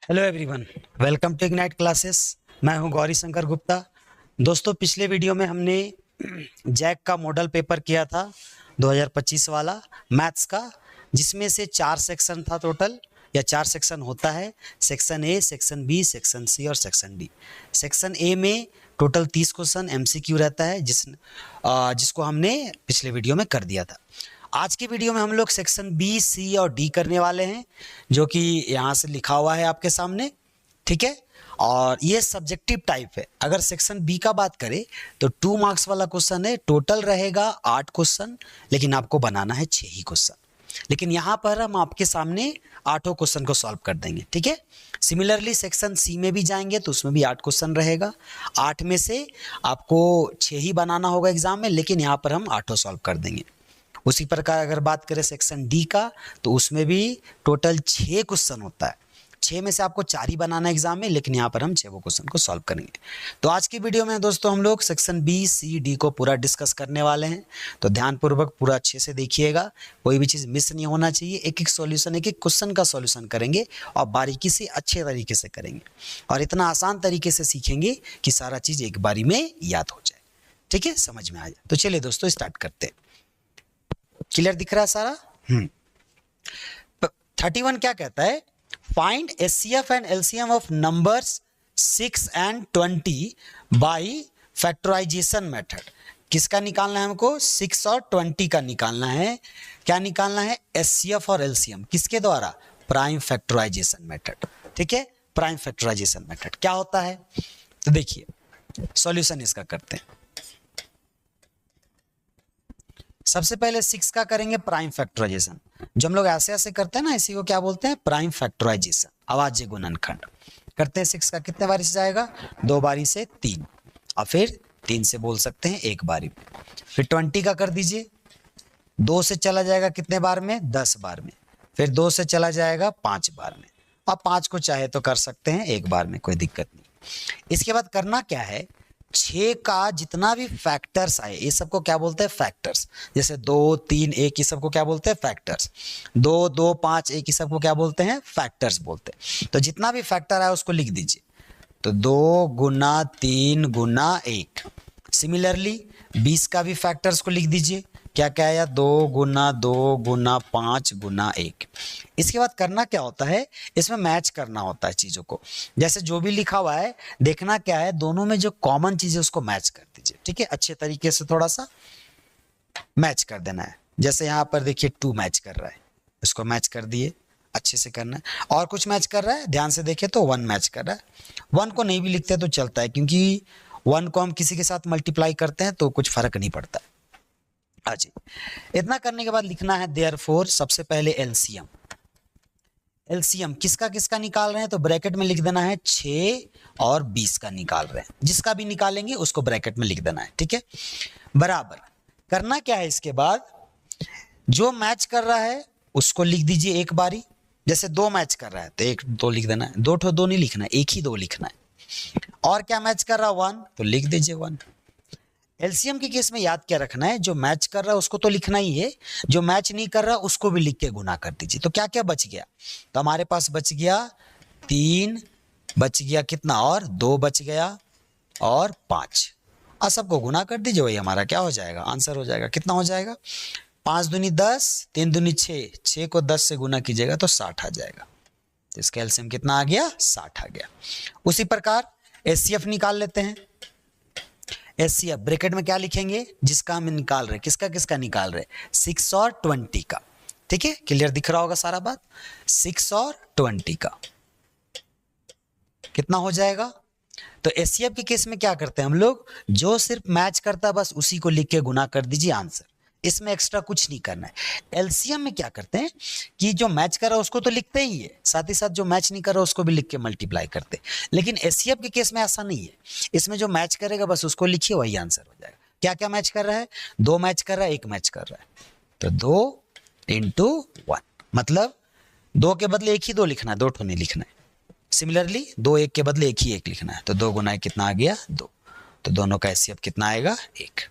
Hello everyone, welcome to ignite classes. मैं हूं गौरी शंकर गुप्ता। दोस्तों, पिछले वीडियो में हमने जैक का मॉडल पेपर किया था 2025 वाला मैथ्स का, जिसमें से 4 सेक्शन था टोटल, या 4 सेक्शन होता है। Section A, section B, section C और सेक्शन डी। सेक्शन ए में टोटल 30 क्वेश्चन एमसीक्यू रहता है, जिसको हमने पिछले वीडियो में कर दिया था। आज की वीडियो में हम लोग सेक्शन बी, सी और डी करने वाले हैं, जो कि यहाँ से लिखा हुआ है आपके सामने, ठीक है। और ये सब्जेक्टिव टाइप है। अगर सेक्शन बी का बात करें तो 2 मार्क्स वाला क्वेश्चन है। टोटल रहेगा 8 क्वेश्चन, लेकिन आपको बनाना है 6 ही क्वेश्चन। लेकिन यहाँ पर हम आपके सामने 8 क्वेश्चन को सॉल्व कर देंगे, ठीक है। सिमिलरली सेक्शन सी में भी जाएंगे तो उसमें भी 8 क्वेश्चन रहेगा। 8 में से आपको 6 ही बनाना होगा एग्जाम में, लेकिन यहाँ पर हम 8 सॉल्व कर देंगे। उसी प्रकार अगर बात करें सेक्शन डी का, तो उसमें भी टोटल 6 क्वेश्चन होता है। 6 में से आपको 4 ही बनाना है एग्जाम में, लेकिन यहाँ पर हम 6 क्वेश्चन को सॉल्व करेंगे। तो आज की वीडियो में दोस्तों हम लोग सेक्शन बी, सी, डी को पूरा डिस्कस करने वाले हैं। तो ध्यानपूर्वक पूरा अच्छे से देखिएगा, कोई भी चीज़ मिस नहीं होना चाहिए। एक एक सॉल्यूशन, एक एक क्वेश्चन का सॉल्यूशन करेंगे और बारीकी से अच्छे तरीके से करेंगे, और इतना आसान तरीके से सीखेंगे कि सारा चीज़ एक बारी में याद हो जाए, ठीक है, समझ में आ जाए। तो चलिए दोस्तों स्टार्ट करते हैं। क्लियर दिख रहा है सारा? 31 क्या कहता है? Find HCF and LCM of numbers 6 and 20 by factorization method. किसका निकालना है हमको? 6 और 20 का निकालना है। क्या निकालना है? एचसीएफ और एलसीएम। किसके द्वारा? प्राइम फैक्टराइजेशन मेथड, ठीक है। प्राइम फैक्टराइजेशन मेथड क्या होता है? तो देखिए सॉल्यूशन इसका करते हैं। सबसे पहले 6 का करेंगे प्राइम फैक्टराइजेशन। जो हम लोग ऐसे ऐसे करते हैं ना, इसी को क्या बोलते हैं? प्राइम फैक्टराइजेशन, अवाज्य गुणनखंड। करते हैं 6 का कितने बारी से जाएगा? 2 बारी से 3, और फिर 3 से बोल सकते हैं 1 बारी। फिर 20 का कर दीजिए। 2 से चला जाएगा कितने बार में? 10 बार में। फिर 2 से चला जाएगा 5 बार में, और 5 को चाहे तो कर सकते हैं 1 बार में, कोई दिक्कत नहीं। इसके बाद करना क्या है? 6 का जितना भी फैक्टर्स आए, ये सबको क्या बोलते हैं? फैक्टर्स। जैसे 2, 3, 1, ये सबको क्या बोलते हैं? फैक्टर्स। 2, 2, 5, 1, ये सबको क्या बोलते हैं? फैक्टर्स बोलते हैं। तो जितना भी फैक्टर आए उसको लिख दीजिए। तो 2 गुना 3 गुना 1। सिमिलरली 20 का भी फैक्टर्स को लिख दीजिए। क्या क्या आया? 2 गुना 2 गुना 5 गुना 1। इसके बाद करना क्या होता है? इसमें मैच करना होता है चीज़ों को। जैसे जो भी लिखा हुआ है, देखना क्या है, दोनों में जो कॉमन चीज़ है उसको मैच कर दीजिए, ठीक है। अच्छे तरीके से थोड़ा सा मैच कर देना है। जैसे यहाँ पर देखिए 2 मैच कर रहा है, इसको मैच कर दिए, अच्छे से करना है। और कुछ मैच कर रहा है, ध्यान से देखे तो 1 मैच कर रहा है। 1 को नहीं भी लिखते तो चलता है, क्योंकि 1 को हम किसी के साथ मल्टीप्लाई करते हैं तो कुछ फर्क नहीं पड़ता है। हाँ जी, इतना करने के बाद लिखना है देयरफॉर, सबसे पहले एलसीएम। एलसीएम किसका किसका निकाल रहे हैं? तो ब्रैकेट में लिख देना है 6 और 20 का निकाल रहे हैं। जिसका भी निकालेंगे उसको ब्रैकेट में लिख देना है, ठीक है। बराबर करना क्या है? इसके बाद जो मैच कर रहा है उसको लिख दीजिए 1 बारी। जैसे 2 मैच कर रहा है तो 1 2 लिख देना है। 2 ठो 2 नहीं लिखना है, 1 ही 2 लिखना है। और क्या मैच कर रहा है? 1, तो लिख दीजिए 1। एलसीएम के केस में याद क्या रखना है? जो मैच कर रहा है उसको तो लिखना ही है, जो मैच नहीं कर रहा उसको भी लिख के गुना कर दीजिए। तो क्या क्या बच गया? तो हमारे पास बच गया 3, बच गया कितना? और 2 बच गया, और 5। और सबको गुना कर दीजिए, वही हमारा क्या हो जाएगा? आंसर हो जाएगा। कितना हो जाएगा? 5 दूनी 10, 3 दूनी 6, 6 को 10 से गुना कीजिएगा तो 60 आ जाएगा। तो इसका एलसीएम कितना आ गया? 60 आ गया। उसी प्रकार एचसीएफ निकाल लेते हैं। एचसीएफ ब्रैकेट में क्या लिखेंगे? जिसका हम निकाल रहे हैं। किसका किसका निकाल रहे हैं? 6 और 20 का, ठीक है। क्लियर दिख रहा होगा सारा बात। 6 और 20 का कितना हो जाएगा? तो एचसीएफ के केस में क्या करते हैं हम लोग? जो सिर्फ मैच करता है बस उसी को लिख के गुना कर दीजिए, आंसर। इसमें एक्स्ट्रा कुछ नहीं करना है। एलसीएम में क्या करते हैं कि जो मैच कर रहा है उसको तो लिखते ही है, साथ ही साथ जो मैच नहीं कर रहा उसको भी लिख के मल्टीप्लाई करते हैं। लेकिन एचसीएफ के केस में ऐसा नहीं है। इसमें जो मैच करेगा बस उसको लिखिए, वही आंसर हो जाएगा। क्या क्या मैच कर रहा है? 2 मैच कर रहा है, 1 मैच कर रहा है। तो 2 इंटू 1, मतलब 2 के बदले 1 ही 2 लिखना है, 2 ठो नहीं लिखना है। सिमिलरली 2 1 के बदले 1 ही 1 लिखना है। तो 2 गुना 1 कितना आ गया? 2। तो दोनों का एचसीएफ कितना आएगा? 1,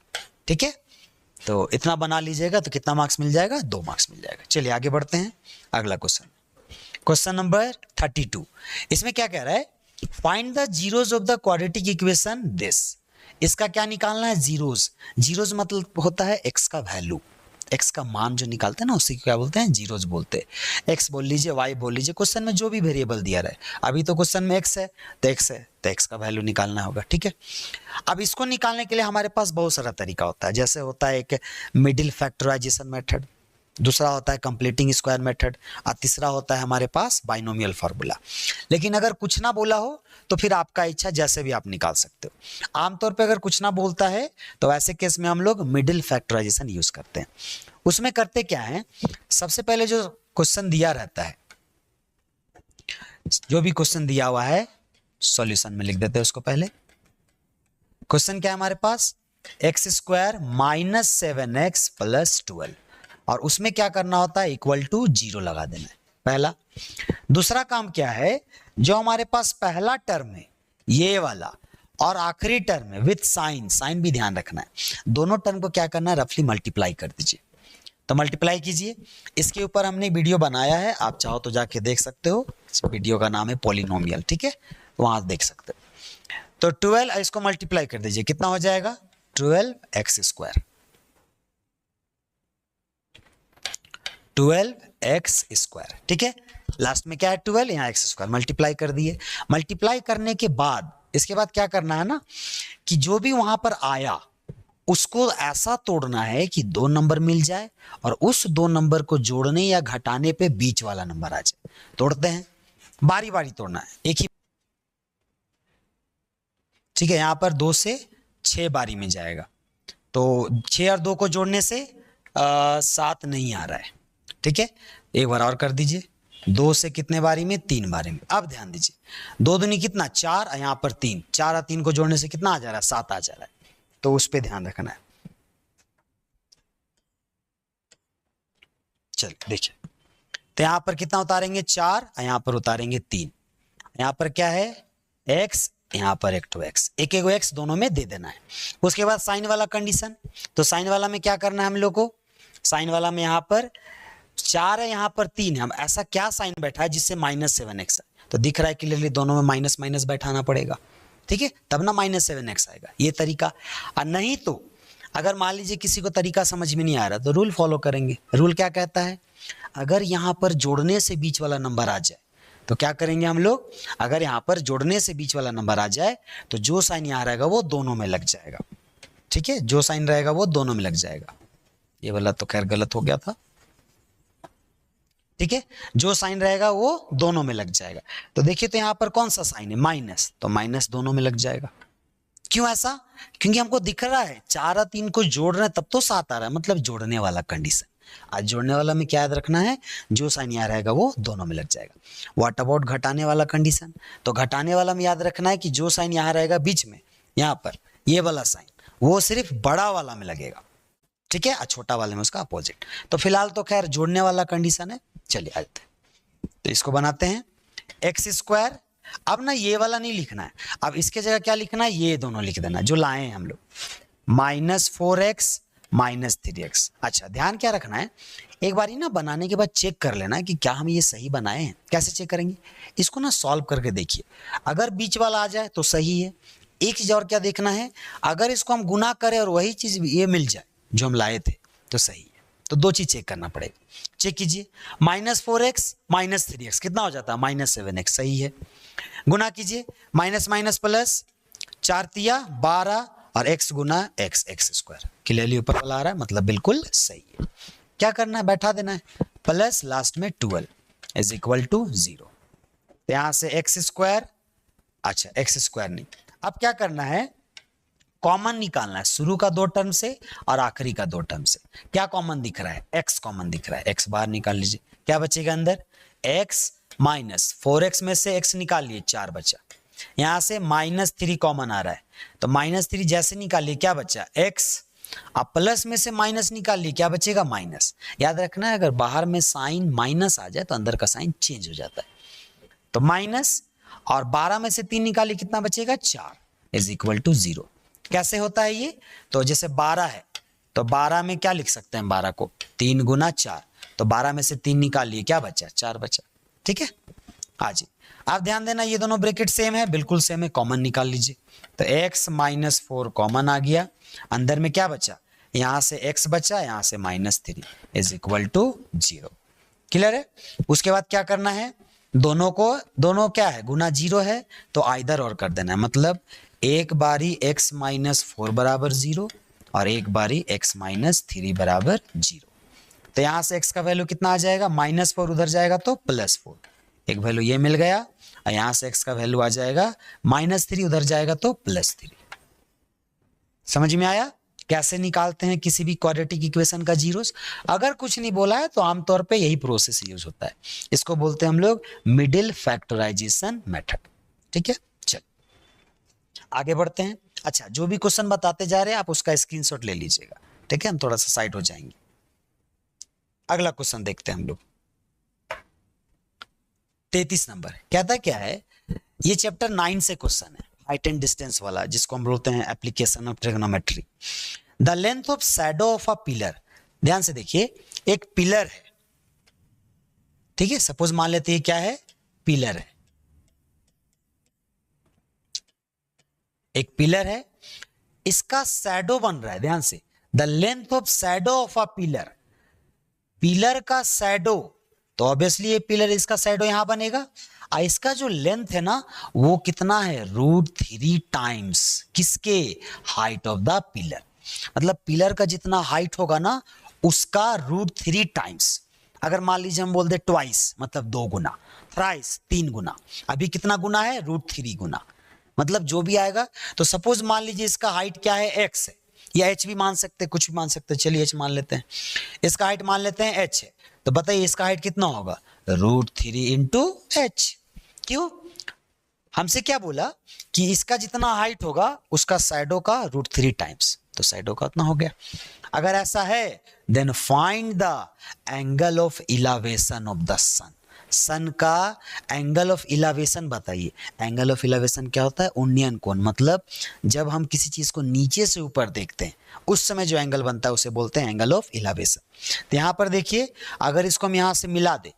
ठीक है। तो इतना बना लीजिएगा तो कितना मार्क्स मिल जाएगा? 2 मार्क्स मिल जाएगा। चलिए आगे बढ़ते हैं। अगला क्वेश्चन, क्वेश्चन नंबर 32, इसमें क्या कह रहा है, find the zeros of the quadratic equation this. इसका क्या निकालना है, जीरोज। जीरोज मतलब होता है एक्स का वैल्यू, एक्स का मान जो निकालते हैं ना उसी को क्या बोलते हैं, जीरोज बोलते हैं। एक्स बोल लीजिए, वाई बोल लीजिए, क्वेश्चन में जो भी वेरिएबल दिया रहे। अभी तो क्वेश्चन में एक्स है तो एक्स है तो एक्स का वैल्यू निकालना होगा, ठीक है। अब इसको निकालने के लिए हमारे पास बहुत सारा तरीका होता है। जैसे होता है एक मिडिल फैक्टराइजेशन मेथड, दूसरा होता है कंप्लीटिंग स्क्वायर मेथड, और तीसरा होता है हमारे पास बाइनोमियल फार्मूला। लेकिन अगर कुछ ना बोला हो तो फिर आपका इच्छा, जैसे भी आप निकाल सकते हो। आमतौर पे अगर कुछ ना बोलता है तो ऐसे केस में हम लोग मिडिल फैक्टराइजेशन यूज करते हैं। उसमें करते क्या है, सबसे पहले जो क्वेश्चन दिया रहता है, जो भी क्वेश्चन दिया हुआ है सॉल्यूशन में लिख देते हैं उसको। पहले क्वेश्चन क्या है हमारे पास, x square minus 7x plus 12, और उसमें क्या करना होता है, इक्वल टू 0 लगा देना है, पहला। दूसरा काम क्या है, जो हमारे पास पहला टर्म है ये वाला, और आखिरी टर्म है विथ साइन, साइन भी ध्यान रखना है। दोनों टर्म को क्या करना है, रफली मल्टीप्लाई कर दीजिए। तो मल्टीप्लाई कीजिए। इसके ऊपर हमने वीडियो बनाया है, आप चाहो तो जाके देख सकते हो। इस वीडियो का नाम है पॉलिनोमियल, ठीक है, वहां देख सकते हो। तो 12 इसको मल्टीप्लाई कर दीजिए, कितना हो जाएगा, 12x स्क्वायर, 12x स्क्वायर, ठीक है। लास्ट में क्या है 12, यहाँ x स्क्वायर मल्टीप्लाई कर दिए। मल्टीप्लाई करने के बाद इसके बाद क्या करना है ना, कि जो भी वहां पर आया उसको ऐसा तोड़ना है कि 2 नंबर मिल जाए, और उस 2 नंबर को जोड़ने या घटाने पे बीच वाला नंबर आ जाए। तोड़ते हैं, बारी बारी तोड़ना है, एक ही, ठीक है। यहां पर 2 से 6 बारी में जाएगा, तो 6 और 2 को जोड़ने से 7 नहीं आ रहा है, ठीक है। एक बार और कर दीजिए, 2 से कितने बारी में, 3 बारी में। अब ध्यान दीजिए, 2 दूनी कितना 4, यहाँ पर 3, 4 और 3 को जोड़ने से कितना आ जा रहा है, 7 आ जा रहा है। तो उस पे ध्यान रखना है। चल देखिए, तो यहां पर कितना उतारेंगे 4, यहां पर उतारेंगे 3, यहां पर क्या है x, यहां पर एक 2x, एक एक x दोनों में दे देना है। उसके बाद साइन वाला कंडीशन, तो साइन वाला में क्या करना है हम लोग को, साइन वाला में यहां पर 4 है, यहां पर 3 है। हम ऐसा क्या साइन बैठा है जिससे -7x है, तो दिख रहा है क्लियरली दोनों में माइनस माइनस बैठाना पड़ेगा, ठीक है, तब ना -7x आएगा, ये तरीका। और नहीं तो अगर मान लीजिए किसी को तरीका समझ में नहीं आ रहा तो रूल फॉलो करेंगे। रूल क्या कहता है, अगर यहां पर जोड़ने से बीच वाला नंबर आ जाए तो क्या करेंगे हम लोग, अगर यहां पर जोड़ने से बीच वाला नंबर आ जाए तो जो साइन यहां रहेगा वो दोनों में लग जाएगा, ठीक है, जो साइन रहेगा वो दोनों में लग जाएगा। ये वाला तो खैर गलत हो गया था, ठीक है, जो साइन रहेगा वो दोनों में लग जाएगा। तो देखिए, तो यहां पर कौन सा साइन है, माइनस, तो माइनस दोनों में लग जाएगा। क्यों ऐसा, क्योंकि हमको दिख रहा है 4 और 3 को जोड़ रहे हैं तब तो 7 आ रहा है, मतलब जोड़ने वाला कंडीशन। आज जोड़ने वाला में क्या याद रखना है, जो साइन यहाँ रहेगा वो दोनों में लग जाएगा। व्हाट अबाउट घटाने वाला कंडीशन, तो घटाने वाला में याद रखना है कि जो साइन यहाँ रहेगा बीच में, यहाँ पर ये वाला साइन, वो सिर्फ बड़ा वाला में लगेगा, ठीक है, और छोटा वाले में उसका अपोजिट। तो फिलहाल तो खैर जोड़ने वाला कंडीशन है। चलिए आते हैं, तो इसको बनाते हैं एक्स स्क्वायर। अब ना ये वाला नहीं लिखना है, अब इसके जगह क्या लिखना है, ये दोनों लिख देना जो लाए हैं हम लोग, -4x -3x। अच्छा, ध्यान क्या रखना है, एक बार ना बनाने के बाद चेक कर लेना है कि क्या हम ये सही बनाए हैं। कैसे चेक करेंगे, इसको ना सॉल्व करके देखिए, अगर बीच वाला आ जाए तो सही है। एक चीज और क्या देखना है, अगर इसको हम गुना करें और वही चीज ये मिल जाए जो हम लाए थे तो सही है। तो 2 चीज चेक करना पड़ेगा। चेक कीजिए, -4x -3x कितना हो जाता है, -7x, सही है। गुना कीजिए, माइनस माइनस प्लस, 4 तिया 12 और x गुना x, x स्क्वायर, क्लियरली ऊपर वाला आ रहा है, मतलब बिल्कुल सही है। क्या करना है, बैठा देना है, प्लस लास्ट में 12 इज इक्वल टू 0। तो यहां से x स्क्वायर, अच्छा x स्क्वायर नहीं, अब क्या करना है, कॉमन निकालना है, शुरू का 2 टर्म से और आखिरी का 2 टर्म से। क्या कॉमन दिख रहा है, x कॉमन दिख रहा है, x बाहर निकाल लीजिए, क्या बचेगा अंदर, x -4x में से x निकाल लिए, 4 बचा। यहां से -3 कॉमन आ रहा है, तो -3 जैसे निकालिए क्या बचा, x, अब प्लस में से माइनस निकाल लिए, क्या बचेगा, माइनस। याद रखना है, अगर बाहर में साइन माइनस आ जाए तो अंदर का साइन चेंज हो जाता है। तो माइनस, और 12 में से 3 निकालिए, कितना बचेगा, 4 इज इक्वल टू 0। कैसे होता है ये, तो जैसे 12 है तो 12 में क्या लिख सकते हैं, 12 को 3 गुना 4, तो 12 में से 3 निकाल लिए, क्या बचा, 4 बचा, ठीक है। हाँ जी, आप ध्यान देना ये दोनों ब्रैकेट सेम है, बिल्कुल सेम है, कॉमन निकाल लीजिए। तो x माइनस 4 कॉमन आ गया, अंदर में क्या बचा, यहां से x बचा, यहां से -3 इज इक्वल टू 0। क्लियर है। उसके बाद क्या करना है, दोनों क्या है, गुना 0 है तो आइदर और कर देना है, मतलब एक बारी x माइनस 4 बराबर 0 और एक बारी x माइनस 3 बराबर 0। तो यहां से x का वैल्यू कितना आ जाएगा, -4 उधर जाएगा तो +4, एक वैल्यू ये मिल गया, और यहां से x का वैल्यू आ जाएगा -3 उधर जाएगा तो +3। समझ में आया कैसे निकालते हैं किसी भी क्वाड्रेटिक इक्वेशन का जीरोस। अगर कुछ नहीं बोला है तो आमतौर पे यही प्रोसेस यूज होता है, इसको बोलते हैं हम लोग मिडिल फैक्टराइजेशन मेथड। ठीक है, चल आगे बढ़ते हैं। अच्छा, जो भी क्वेश्चन बताते जा रहे हैं आप उसका स्क्रीनशॉट ले लीजिएगा, ठीक है, हम थोड़ा सा साइड हो जाएंगे। अगला क्वेश्चन देखते हैं हम लोग, 33 नंबर। कहता क्या है, ये चैप्टर 9 से क्वेश्चन है, हाइट एंड डिस्टेंस वाला, जिसको हम बोलते हैं application of trigonometry. The length of shadow of a pillar, ध्यान से देखिए, एक पिलर है, ठीक है, सपोज मान लेते हैं क्या है, पिलर है, एक पिलर है, इसका शैडो बन रहा है, ध्यान से, the length of shadow of a pillar, pillar का शैडो, तो ऑब्वियसली ये पिलर, इसका शैडो यहां बनेगा, और इसका जो लेंथ है ना वो कितना है, √3 टाइम्स किसके, हाइट ऑफ द पिलर। मतलब पिलर का जितना हाइट होगा ना उसका √3 टाइम्स। अगर मान लीजिए हम बोल दे ट्वाइस, मतलब 2 गुना, थ्राइस 3 गुना, अभी कितना गुना है, √3 गुना, मतलब जो भी आएगा। तो सपोज मान लीजिए इसका हाइट क्या है, x है, या h भी मान सकते हैं, कुछ भी मान सकते हैं, चलिए h मान लेते हैं, इसका हाइट मान लेते हैं h है, तो बताइए इसका हाइट कितना होगा, √3 इंटू h। क्यों, हमसे क्या बोला कि इसका जितना हाइट होगा उसका शैडो का √3 टाइम्स, तो शैडो का उतना हो गया। अगर ऐसा है then find the angle of elevation of the sun, sun का एंगल ऑफ इलेवेशन बताइए। एंगल ऑफ इलेवेशन क्या होता है, उन्नयन कोण, मतलब जब हम किसी चीज को नीचे से ऊपर देखते हैं उस समय जो एंगल बनता है उसे बोलते हैं एंगल ऑफ इलेवेशन। तो यहाँ पर देखिए, अगर इसको हम यहाँ से मिला दे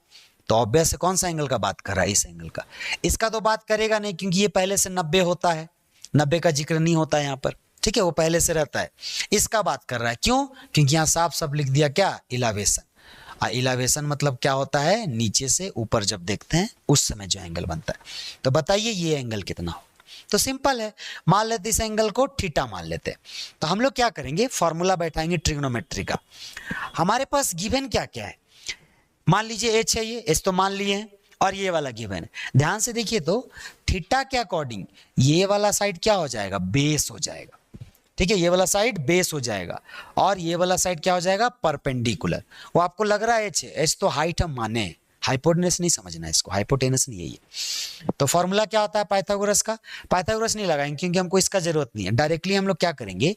तो ऑब्वियस कौन सा एंगल का बात कर रहा है, इस एंगल का। इसका तो बात करेगा नहीं क्योंकि ये पहले से 90 होता है, 90 का जिक्र नहीं होता है यहाँ पर, ठीक है, वो पहले से रहता है। इसका बात कर रहा है, क्यों, क्योंकि यहाँ साफ सब लिख दिया क्या, इलेवेशन। इलेवेशन मतलब क्या होता है, नीचे से ऊपर जब देखते हैं उस समय जो एंगल बनता है। तो बताइए ये एंगल कितना हो, तो सिंपल है, मान लेते इस एंगल को थीटा मान लेते हैं। तो हम लोग क्या करेंगे, फॉर्मूला बैठाएंगे ट्रिग्नोमेट्री का। हमारे पास गिवन क्या क्या है, मान लीजिए h है, ये h तो मान लिए हैं, और ये वाला गिवन है। ध्यान से देखिए तो थीटा के अकॉर्डिंग ये वाला साइड क्या हो जाएगा, बेस हो जाएगा, ठीक है, ये वाला साइड बेस हो जाएगा, और ये वाला साइड क्या हो जाएगा, परपेंडिकुलर। वो आपको लग रहा है h है, h तो हाइट हम माने, हाइपोटेनस नहीं समझना इसको, हाइपोटेनस नहीं है ये। तो फॉर्मूला क्या होता है पाइथागोरस का, पाइथागोरस नहीं लगाएंगे क्योंकि हमको इसका जरूरत नहीं है। डायरेक्टली हम लोग क्या करेंगे,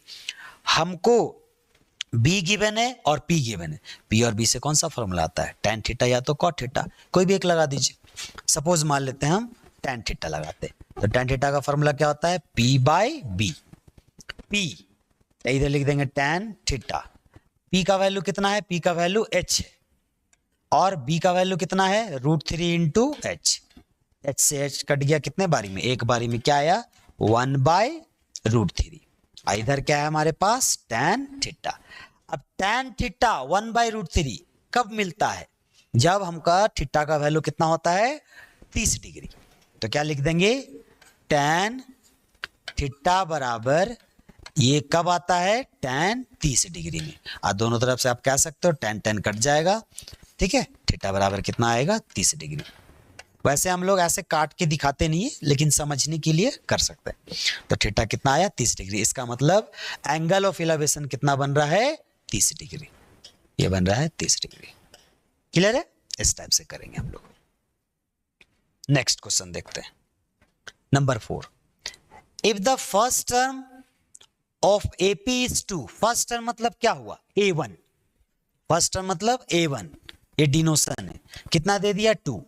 हमको b गिवन है और p गिवन है, p और b से कौन सा फॉर्मूला आता है, tan थीटा या तो cot थीटा, कोई भी एक लगा दीजिए। सपोज मान लेते हैं हम tan थीटा लगाते हैं, तो tan थीटा का फॉर्मूला क्या होता है, p/b। p इधर लिख देंगे tan थीटा, p का वैल्यू कितना है, p का वैल्यू h है, और b का वैल्यू कितना है, √3 इंटू h। h से h कट गया कितने बारी में, एक बारी में, क्या आया, 1/√3। इधर क्या है हमारे पास, tan थीटा। अब tan थीटा 1/√3 कब मिलता है, जब हमका थीटा का वैल्यू कितना होता है, 30 डिग्री। तो क्या लिख देंगे, tan थीटा बराबर, ये कब आता है, tan 30 डिग्री में। और दोनों तरफ से आप कह सकते हो tan कट जाएगा, ठीक है, थीटा बराबर कितना आएगा, 30 डिग्री। वैसे हम लोग ऐसे काट के दिखाते नहीं है, लेकिन समझने के लिए कर सकते हैं। तो थीटा कितना आया, 30 डिग्री। इसका मतलब एंगल ऑफ इलेवेशन कितना बन रहा है, 30 डिग्री। ये बन रहा है 30 डिग्री। क्लियर है, इस टाइप से करेंगे हम लोग। नेक्स्ट क्वेश्चन देखते हैं, number 4। If the first term of AP is 2, first term मतलब क्या हुआ, a1, फर्स्ट टर्म मतलब a1, ये डिनोशन है, कितना दे दिया, 2,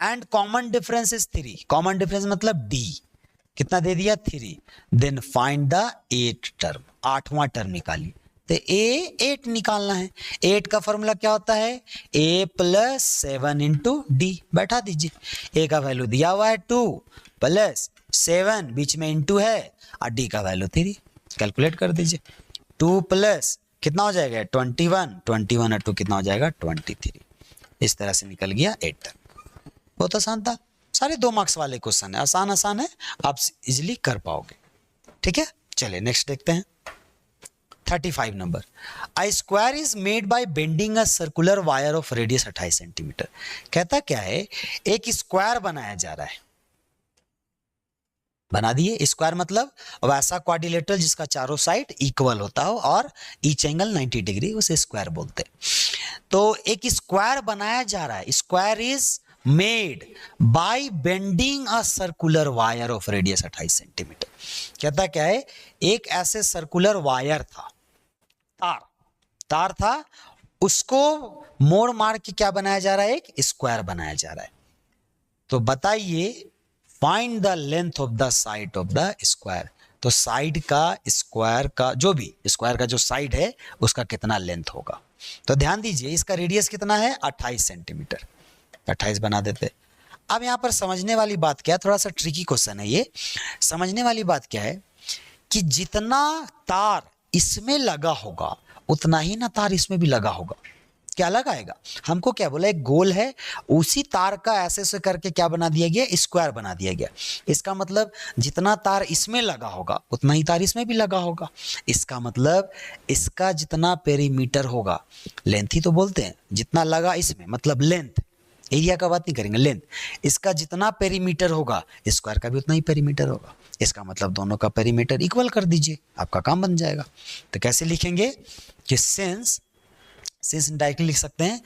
and common difference is 3, common difference मतलब d, कितना दे दिया, 3, then find the 8th term, 8वां टर्म निकालिए। तो ए 8 निकालना है। 8 का फॉर्मूला क्या होता है, a प्लस 7 इंटू डी, बैठा दीजिए। a का वैल्यू दिया हुआ है 2 प्लस 7 बीच में इंटू है और d का वैल्यू 3, कैलकुलेट कर दीजिए। 2 प्लस कितना हो जाएगा 21, 21 और 2 कितना हो जाएगा 23। इस तरह से निकल गया 8 तक। बहुत आसान था, सारे 2 मार्क्स वाले क्वेश्चन है, आसान आसान है, आप इजिली कर पाओगे। ठीक है, चलिए नेक्स्ट देखते हैं। 35 number, a square is made by bending a circular wire of radius 28 centimetre. कहता क्या है, एक स्क्वायर बनाया जा रहा है, बना दिए। स्क्वायर मतलब वैसा क्वाड्रिलेटरल जिसका चारों साइड इक्वल होता हो और ईच एंगल 90 डिग्री, उसे स्क्वायर बोलते हैं। तो एक स्क्वायर बनाया जा रहा है, square is made by bending a circular wire of radius 28 centimetre. कहता क्या है, एक ऐसे सर्कुलर वायर था, तार था, उसको मोड़ मार के क्या बनाया जा रहा है, एक स्क्वायर बनाया जा रहा है। तो बताइए, find the length of the side of the square. तो साइड का स्क्वायर का, जो भी स्क्वायर का जो साइड है उसका कितना लेंथ होगा। तो ध्यान दीजिए, इसका रेडियस कितना है 28 सेंटीमीटर, 28 बना देते। अब यहां पर समझने वाली बात क्या है, थोड़ा सा ट्रिकी क्वेश्चन है ये। समझने वाली बात क्या है कि जितना तार इसमें लगा होगा उतना ही ना तार इसमें भी लगा होगा। क्या लगाएगा, हमको क्या बोला, एक गोल है, उसी तार का ऐसे से करके क्या बना दिया गया, स्क्वायर बना दिया गया। इसका मतलब जितना तार इसमें लगा होगा उतना ही तार इसमें भी लगा होगा। इसका मतलब इसका जितना पेरीमीटर होगा, लेंथ ही तो बोलते हैं, जितना लगा इसमें मतलब लेंथ, एरिया का बात नहीं करेंगे, लेंथ। इसका जितना पेरीमीटर होगा स्क्वायर का भी उतना ही पेरीमीटर होगा। इसका मतलब दोनों का पेरीमीटर इक्वल कर दीजिए, आपका काम बन जाएगा। तो कैसे लिखेंगे कि सिंस डायरेक्टली लिख सकते हैं।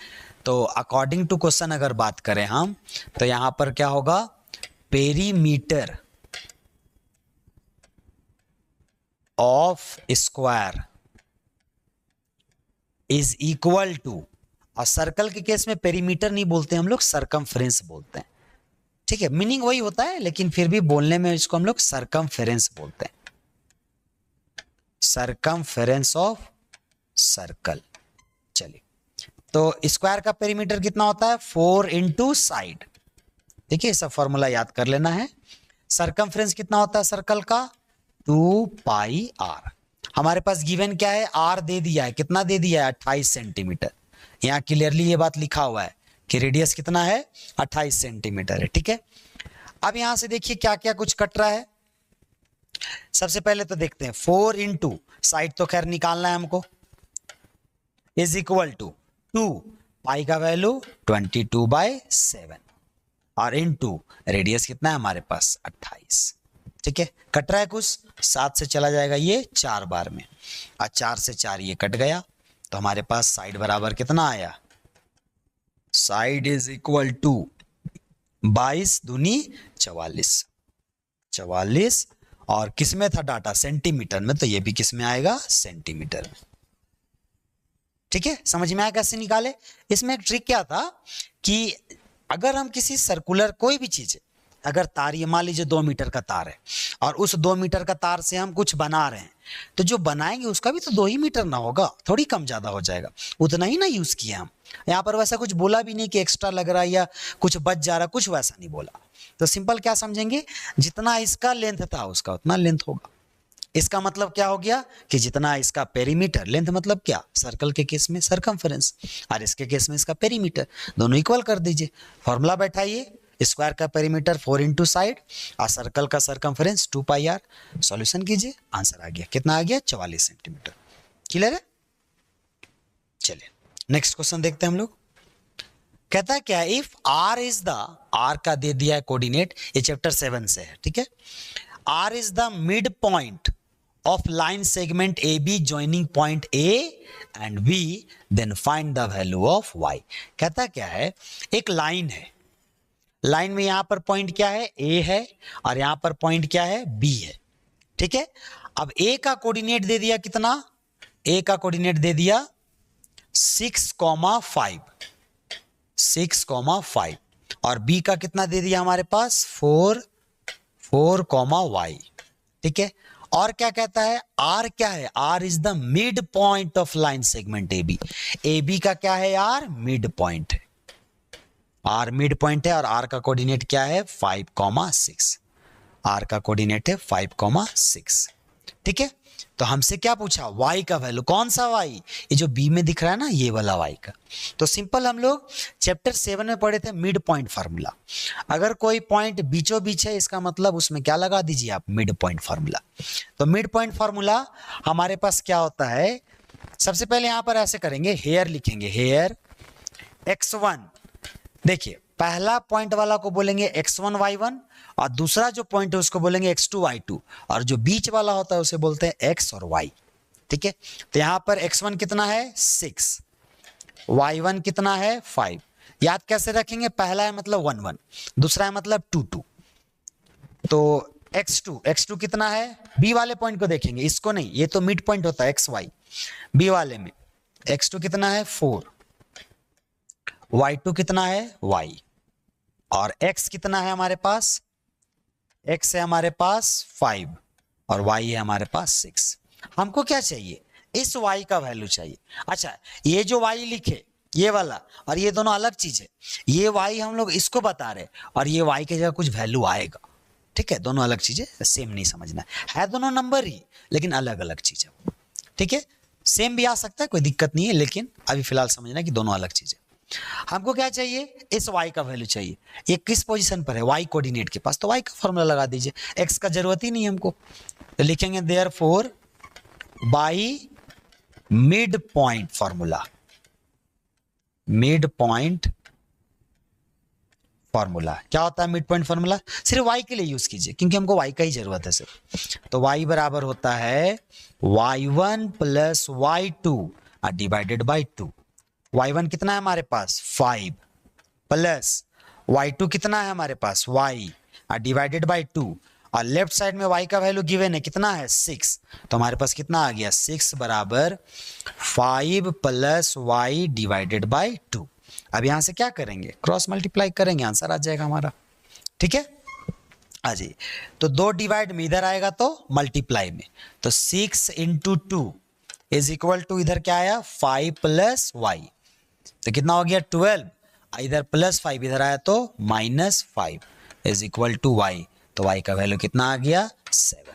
तो अकॉर्डिंग टू क्वेश्चन अगर बात करें हम, तो यहां पर क्या होगा, perimeter of square is equal to, और सर्कल के केस में पेरीमीटर नहीं बोलते हम लोग, सरकमफ्रेंस बोलते हैं। ठीक है, मीनिंग वही होता है, लेकिन फिर भी बोलने में इसको हम लोग सरकमफेरेंस बोलते हैं, सरकमफेरेंस ऑफ सर्कल। चलिए, तो स्क्वायर का पेरीमीटर कितना होता है 4 इंटू साइड। देखिए, सब फॉर्मूला याद कर लेना है। सरकमफ्रेंस कितना होता है सर्कल का 2 पाई आर। हमारे पास गिवन क्या है, आर दे दिया है, कितना दे दिया है 28 सेंटीमीटर। यहां क्लियरली ये बात लिखा हुआ है कि रेडियस कितना है 28 सेंटीमीटर है। ठीक है, अब यहां से देखिए क्या क्या कुछ कट रहा है। सबसे पहले तो देखते हैं 4 इंटू साइड, तो खैर निकालना है हमको, इज इक्वल टू 2 पाई का वैल्यू 22/7 और इंटू रेडियस कितना है हमारे पास 28। ठीक है, कट रहा है कुछ, 7 से चला जाएगा ये 4 बार में, और 4 से 4 ये कट गया, तो हमारे पास साइड बराबर कितना आया, साइड इज इक्वल टू 22 दूनी 44, 44। और किस में था डाटा, सेंटीमीटर में, तो ये भी किस में आएगा, सेंटीमीटर में। ठीक है, समझ में आया कैसे निकाले। इसमें एक ट्रिक क्या था कि अगर हम किसी सर्कुलर कोई भी चीज है, अगर तार, ये मान लीजिए 2 मीटर का तार है और उस 2 मीटर का तार से हम कुछ बना रहे हैं, तो जो बनाएंगे उसका भी तो 2 ही मीटर ना होगा, थोड़ी कम ज्यादा हो जाएगा, उतना ही ना यूज किया हम। यहाँ पर वैसा कुछ बोला भी नहीं कि एक्स्ट्रा लग रहा है या कुछ बच जा रहा, कुछ वैसा नहीं बोला। तो सिंपल क्या समझेंगे, जितना इसका लेंथ था उसका उतना लेंथ होगा। इसका मतलब क्या हो गया कि जितना इसका पेरीमीटर, लेंथ मतलब क्या, सर्कल के केस में सरकमफेरेंस और इसके केस में इसका पेरीमीटर, दोनों इक्वल कर दीजिए। फॉर्मूला बैठाइए, स्क्वायर का पेरीमीटर 4 इंटू साइड और सर्कल का सरकमफेरेंस 2 पाई आर। सॉल्यूशन कीजिए, आंसर आ गया, कितना आ गया 44 सेंटीमीटर। क्लियर है। चलिए नेक्स्ट क्वेश्चन देखते हैं हम लोग। कहता है क्या, if R is the, R का दे दिया है कोऑर्डिनेट, ये चैप्टर 7 से है। ठीक है, R is the mid point of line segment AB joining point A and B, then find the value of Y। कहता क्या है, एक लाइन है, लाइन में यहां पर पॉइंट क्या है A है और यहां पर पॉइंट क्या है B है। ठीक है, अब A का कोऑर्डिनेट दे दिया कितना, A का कोऑर्डिनेट दे दिया 6,5, 6,5 और B का कितना दे दिया हमारे पास 4, 4, Y। ठीक है, और क्या कहता है, आर क्या है, R is the mid point of line segment A B. A B का क्या है यार, मिड पॉइंट है, आर मिड पॉइंट है, और आर का कोऑर्डिनेट क्या है 5,6। आर का कोऑर्डिनेट है 5,6। ठीक है, तो हमसे क्या पूछा, y का वैल्यू, कौन सा y, ये जो b में दिख रहा है ना, ये वाला y का। तो सिंपल हम लोग चैप्टर 7 में पढ़े थे मिड पॉइंट फार्मूला। अगर कोई पॉइंट बीचों बीच है, इसका मतलब उसमें क्या लगा दीजिए आप, मिड पॉइंट फार्मूला। तो मिड पॉइंट फार्मूला हमारे पास क्या होता है, सबसे पहले यहां पर ऐसे करेंगे, हेयर लिखेंगे, हेयर x1, देखिए पहला पॉइंट वाला को बोलेंगे x1 y1, और दूसरा जो पॉइंट है उसको बोलेंगे x2 y2, और जो बीच वाला होता है उसे बोलते हैं x और y। ठीक है, तो यहां पर x1 कितना है 6, y1 कितना है 5। याद कैसे रखेंगे, पहला है मतलब 1 1, दूसरा है मतलब 2 2। तो x2 कितना है, b वाले पॉइंट को देखेंगे, इसको नहीं, ये तो मिड पॉइंट होता है xy, b वाले में x2 कितना है 4, y2 कितना है y, और x कितना है हमारे पास, x है हमारे पास 5, और y है हमारे पास 6। हमको क्या चाहिए, इस y का वैल्यू चाहिए। अच्छा, ये जो y लिखे ये वाला, और ये दोनों अलग चीज है, ये y हम लोग इसको बता रहे, और ये y की जगह कुछ वैल्यू आएगा। ठीक है, दोनों अलग चीजें, सेम नहीं समझना है दोनों नंबर ही, लेकिन अलग अलग चीज है। ठीक है, सेम भी आ सकता है, कोई दिक्कत नहीं है, लेकिन अभी फिलहाल समझना कि दोनों अलग चीजें। हमको क्या चाहिए, इस y का वैल्यू चाहिए, ये किस पोजीशन पर है, y कोऑर्डिनेट के पास, तो y का फॉर्मूला लगा दीजिए, x का जरूरत ही नहीं है हमको, तो लिखेंगे therefore by mid point formula, mid point formula क्या होता है, मिड पॉइंट फार्मूला सिर्फ y के लिए यूज कीजिए, क्योंकि हमको y का ही जरूरत है सिर्फ। तो y बराबर होता है y1 plus y2 divided by 2। y1 कितना है हमारे पास 5, प्लस y2 कितना है हमारे पास y डिवाइडेड बाई 2, और लेफ्ट साइड में y का वैल्यू गिवन है कितना है 6, तो हमारे पास कितना आ गया 6 बराबर 5 प्लस y डिवाइडेड बाई 2। अब यहां से क्या करेंगे, क्रॉस मल्टीप्लाई करेंगे, आंसर आ जाएगा हमारा। ठीक है, आ जाइए, तो 2 डिवाइड में इधर आएगा तो मल्टीप्लाई में, तो 6 इंटू 2 इज इक्वल टू, इधर क्या आया 5 प्लस y, तो कितना हो गया 12, इधर प्लस 5 इधर आया तो -5 इज इक्वल टू y, तो y का वैल्यू कितना आ गया 7।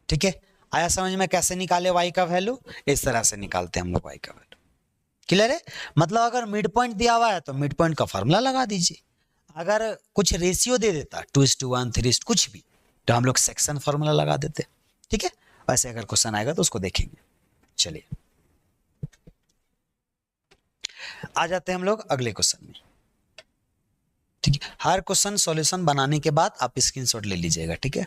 ठीक है, आया समझ में कैसे निकाले y का वैल्यू, इस तरह से निकालते हैं हम लोग y का वैल्यू। क्लियर है, मतलब अगर मिड पॉइंट दिया हुआ है तो मिड पॉइंट का फॉर्मूला लगा दीजिए, अगर कुछ रेशियो दे देता 2:1 3 कुछ भी, तो हम लोग सेक्शन फॉर्मूला लगा देते। ठीक है, वैसे अगर क्वेश्चन आएगा तो उसको देखेंगे। चलिए आ जाते हैं हम लोग अगले क्वेश्चन में। ठीक है, हर क्वेश्चन सॉल्यूशन बनाने के बाद आप स्क्रीनशॉट ले लीजिएगा। ठीक है,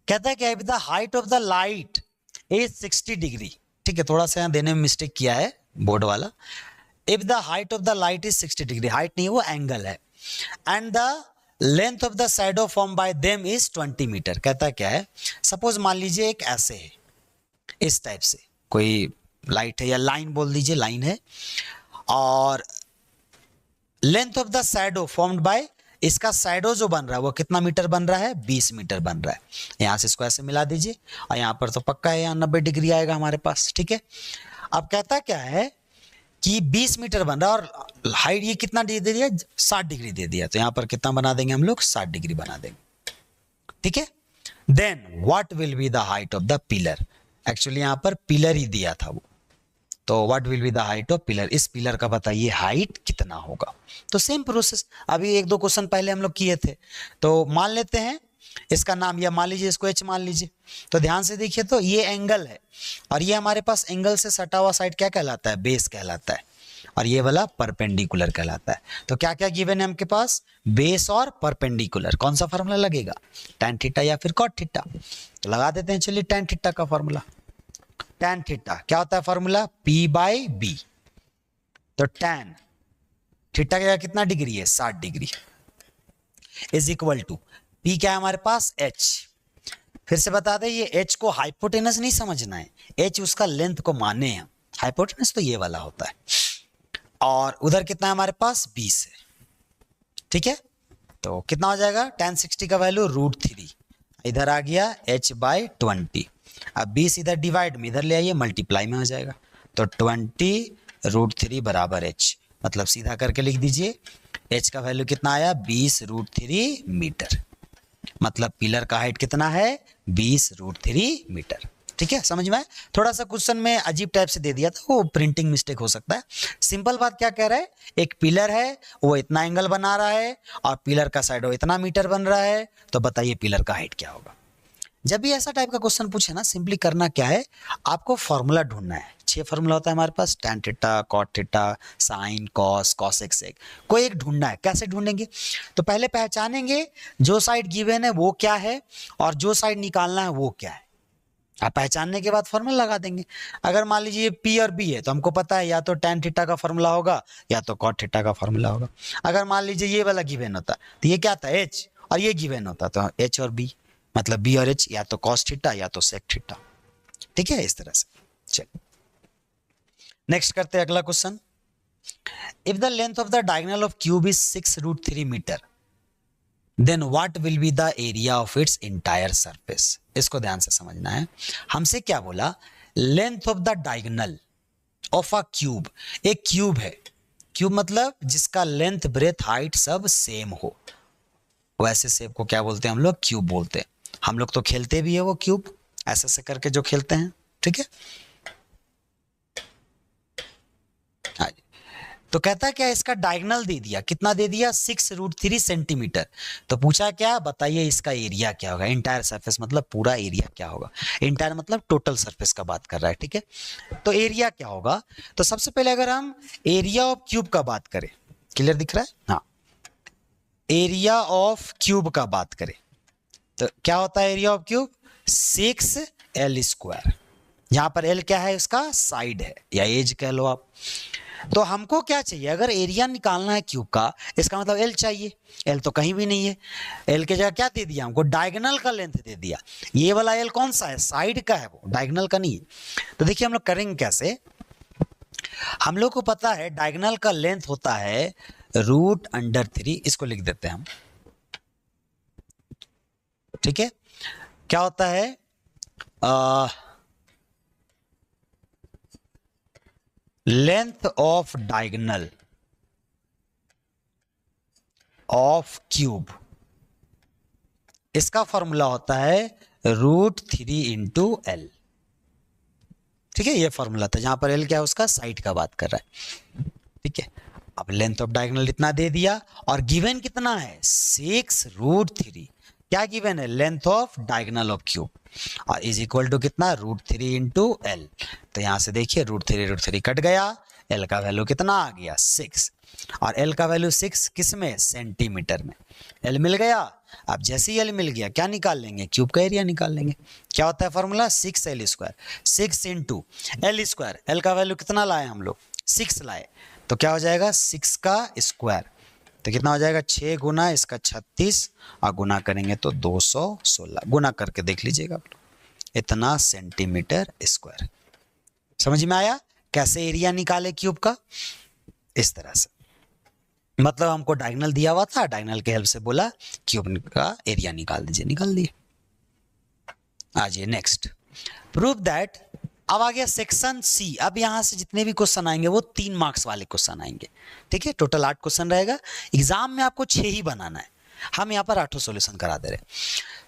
कहता है कि if the height of the light is 60 degree, ठीक है, थोड़ा सा यहाँ देने में मिस्टेक किया है बोर्ड वाला, if the height of the light is 60 degree, height नहीं वो एंगल है, and the length of the shadow form by them is 20 metre. कहता क्या है, सपोज मान लीजिए एक ऐसे है, इस टाइप से कोई लाइट है, या लाइन बोल दीजिए, लाइन है, और length of the shadow formed by, इसका शैडो जो बन रहा है वो कितना मीटर बन रहा है 20 मीटर बन रहा है। यहां से इसको ऐसे मिला दीजिए, और यहां पर तो पक्का है यहाँ 90 डिग्री आएगा हमारे पास। ठीक है, अब कहता क्या है कि 20 मीटर बन रहा है, और हाइट ये कितना दे दिया 60 डिग्री दे दिया, तो यहां पर कितना बना देंगे हम लोग 60 डिग्री बना देंगे। ठीक है, then what will be the height of the pillar, actually यहां पर पिलर ही दिया था वो, तो what will be the height of pillar, इस पिलर का बताइए हाइट कितना होगा। तो सेम प्रोसेस अभी 1-2 क्वेश्चन पहले हम लोग किए थे, तो मान लेते हैं इसका नाम, या मान लीजिए इसको h मान लीजिए। तो ध्यान से देखिए, तो ये एंगल है, और ये हमारे पास एंगल से सटा हुआ साइड क्या कहलाता है, बेस कहलाता है, और ये वाला परपेंडिकुलर कहलाता है। तो क्या क्या गिवन है हमके पास, बेस और परपेंडिकुलर, कौन सा फॉर्मूला लगेगा, tan थीटा या फिर cot थीटा। तो लगा देते हैं, चलिए tan थीटा का फॉर्मूला, tan थीटा क्या होता है फॉर्मूला, P/B, तो tan थीटा का कितना डिग्री है 60 degree, is equal to P क्या है हमारे पास h। फिर से बता दें, ये h को हाइपोटेनस नहीं समझना है, h उसका लेंथ को माने हैं, हाइपोटेनस तो ये वाला होता है, और उधर कितना है हमारे पास 20 है। ठीक है, तो कितना हो जाएगा tan 60 का वैल्यू √3, इधर आ गया h/20। अब 20 इधर डिवाइड में इधर ले आइए, मल्टीप्लाई में आ जाएगा, तो 20√3 बराबर h, मतलब सीधा करके लिख दीजिए h का वैल्यू कितना आया 20√3 मीटर, मतलब पिलर का हाइट कितना है 20√3 मीटर। ठीक है, समझ में आया? थोड़ा सा क्वेश्चन में अजीब टाइप से दे दिया था, वो प्रिंटिंग मिस्टेक हो सकता है। सिंपल बात क्या कह रहा है, एक पिलर है वो इतना एंगल बना रहा है और पिलर का साइड वो इतना मीटर बन रहा है, तो बताइए पिलर का हाइट क्या होगा। जब भी ऐसा टाइप का क्वेश्चन पूछे ना, सिंपली करना क्या है, आपको फॉर्मूला ढूंढना है। 6 फॉर्मूला होता है हमारे पास, tan theta, cot theta, sine, cos, cosec sec, कोई एक ढूंढना है। कैसे ढूंढेंगे, तो पहले पहचानेंगे जो साइड गिवन है वो क्या है और जो साइड निकालना है वो क्या है। आप पहचानने के बाद फॉर्मूला लगा देंगे। अगर मान लीजिए P और B है तो हमको पता है या तो tan थीटा का फॉर्मूला होगा या तो cot थीटा का फॉर्मूला होगा। अगर मान लीजिए ये वाला गिवन होता तो ये क्या था H, और ये गिवन होता तो H और B, मतलब B और H या तो cos थीटा या तो sec थीटा। ठीक है, इस तरह से। चलिए नेक्स्ट करते हैं अगला question. If the length of the diagonal of cube is 6√3 metre, then what will be the area of its entire surface. इसको ध्यान से समझना है। हमसे क्या बोला, length of the diagonal of a cube, एक क्यूब है, क्यूब मतलब जिसका लेंथ ब्रेथ हाइट सब सेम हो, वैसे शेप को क्या बोलते हैं हम लोग, क्यूब बोलते हैं। हम लोग तो खेलते भी है वो क्यूब, ऐसे ऐसे करके जो खेलते हैं। ठीक है, तो कहता है क्या, इसका डायगोनल दे दिया, कितना दे दिया 6√3 सेंटीमीटर। तो पूछा क्या, बताइए इसका एरिया क्या होगा, इंटायर सरफेस मतलब पूरा एरिया क्या होगा। इंटायर मतलब टोटल सरफेस का बात कर रहा है। ठीक है, तो एरिया क्या होगा, तो सबसे पहले अगर हम एरिया ऑफ क्यूब का बात करें, क्लियर दिख रहा है, हाँ, एरिया ऑफ क्यूब का बात करें तो क्या होता है एरिया ऑफ क्यूब, 6L²। यहां पर L क्या है, उसका साइड है या एज कह लो आप। तो हमको क्या चाहिए, अगर एरिया निकालना है क्यूब का, इसका मतलब L चाहिए। L तो कहीं भी नहीं है, L के जगह क्या दे दिया हमको, डायगोनल का लेंथ दे दिया। ये वाला L कौन सा है, साइड का है, वो डायगोनल का नहीं है। तो देखिए हम लोग करेंगे कैसे, हम लोग को पता है डायगोनल का लेंथ होता है √3, इसको लिख देते हैं हम। ठीक है, क्या होता है, length of diagonal of cube, इसका फॉर्मूला होता है √3 × L। ठीक है, ये फॉर्मूला था, जहां पर L क्या है, उसका साइड का बात कर रहा है। ठीक है, अब लेंथ ऑफ डायगोनल इतना दे दिया और गिवन कितना है 6√3, क्या गिवन है, length of diagonal of cube, और इज इक्वल टू कितना √3 × L। तो यहां से देखिए √3 कट गया, L का वैल्यू कितना आ गया 6, और L का वैल्यू 6 किस में, सेंटीमीटर में। L मिल गया, अब जैसे ही L मिल गया क्या निकाल लेंगे, क्यूब का एरिया निकाल लेंगे। क्या होता है फॉर्मूला, 6L², 6 × L²। L का वैल्यू कितना लाए हम लोग, 6 लाए, तो क्या हो जाएगा 6 का स्क्वायर, तो कितना हो जाएगा 6 गुना इसका 36 और गुना करेंगे तो 216, गुना करके देख लीजिएगा आप लोग, इतना सेंटीमीटर स्क्वायर। समझ में आया कैसे एरिया निकाले क्यूब का, इस तरह से। मतलब हमको डायगोनल दिया हुआ था, डायगोनल के हेल्प से बोला क्यूब का एरिया निकाल दीजिए, निकाल दिए। आइए नेक्स्ट, प्रूव दैट। अब आ गया सेक्शन सी। अब यहां से जितने भी क्वेश्चन आएंगे वो 3 मार्क्स वाले क्वेश्चन आएंगे। ठीक है, टोटल 8 क्वेश्चन रहेगा, एग्जाम में आपको 6 ही बनाना है, हम यहाँ पर 8 सॉल्यूशन करा दे रहे।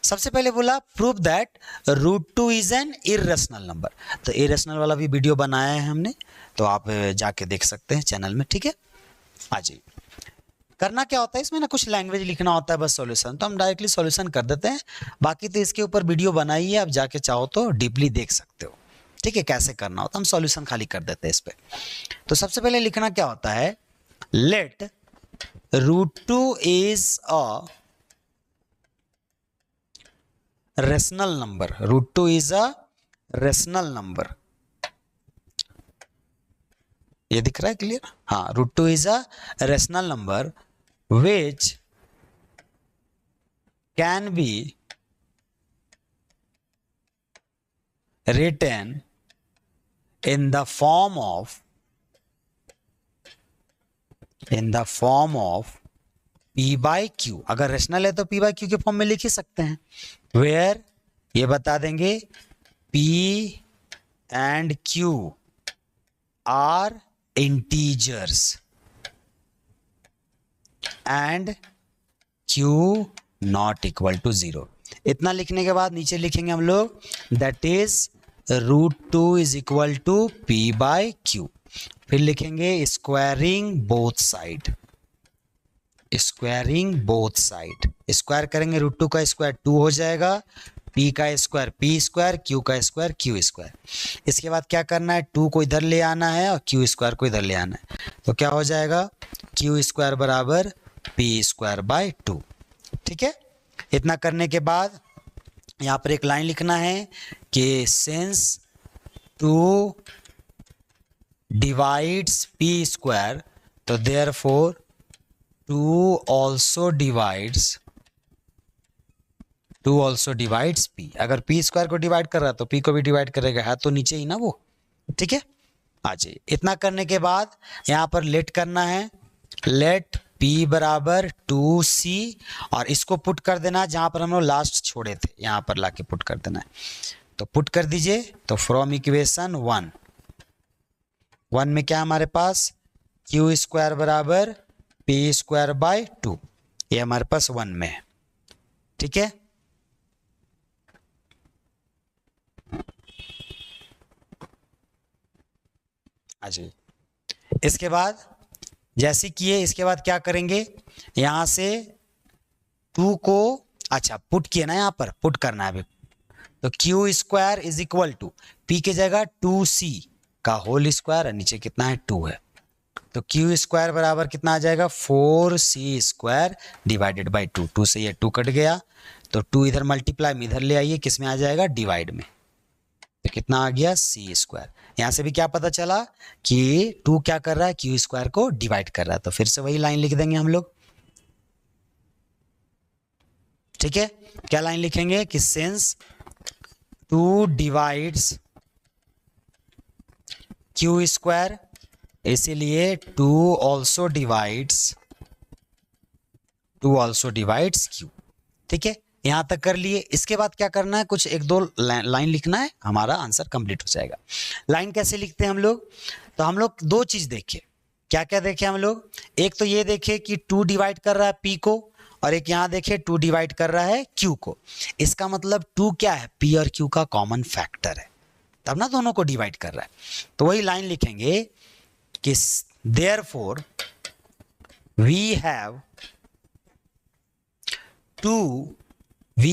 सबसे पहले बोला prove that √2 is an irrational number. तो इरेशनल वाला भी वीडियो बनाया है हमने, तो आप जाके देख सकते हैं चैनल में। ठीक है, आ जाइए। करना क्या होता है इसमें ना, कुछ लैंग्वेज लिखना होता है बस सॉल्यूशन, तो हम डायरेक्टली सॉल्यूशन कर देते हैं। बाकी तो इसके ऊपर वीडियो बनाई है, आप जाके चाहो तो डीपली देख सकते हो। ठीक है, कैसे करना होता है, हम सॉल्यूशन खाली कर देते हैं इस पे। तो सबसे पहले लिखना क्या होता है, let √2 is a rational number, √2 is a rational number. ये दिख रहा है क्लियर, हाँ, √2 is a rational number which can be written in the form of P by Q, अगर रेशनल है तो P बाई क्यू के फॉर्म में लिख ही सकते हैं, वेयर ये बता देंगे P and Q are integers and Q not equal to 0। इतना लिखने के बाद नीचे लिखेंगे हम लोग that is √2 is equal to P by Q. फिर लिखेंगे squaring both side, squaring both side, square करेंगे √2 का स्क्वायर 2 हो जाएगा, P का स्क्वायर P स्क्वायर, Q का स्क्वायर Q स्क्वायर। इसके बाद क्या करना है, 2 को इधर ले आना है और Q स्क्वायर को इधर ले आना है, तो क्या हो जाएगा Q स्क्वायर बराबर P स्क्वायर बाई 2। ठीक है, इतना करने के बाद यहाँ पर एक लाइन लिखना है कि सिंस 2 डिवाइड्स P स्क्वायर तो देयरफॉर 2 also divides P। अगर P स्क्वायर को डिवाइड कर रहा है तो P को भी डिवाइड करेगा, है तो नीचे ही ना वो। ठीक है, आ जाइए। इतना करने के बाद यहाँ पर लेट करना है, लेट P बराबर 2C और इसको पुट कर देना जहाँ पर हम लोग लास्ट छोड़े थे, यहाँ पर लाके पुट कर देना है, तो पुट कर दीजिए। तो फ्रॉम इक्वेशन 1 में क्या हमारे पास Q स्क्वायर बराबर P स्क्वायर बाई 2, ये हमारे पास 1 में है। ठीक है, अच्छा इसके बाद जैसे किए, इसके बाद क्या करेंगे, यहां से 2 को अच्छा पुट किए ना, यहां पर पुट करना है अभी, तो Q square is equal to P की जगह 2C का होल स्क्वायर और नीचे कितना है 2 है, तो Q स्क्वायर बराबर कितना आ जाएगा 4C स्क्वायर डिवाइडेड बाई 2। 2 से ये 2 कट गया, तो 2 इधर मल्टीप्लाई में इधर ले आइए, किस में आ जाएगा डिवाइड में, तो कितना आ गया C स्क्वायर। यहाँ से भी क्या पता चला कि 2 क्या कर रहा है, Q स्क्वायर को डिवाइड कर रहा है, तो फिर से वही लाइन लिख देंगे हम लोग। ठीक है, क्या लाइन लिखेंगे कि सिंस 2 डिवाइड्स Q स्क्वायर, इसीलिए 2 also divides Q। ठीक है, यहां तक कर लिए। इसके बाद क्या करना है, कुछ 1-2 लाइन लिखना है, हमारा आंसर कंप्लीट हो जाएगा। लाइन कैसे लिखते हैं हम लोग, तो हम लोग 2 चीज देखे, क्या क्या देखे हम लोग, एक तो ये देखे कि 2 डिवाइड कर रहा है P को, और एक यहां देखे 2 डिवाइड कर रहा है Q को। इसका मतलब 2 क्या है, P और Q का कॉमन फैक्टर है, तब ना दोनों को डिवाइड कर रहा है। तो वही लाइन लिखेंगे कि therefore we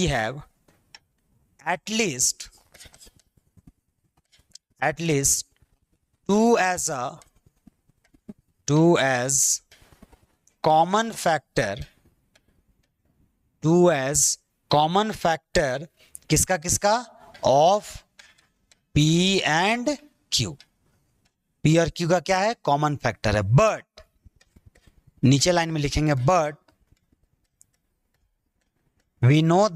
have at least 2 as common factor किसका किसका, of P and Q। P और Q का क्या है, कॉमन फैक्टर है, बट नीचे लाइन में लिखेंगे बट वी नो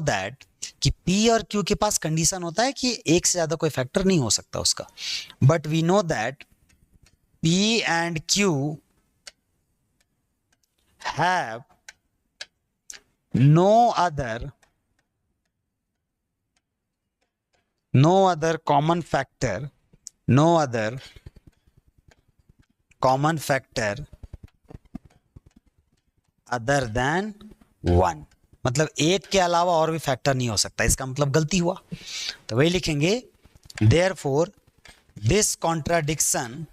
दैट कि P और Q के पास कंडीशन होता है कि एक से ज्यादा कोई फैक्टर नहीं हो सकता उसका, but we know that P and Q have no other common factor other than 1। मतलब एक के अलावा और भी फैक्टर नहीं हो सकता, इसका मतलब गलती हुआ, तो वही लिखेंगे therefore this contradiction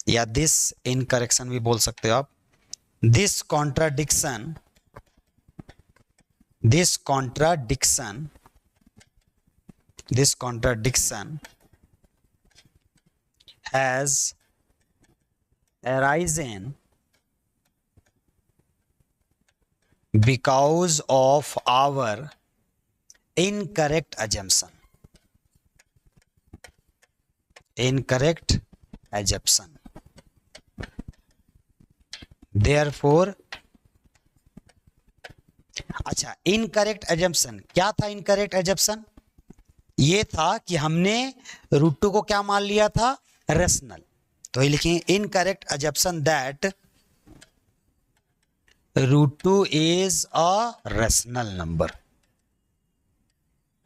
या this incorrection भी बोल सकते हो आप, this contradiction has arisen because of our incorrect assumption। Therefore अच्छा, इनकरेक्ट एजम्पशन क्या था, इनकरेक्ट एजम्पशन ये था कि हमने √2 को क्या मान लिया था, रेशनल, तो ये लिखेंगे incorrect assumption that √2 is a rational number,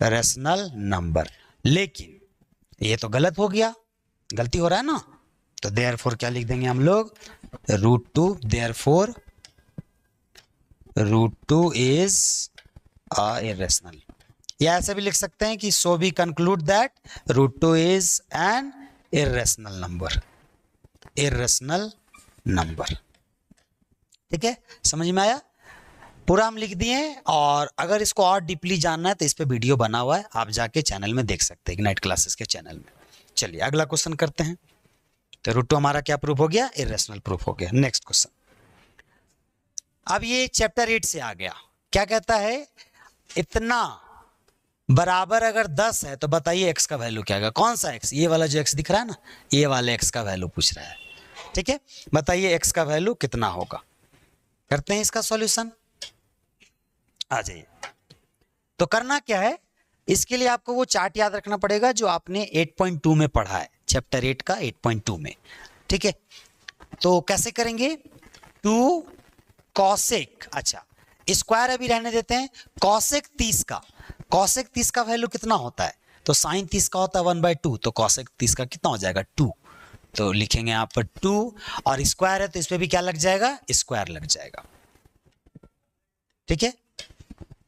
rational number. लेकिन ये तो गलत हो गया, गलती हो रहा है ना, तो देयरफॉर क्या लिख देंगे हम लोग, √2, देयरफॉर √2 इज अ इरेशनल। या ऐसे भी लिख सकते हैं कि so we conclude that √2 is an irrational number, irrational number. ठीक है, समझ में आया? पूरा हम लिख दिए, और अगर इसको और डीपली जानना है तो इस पे वीडियो बना हुआ है, आप जाके चैनल में देख सकते हैं, इग्नाइट क्लासेस के चैनल में। चलिए अगला क्वेश्चन करते हैं। तो √2 हमारा क्या प्रूफ हो गया, इरेशनल प्रूफ हो गया। नेक्स्ट क्वेश्चन, अब ये चैप्टर 8 से आ गया। क्या कहता है, इतना बराबर अगर 10 है तो बताइए x का वैल्यू क्या आएगा। कौन सा x? ये वाला जो x दिख रहा है ना, ये वाले x का वैल्यू पूछ रहा है। ठीक है, बताइए x का वैल्यू कितना होगा। करते हैं इसका सॉल्यूशन, आ जाइए। तो करना क्या है, इसके लिए आपको वो चार्ट याद रखना पड़ेगा जो आपने 8.2 में पढ़ा है, चैप्टर 8 का 8.2 में। ठीक है, तो कैसे करेंगे, 2 कॉसेक, अच्छा स्क्वायर अभी रहने देते हैं, कॉसेक 30 का, कॉसेक 30 का वैल्यू कितना होता है, तो साइन 30 का होता है 1/2, तो कॉसेक 30 का कितना हो जाएगा 2। तो लिखेंगे यहाँ पर 2, और स्क्वायर है तो इस पे भी क्या लग जाएगा, स्क्वायर लग जाएगा। ठीक है,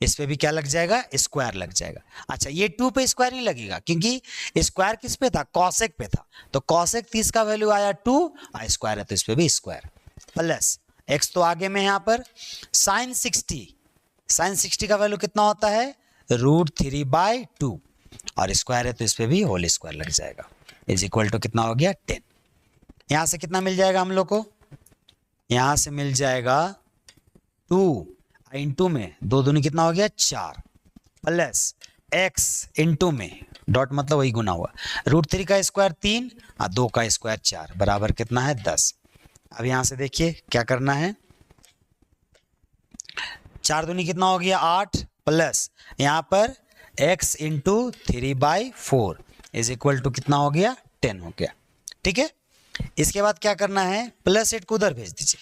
इस पे भी क्या लग जाएगा, स्क्वायर लग जाएगा। अच्छा, ये 2 पे स्क्वायर नहीं लगेगा क्योंकि स्क्वायर किस पे था, कॉसेक पे था, तो कॉसेक 30 का वैल्यू आया 2, और स्क्वायर है तो इस पे भी स्क्वायर, प्लस x तो आगे में यहाँ पर साइन 60, साइन 60 का वैल्यू कितना होता है, √3/2, और स्क्वायर है तो इस पे भी होल स्क्वायर लग जाएगा, इज इक्वल टू कितना हो गया 10। यहाँ से कितना मिल जाएगा हम लोग को, यहाँ से मिल जाएगा 2 इंटू में 2 दूनी कितना हो गया 4, प्लस x इंटू में डॉट मतलब वही गुना हुआ, √3 का स्क्वायर 3 और 2 का स्क्वायर 4 बराबर कितना है 10। अब यहां से देखिए क्या करना है, 4 दूनी कितना हो गया 8, प्लस यहाँ पर x into 3/4 is equal to कितना हो गया 10 हो गया। ठीक है, इसके बाद क्या करना है, प्लस 8 को उधर भेज दीजिए,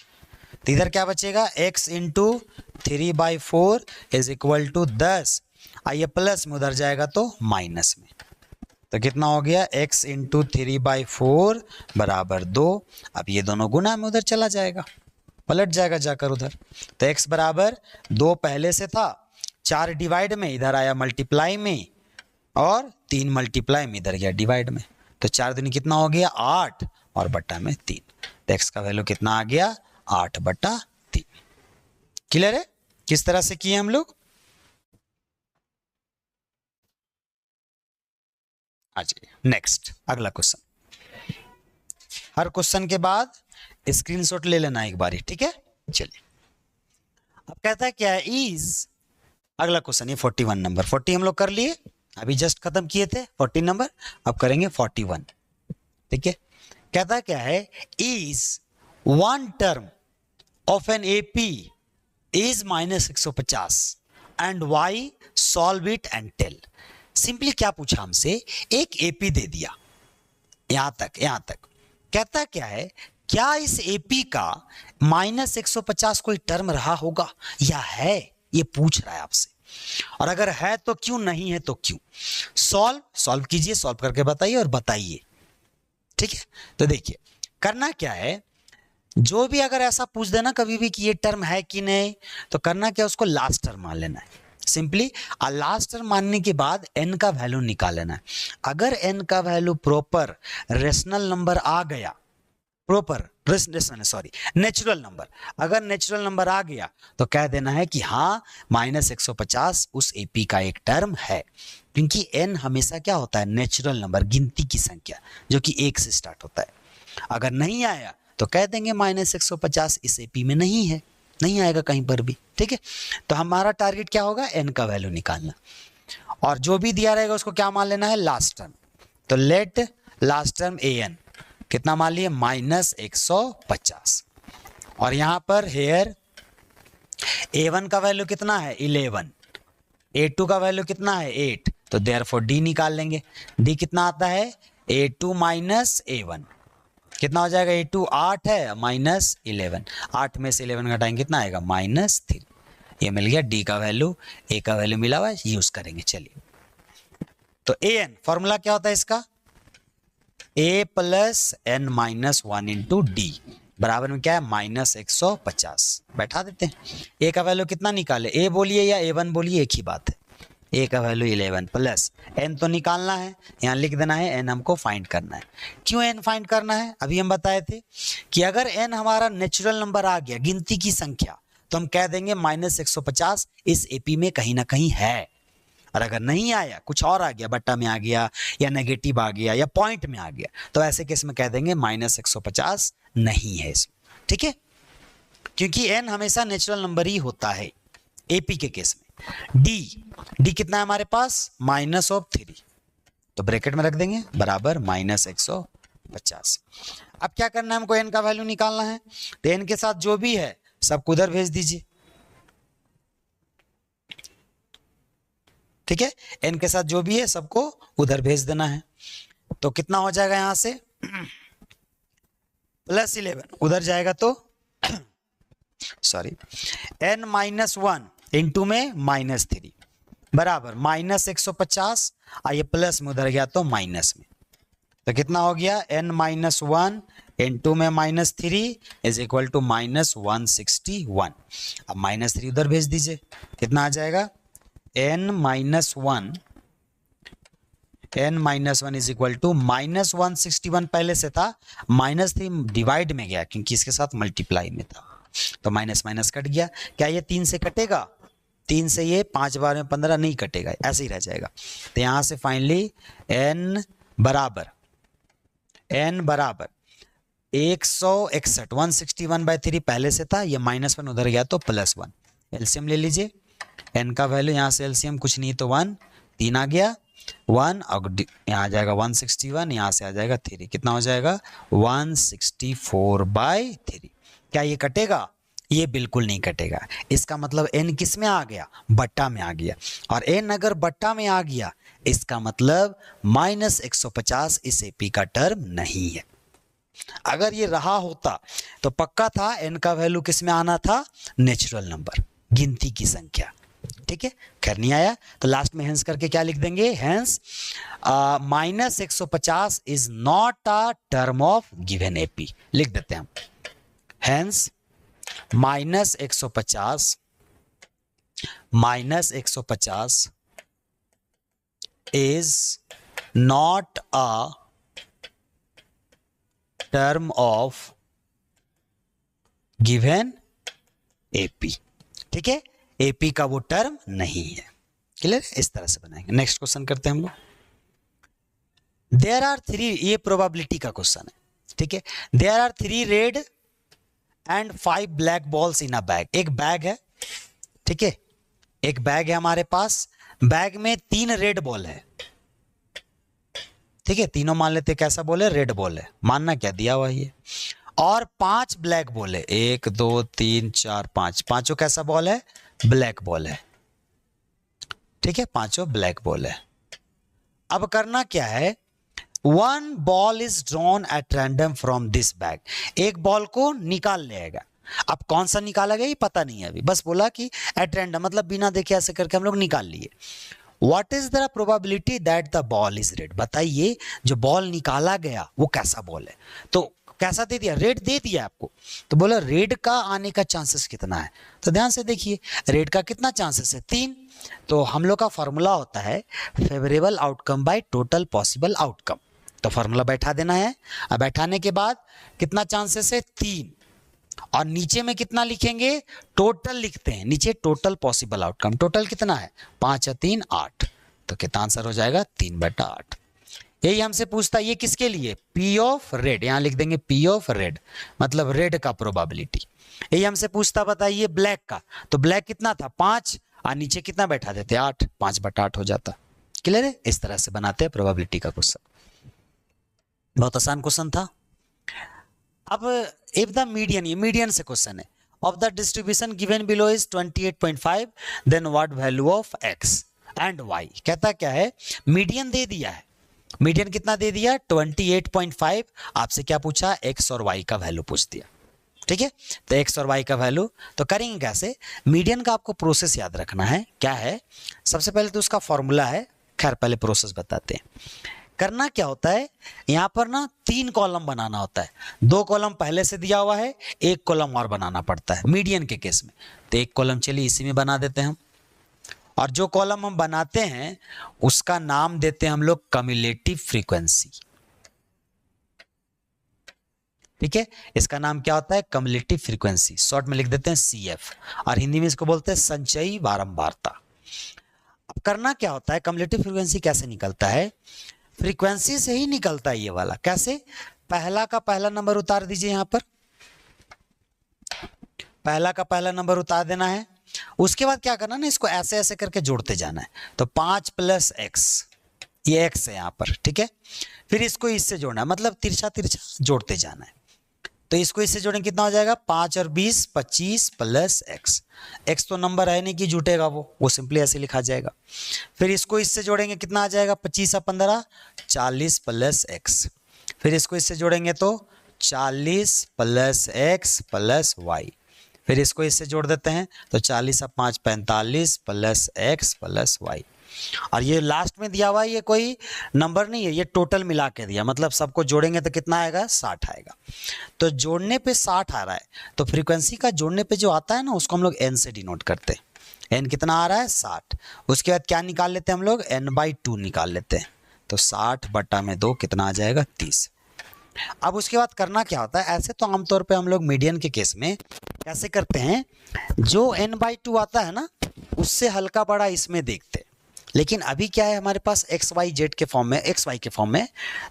तो इधर क्या बचेगा, x into 3/4 is equal to 10, आइए प्लस में उधर जाएगा तो माइनस में, तो कितना हो गया x इंटू 3/4 बराबर 2। अब ये दोनों गुना में उधर चला जाएगा, पलट जाएगा जाकर उधर, तो x बराबर 2 पहले से था, 4 डिवाइड में इधर आया मल्टीप्लाई में, और 3 मल्टीप्लाई में इधर गया डिवाइड में, तो 4 दूनी कितना हो गया 8 और बट्टा में 3, तो x का वैल्यू कितना आ गया 8/3। क्लियर है किस तरह से किए हम लोग। आ जाइए नेक्स्ट, अगला क्वेश्चन। हर क्वेश्चन के बाद स्क्रीनशॉट ले लेना एक बारी, ठीक है। चलिए अब कहता है क्या है, इज, अगला क्वेश्चन ये 41 नंबर, 40 हम लोग कर लिए, अभी जस्ट खत्म किए थे 40 नंबर, अब करेंगे 41। ठीक है, कहता है क्या है, is one term of an AP is -150 and why solve it and tell. Simply क्या पूछा हमसे, एक एपी दे दिया यहां तक कहता क्या है, क्या इस एपी का -150 कोई टर्म रहा होगा या है, ये पूछ रहा है आपसे, और अगर है तो क्यों, नहीं है तो क्यों। सॉल्व कीजिए, सॉल्व करके बताइए और बताइए। ठीक है, तो देखिए करना क्या है, जो भी अगर ऐसा पूछ देना कभी भी कि ये टर्म है कि नहीं, तो करना क्या, उसको लास्ट टर्म मान लेना है सिंपली, और लास्ट टर्म मानने के बाद n का वैल्यू निकाल लेना है। अगर n का वैल्यू प्रॉपर रेशनल नंबर आ गया, नेचुरल नंबर, अगर नेचुरल नंबर आ गया तो कह देना है कि हाँ -150 उस एपी का एक टर्म है, क्योंकि n हमेशा क्या होता है, नेचुरल नंबर, गिनती की संख्या, जो कि 1 से स्टार्ट होता है। अगर नहीं आया तो कह देंगे -150 इस एपी में नहीं है, नहीं आएगा कहीं पर भी। ठीक है, तो हमारा टारगेट क्या होगा, n का वैल्यू निकालना, और जो भी दिया रहेगा उसको क्या मान लेना है, लास्ट टर्म। तो लेट लास्ट टर्म an कितना मान लिए, -150, और यहां पर हेयर a1 का वैल्यू कितना है 11, a2 का वैल्यू कितना है 8, तो देयरफॉर d निकाल लेंगे। d कितना आता है, a2 - a1, कितना हो जाएगा, A2 8 है माइनस 11, 8 में से 11 घटाएंगे कितना आएगा, -3। ये मिल गया डी का वैल्यू, ए का वैल्यू मिला हुआ है, यूज करेंगे। चलिए तो an फॉर्मूला क्या होता है इसका, a plus n minus 1 into D बराबर में क्या है, -150। बैठा देते हैं। a का वैल्यू कितना निकाले, a बोलिए या a1 बोलिए, एक ही बात है। a का वैल्यू 11 प्लस n तो निकालना है, यहाँ लिख देना है, n हमको फाइंड करना है। क्यों n फाइंड करना है, अभी हम बताए थे कि अगर n हमारा नेचुरल नंबर आ गया, गिनती की संख्या, तो हम कह देंगे -150 इस एपी में कहीं ना कहीं है। और अगर नहीं आया, कुछ और आ गया, बट्टा में आ गया या नेगेटिव आ गया या पॉइंट में आ गया, तो ऐसे केस में कह देंगे -150 नहीं है इसमें। ठीक है, क्योंकि n हमेशा नेचुरल नंबर ही होता है एपी के केस में। डी कितना है हमारे पास, -3, तो ब्रैकेट में रख देंगे बराबर -150। अब क्या करना है हमको, n का वैल्यू निकालना है, तो n के साथ जो भी है सबको उधर भेज दीजिए। ठीक है, n के साथ जो भी है सबको उधर भेज देना है। तो कितना हो जाएगा, यहां से +11 उधर जाएगा तो सॉरी n-1 इंटू में -3 बराबर -150, ये प्लस में उधर गया तो माइनस में, तो कितना हो गया, n-1 इंटू में -3 इज इक्वल टू -161। अब -3 उधर भेज दीजिए, कितना आ जाएगा, n-1 इज इक्वल टू -161 पहले से था, -3 डिवाइड में गया क्योंकि इसके साथ मल्टीप्लाई में था, तो माइनस माइनस कट गया। क्या ये 3 से कटेगा, 3 से ये 5 बार में 15 नहीं कटेगा, ऐसे ही रह जाएगा। तो यहां से फाइनली n बराबर 161, 161/3 पहले से था, ये -1 उधर गया तो +1। एलसीएम ले लीजिए, n का वैल्यू यहाँ से एलसीएम कुछ नहीं तो 1, 3 आ गया 1, और यहाँ आ जाएगा 161, यहाँ से आ जाएगा 3, कितना हो जाएगा 164/3। क्या ये कटेगा, ये बिल्कुल नहीं कटेगा। इसका मतलब n किस में आ गया, बट्टा में आ गया, और n अगर बट्टा में आ गया इसका मतलब -150 इस एपी का टर्म नहीं है। अगर ये रहा होता तो पक्का था n का वैल्यू किस में आना था, नेचुरल नंबर, गिनती की संख्या। ठीक है, खैर नहीं आया तो लास्ट में हेंस करके क्या लिख देंगे, hence -150 is not a term of given AP, लिख देते हैं हम, hence -150 is not a term of given AP. ठीक है, एपी का वो टर्म नहीं है। क्लियर, इस तरह से बनाएंगे। नेक्स्ट क्वेश्चन करते हैं हम लोग। देयर आर 3, ये प्रोबेबिलिटी का क्वेश्चन है। ठीक है, there are 3 red and 5 black balls in a bag. एक बैग है, ठीक है, एक बैग है हमारे पास, बैग में 3 रेड बॉल है। ठीक है, तीनों मान लेते कैसा बॉल है, रेड बॉल है, मानना क्या दिया हुआ है, और 5 ब्लैक बॉल है, 1 2 3 4 5, पांचों कैसा बॉल है, ब्लैक बॉल है। ठीक है, पांचों ब्लैक बॉल है। अब करना क्या है, 1 ball is drawn at random from this bag, एक बॉल को निकाल लेगा। अब कौन सा निकाला गया ये पता नहीं है अभी, बस बोला कि एट रैंडम मतलब बिना देखे ऐसे करके हम लोग निकाल लिए। What is the probability that the ball is red, बताइए जो बॉल निकाला गया वो कैसा बॉल है। तो कैसा दे दिया, रेड दे दिया आपको, तो बोला रेड का आने का चांसेस कितना है, तो ध्यान से देखिए रेड का कितना चांसेस है, 3। तो हम लोग का फॉर्मूला होता है favourable outcome by total possible outcome, तो फॉर्मूला बैठा देना है। अब बैठाने के बाद कितना चांसेस है, 3, और नीचे में कितना लिखेंगे, टोटल लिखते हैं, नीचे टोटल पॉसिबल आउटकम, टोटल कितना है 5 और 3 8, तो कितना आंसर हो जाएगा 3/8। यही हमसे पूछता है ये किसके लिए, पी ऑफ रेड, यहां लिख देंगे पी ऑफ रेड मतलब रेड का प्रोबेबिलिटी। यही हमसे पूछता बताइए ब्लैक का, तो ब्लैक कितना था 5, और नीचे कितना बैठा देते 8, 5/8 हो जाता। क्लियर है, इस तरह से बनाते हैं प्रोबेबिलिटी का क्वेश्चन, बहुत आसान क्वेश्चन था। अब इफ द मीडियन, ये मीडियन से क्वेश्चन है, of the distribution given below is 28.5 then what value of x and y। कहता क्या है, मीडियन दे दिया है, मीडियन कितना दे दिया 28.5। आपसे क्या पूछा, एक्स और वाई का वैल्यू पूछ दिया। ठीक है, तो एक्स और वाई का वैल्यू तो करेंगे कैसे। मीडियन का आपको प्रोसेस याद रखना है, क्या है, सबसे पहले तो उसका फॉर्मूला है, खैर पहले प्रोसेस बताते हैं। करना क्या होता है, यहां पर ना 3 कॉलम बनाना होता है, 2 कॉलम पहले से दिया हुआ है, 1 कॉलम और बनाना पड़ता है मीडियन के केस में। तो 1 कॉलम चलिए इसी में बना देते हैं हम, और जो कॉलम हम बनाते हैं उसका नाम देते हैं हम लोग कम्युलेटिव फ्रीक्वेंसी। ठीक है, इसका नाम क्या होता है, कम्युलेटिव फ्रीक्वेंसी, शॉर्ट में लिख देते हैं CF, और हिंदी में इसको बोलते हैं संचयी बारंबारता। अब करना क्या होता है, कम्युलेटिव फ्रीक्वेंसी कैसे निकलता है, फ्रीक्वेंसी से ही निकलता है ये वाला। कैसे, पहला का पहला नंबर उतार दीजिए, यहां पर पहला का पहला नंबर उतार देना है। उसके बाद क्या करना ना, इसको ऐसे ऐसे करके जोड़ते जाना है। तो 5 + x, ये x है यहां पर, ठीक है। फिर इसको इससे जोड़ना है, मतलब तिरछा तिरछा जोड़ते जाना है। तो इसको इससे जोड़ेंगे कितना हो जाएगा, 5 और 20 25 + x। x तो नंबर है नहीं कि जुटेगा, वो सिंपली ऐसे लिखा जाएगा। फिर इसको इससे जोड़ेंगे कितना आ जाएगा, 25 और 15 40 + x। फिर इसको इससे जोड़ेंगे तो 40 + x + y। फिर इसको इससे जोड़ देते हैं तो 40 और 5 45 + x + y। और ये लास्ट में दिया हुआ है, ये कोई नंबर नहीं है, ये टोटल मिला के दिया, मतलब सबको जोड़ेंगे तो कितना आएगा, 60 आएगा। तो जोड़ने पे 60 आ रहा है, तो फ्रीक्वेंसी का जोड़ने पे जो आता है ना, उसको हम लोग n से डिनोट करते हैं। n कितना आ रहा है, 60। उसके बाद क्या निकाल लेते हैं हम लोग, n/2 निकाल लेते हैं। तो 60/2 कितना आ जाएगा, 30। अब उसके बाद करना क्या होता है, ऐसे तो आमतौर पे हम लोग मीडियन के केस में कैसे करते हैं, जो n/2 आता है ना, उससे हल्का बड़ा इसमें देखते हैं। लेकिन अभी क्या है हमारे पास XYZ के फॉर्म में, XY के फॉर्म में,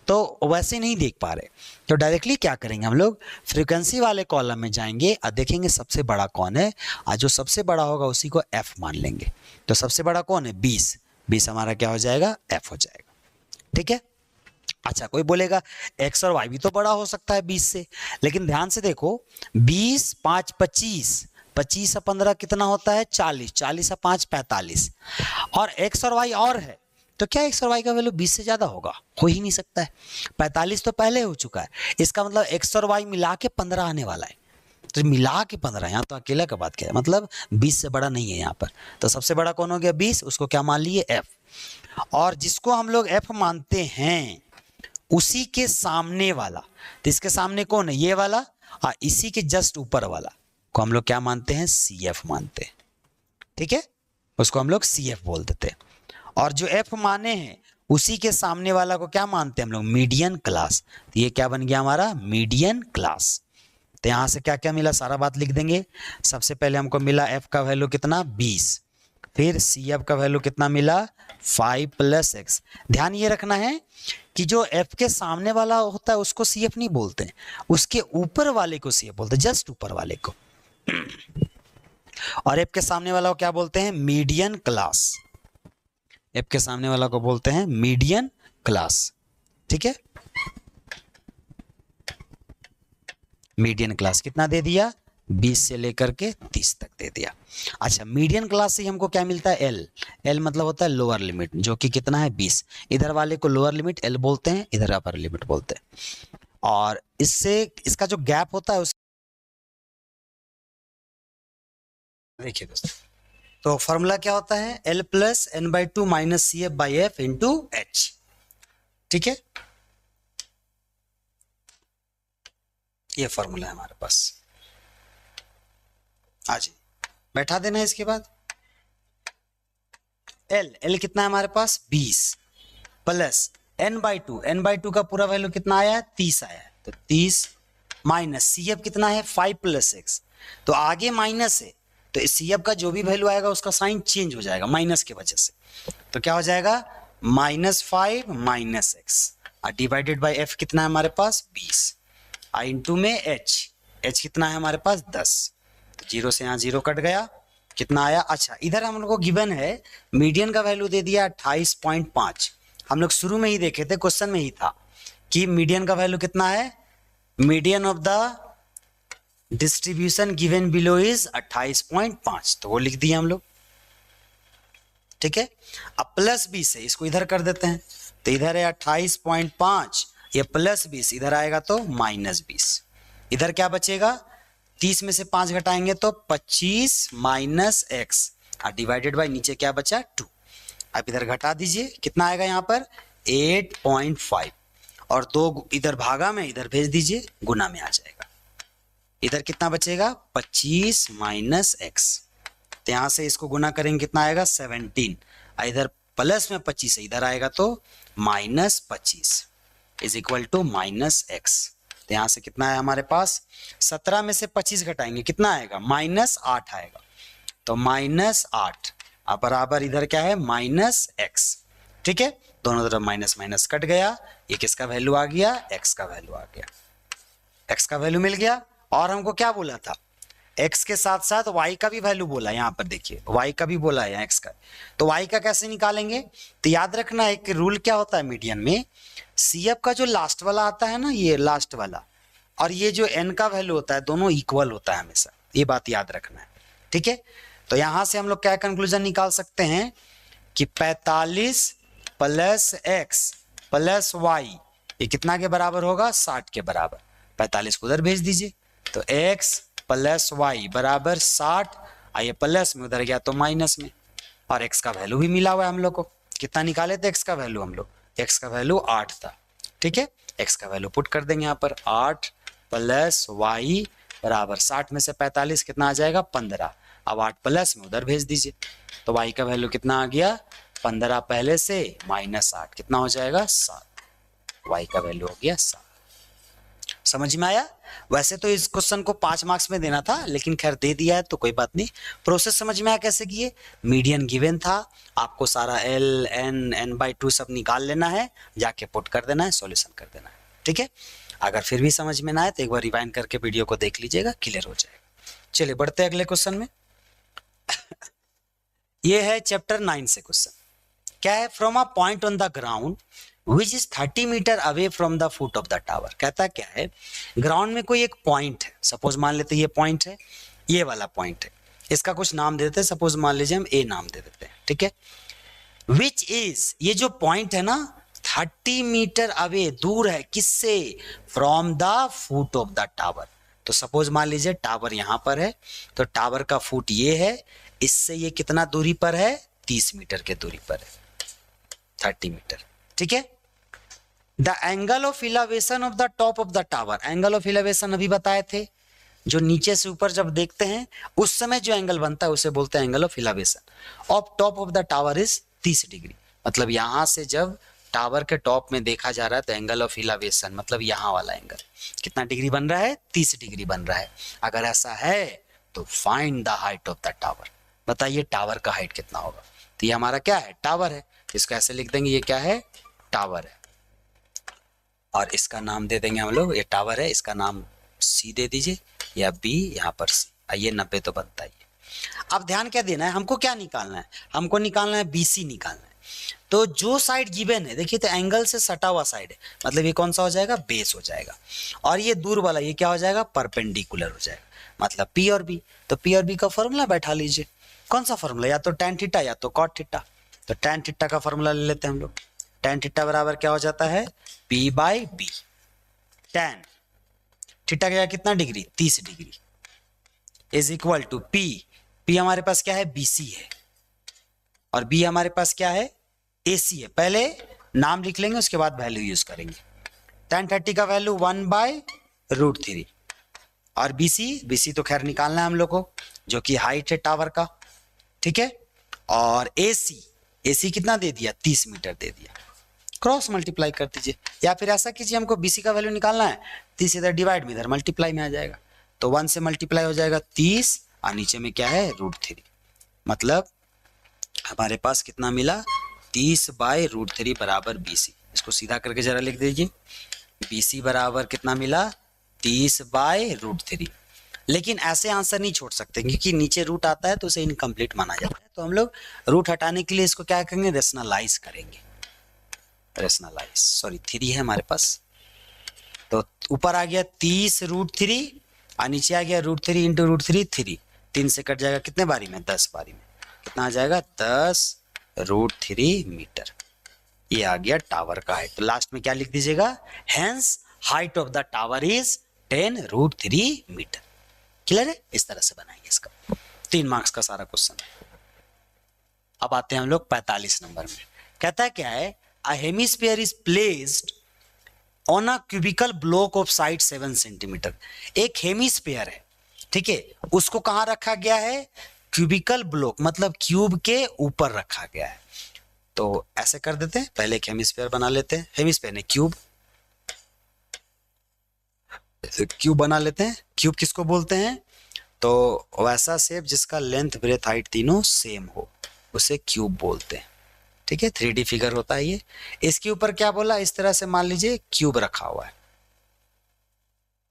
तो वैसे नहीं देख पा रहे। तो डायरेक्टली क्या करेंगे हम लोग, फ्रीक्वेंसी वाले कॉलम में जाएंगे और देखेंगे सबसे बड़ा कौन है, और जो सबसे बड़ा होगा उसी को F मान लेंगे। तो सबसे बड़ा कौन है, 20। 20 हमारा क्या हो जाएगा, F हो जाएगा। ठीक है, अच्छा कोई बोलेगा x और y भी तो बड़ा हो सकता है 20 से, लेकिन ध्यान से देखो, 20 5 25, 25 और 15 कितना होता है, 40, 40 और 5 45, और x और y और है, तो क्या x और y का वैल्यू 20 से ज्यादा होगा, हो ही नहीं सकता है। 45 तो पहले हो चुका है, इसका मतलब x और y मिला के 15 आने वाला है। तो मिला के 15, यहाँ तो अकेला का बात क्या है, मतलब 20 से बड़ा नहीं है यहाँ पर। तो सबसे बड़ा कौन हो गया, 20, उसको क्या मान लिए, f। और जिसको हम लोग f मानते हैं उसी के सामने वाला, तो इसके सामने कौन है, ये वाला, और इसी के जस्ट ऊपर वाला को हम लोग क्या मानते हैं, CF मानते हैं। ठीक है, उसको हम लोग CF बोल देते हैं। और जो F माने हैं उसी के सामने वाला को क्या मानते हैं हम लोग, मीडियन क्लास। तो ये क्या बन गया हमारा, मीडियन क्लास। तो यहां से क्या क्या मिला, सारा बात लिख देंगे। सबसे पहले हमको मिला F का वैल्यू कितना, 20। फिर CF का वैल्यू कितना मिला, 5 + x। ध्यान ये रखना है कि जो F के सामने वाला होता है उसको CF नहीं बोलते हैं, उसके ऊपर वाले को CF बोलते हैं, जस्ट ऊपर वाले को। और F के सामने वाला को क्या बोलते हैं, मीडियन क्लास। F के सामने वाला को बोलते हैं मीडियन क्लास। ठीक है, मीडियन क्लास कितना दे दिया, 20 से लेकर के 30 तक दे दिया। अच्छा, मीडियन क्लास से हमको क्या मिलता है, L मतलब होता है लोअर लिमिट, जो कि कितना है, 20। इधर वाले को लोअर लिमिट L बोलते हैं, इधर अपर लिमिट बोलते हैं। और इससे इसका जो गैप होता है उस, देखिए दोस्तों, तो फॉर्मूला क्या होता है, L + n/2 - CF/F × H। ठीक है, ये फॉर्मूला है हमारे पास। आज बैठा देना है। इसके बाद L कितना है हमारे पास, 20 + n/2 का पूरा वैल्यू कितना आया है, 30 आया है। तो 30 - CF कितना है, 5 + x। तो आगे माइनस है, तो CF का जो भी वैल्यू आएगा उसका साइन चेंज हो जाएगा माइनस की वजह से। तो क्या हो जाएगा, -5 - x, और डिवाइडेड बाय F कितना है हमारे पास, 20, और इंटू में H कितना है हमारे पास, 10। तो 0 से यहाँ 0 कट गया, कितना आया। अच्छा, इधर हम लोग को गिवन है मीडियन का वैल्यू दे दिया 28.5। हम लोग शुरू में ही देखे थे, क्वेश्चन में ही था कि मीडियन का वैल्यू कितना है, median of the distribution given below is 28.5, तो वो लिख दिया हम लोग। ठीक है, अब +20 से इसको इधर कर देते हैं, तो इधर है 28.5, ये +20, इधर आएगा तो -20। इधर क्या बचेगा, 30 में से 5 घटाएंगे तो 25 माइनस x डिवाइडेड बाय नीचे क्या बचा 2। अब इधर घटा दीजिए, कितना आएगा यहाँ पर 8.5, और 2 इधर भागा में इधर भेज दीजिए, गुना में आ जाएगा। इधर कितना बचेगा 25 माइनस x, तो यहाँ से इसको गुना करेंगे कितना आएगा 17, इधर प्लस में 25 है, इधर आएगा तो -25 इज इक्वल टू -x। तो यहाँ से कितना है हमारे पास, 17 में से 25 घटाएंगे कितना आएगा -8 आएगा, तो -8 अब बराबर इधर क्या है -x। ठीक है, दोनों तरफ माइनस माइनस कट गया, ये किसका वैल्यू आ गया, x का वैल्यू आ गया, x का वैल्यू मिल गया। और हमको क्या बोला था, x के साथ साथ y का भी वैल्यू बोला, यहाँ पर देखिए y का भी बोला है x का, तो y का कैसे निकालेंगे, तो याद रखना एक रूल क्या होता है मीडियन में, CF का जो लास्ट वाला आता है ना, ये लास्ट वाला, और ये जो n का वैल्यू होता है दोनों इक्वल होता है हमेशा, ये बात याद रखना है। ठीक है, तो यहां से हम लोग क्या कंक्लूजन निकाल सकते हैं कि 45 + x + y ये कितना के बराबर होगा 60 के बराबर। 45 को उधर भेज दीजिए, तो x + y बराबर 60, आइए प्लस में उधर गया तो माइनस में, और x का वैल्यू भी मिला हुआ है हम लोग को, कितना निकाले थे x का वैल्यू हम लोग, x का वैल्यू 8 था। ठीक है, x का वैल्यू पुट कर देंगे यहाँ पर, 8 + y बराबर 60 में से 45 कितना आ जाएगा 15, अब 8 प्लस में उधर भेज दीजिए, तो y का वैल्यू कितना आ गया 15 पहले से -8 कितना हो जाएगा 7, y का वैल्यू हो गया 7। समझ में आया। वैसे तो इस क्वेश्चन को 5 मार्क्स में देना था, लेकिन खैर दे दिया है तो कोई बात नहीं। प्रोसेस समझ में आया कैसे किए, मीडियन गिवन था, आपको सारा l n n/2 सब निकाल लेना है, जाके पुट कर देना है, सॉल्यूशन कर देना है। ठीक है, अगर फिर भी समझ में ना आए तो एक बार रिवाइंड करके वीडियो को देख लीजिएगा, क्लियर हो जाएगा। चलिए बढ़ते हैं अगले क्वेश्चन में। ये है चैप्टर 9 से क्वेश्चन, क्या है, from a point on the ground which is 30 metre away from the foot of the tower. कहता क्या है, ग्राउंड में कोई एक पॉइंट है, सपोज मान लेते ये पॉइंट है, ये वाला पॉइंट है, इसका कुछ नाम दे देते हैं, सपोज मान लीजिए हम ए नाम दे देते हैं। ठीक है, विच इज ये जो पॉइंट है ना 30 मीटर अवे, दूर है किससे, from the foot of the tower. तो सपोज मान लीजिए टावर यहां पर है, तो टावर का फुट ये है, इससे ये कितना दूरी पर है 30 मीटर के दूरी पर है, 30 मीटर। ठीक है, the angle of elevation of the top of the tower, angle of elevation अभी बताए थे, जो नीचे से ऊपर जब देखते हैं उस समय जो एंगल बनता है उसे बोलते हैं angle of elevation of top of the tower is 30 degree. मतलब यहां से जब टावर के टॉप में देखा जा रहा है तो एंगल ऑफ इलेवेशन मतलब यहाँ वाला एंगल कितना डिग्री बन रहा है 30 डिग्री बन रहा है। अगर ऐसा है तो find the height of the tower, बताइए टावर का हाइट कितना होगा। तो ये हमारा क्या है टावर है, इसको ऐसे लिख देंगे, ये क्या है टावर है, और इसका नाम दे देंगे हम लोग, ये टावर है, इसका नाम सी दे दीजिए या बी, यहाँ पर सी। आइए 90 तो बनता ही है। अब ध्यान क्या देना है, हमको क्या निकालना है, हमको निकालना है BC निकालना है। तो जो साइड गिवन है देखिए, तो एंगल से सटा हुआ साइड है, मतलब ये कौन सा हो जाएगा बेस हो जाएगा, और ये दूर वाला ये क्या हो जाएगा परपेंडिकुलर हो जाएगा, मतलब P और B। तो P और B का फॉर्मूला बैठा लीजिए, कौन सा फॉर्मूला, या तो tan थीटा या तो cot थीटा। तो tan थीटा का फॉर्मूला ले लेते हैं हम लोग, tan थीटा बराबर क्या हो जाता है P/B। tan थीटा का कितना degree 30 degree is equal to P, P हमारे पास क्या है BC है, और B हमारे पास क्या है AC है। पहले नाम लिख लेंगे उसके बाद वैल्यू यूज करेंगे। tan 30 का वैल्यू 1/√3, और BC तो खैर निकालना है हम लोग को, जो कि हाइट है टावर का। ठीक है, और AC कितना दे दिया 30 मीटर दे दिया, क्रॉस मल्टीप्लाई कर दीजिए, या फिर ऐसा कीजिए, हमको BC का वैल्यू निकालना है, 30 इधर डिवाइड में इधर मल्टीप्लाई में आ जाएगा, तो 1 से मल्टीप्लाई हो जाएगा 30, और नीचे में क्या है √3, मतलब हमारे पास कितना मिला 30/√3 बराबर BC। इसको सीधा करके जरा लिख दीजिए, BC बराबर कितना मिला 30/√3। लेकिन ऐसे आंसर नहीं छोड़ सकते, क्योंकि नीचे रूट आता है तो उसे इनकम्प्लीट माना जाता है, तो हम लोग रूट हटाने के लिए इसको क्या करेंगे रेशनलाइज करेंगे, रेशनलाइज, सॉरी 3 है हमारे पास, तो ऊपर आ गया 30√3 और नीचे आ गया √3 × √3 3, 3 से कट जाएगा कितने बारी में 10 बारी में, कितना आ जाएगा 10√3 मीटर। ये आ गया टावर का हाइट। तो लास्ट में क्या लिख दीजिएगा, hence height of the tower is 10√3 metre. Clear है? इस तरह से बनाएंगे इसका। 3 मार्क्स का सारा क्वेश्चन। अब आते हैं हम लोग 45 नंबर में। कहता है क्या है, अ hemisphere is placed on a cubical block of side 7 centimetre. एक हेमिस्फीयर है, ठीक है, उसको कहां रखा गया है, क्यूबिकल ब्लॉक मतलब क्यूब के ऊपर रखा गया है। तो ऐसे कर देते हैं, पहले एक हेमिस्फीयर बना लेते हैं, हेमिस्फीयर ने क्यूब बना लेते हैं। क्यूब किसको बोलते हैं, तो वैसा शेप जिसका लेंथ ब्रेथ हाइट तीनों सेम हो उसे क्यूब बोलते हैं। ठीक है, 3D फिगर होता है ये। इसके ऊपर क्या बोला, इस तरह से मान लीजिए क्यूब रखा हुआ है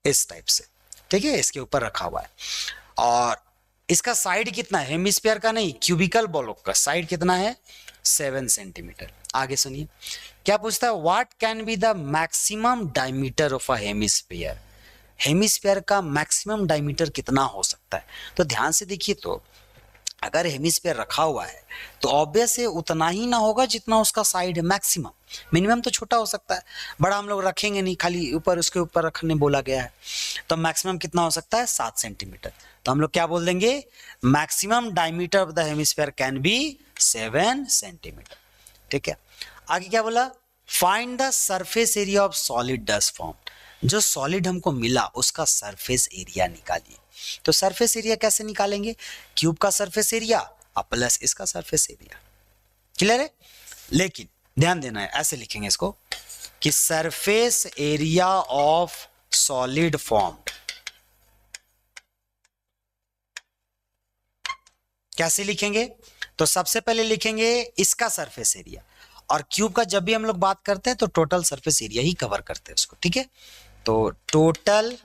इस टाइप से, ठीक है, इसके ऊपर रखा हुआ है। और इसका साइड कितना है, हेमिस्फीयर का नहीं, क्यूबिकल ब्लॉक का साइड कितना है, 7 सेंटीमीटर। आगे सुनिए क्या पूछता है, what can be the maximum diameter of a hemisphere. Hemisphere का मैक्सिमम डायमीटर कितना हो सकता है। तो ध्यान से देखिए, तो अगर हेमिस्फीयर रखा हुआ है तो ऑब्वियस है उतना ही ना होगा जितना उसका साइड है। मैक्सिमम, मिनिमम तो छोटा हो सकता है, बड़ा हम लोग रखेंगे नहीं, खाली ऊपर उसके ऊपर रखने बोला गया है। तो मैक्सिमम कितना हो सकता है, 7 सेंटीमीटर। तो हम लोग क्या बोल देंगे, maximum diameter of the hemisphere can be 7 centimetre. ठीक है, आगे क्या बोला, find the surface area of solid dust form. जो सॉलिड हमको मिला उसका सरफेस एरिया निकालिए। तो सरफेस एरिया कैसे निकालेंगे, क्यूब का सरफेस एरिया और प्लस इसका सरफेस एरिया। क्लियर है? लेकिन ध्यान देना है, ऐसे लिखेंगे इसको कि surface area of solid form. कैसे लिखेंगे, तो सबसे पहले लिखेंगे इसका सरफेस एरिया, और क्यूब का जब भी हम लोग बात करते हैं तो टोटल सरफेस एरिया ही कवर करते हैं उसको। ठीक है, तो total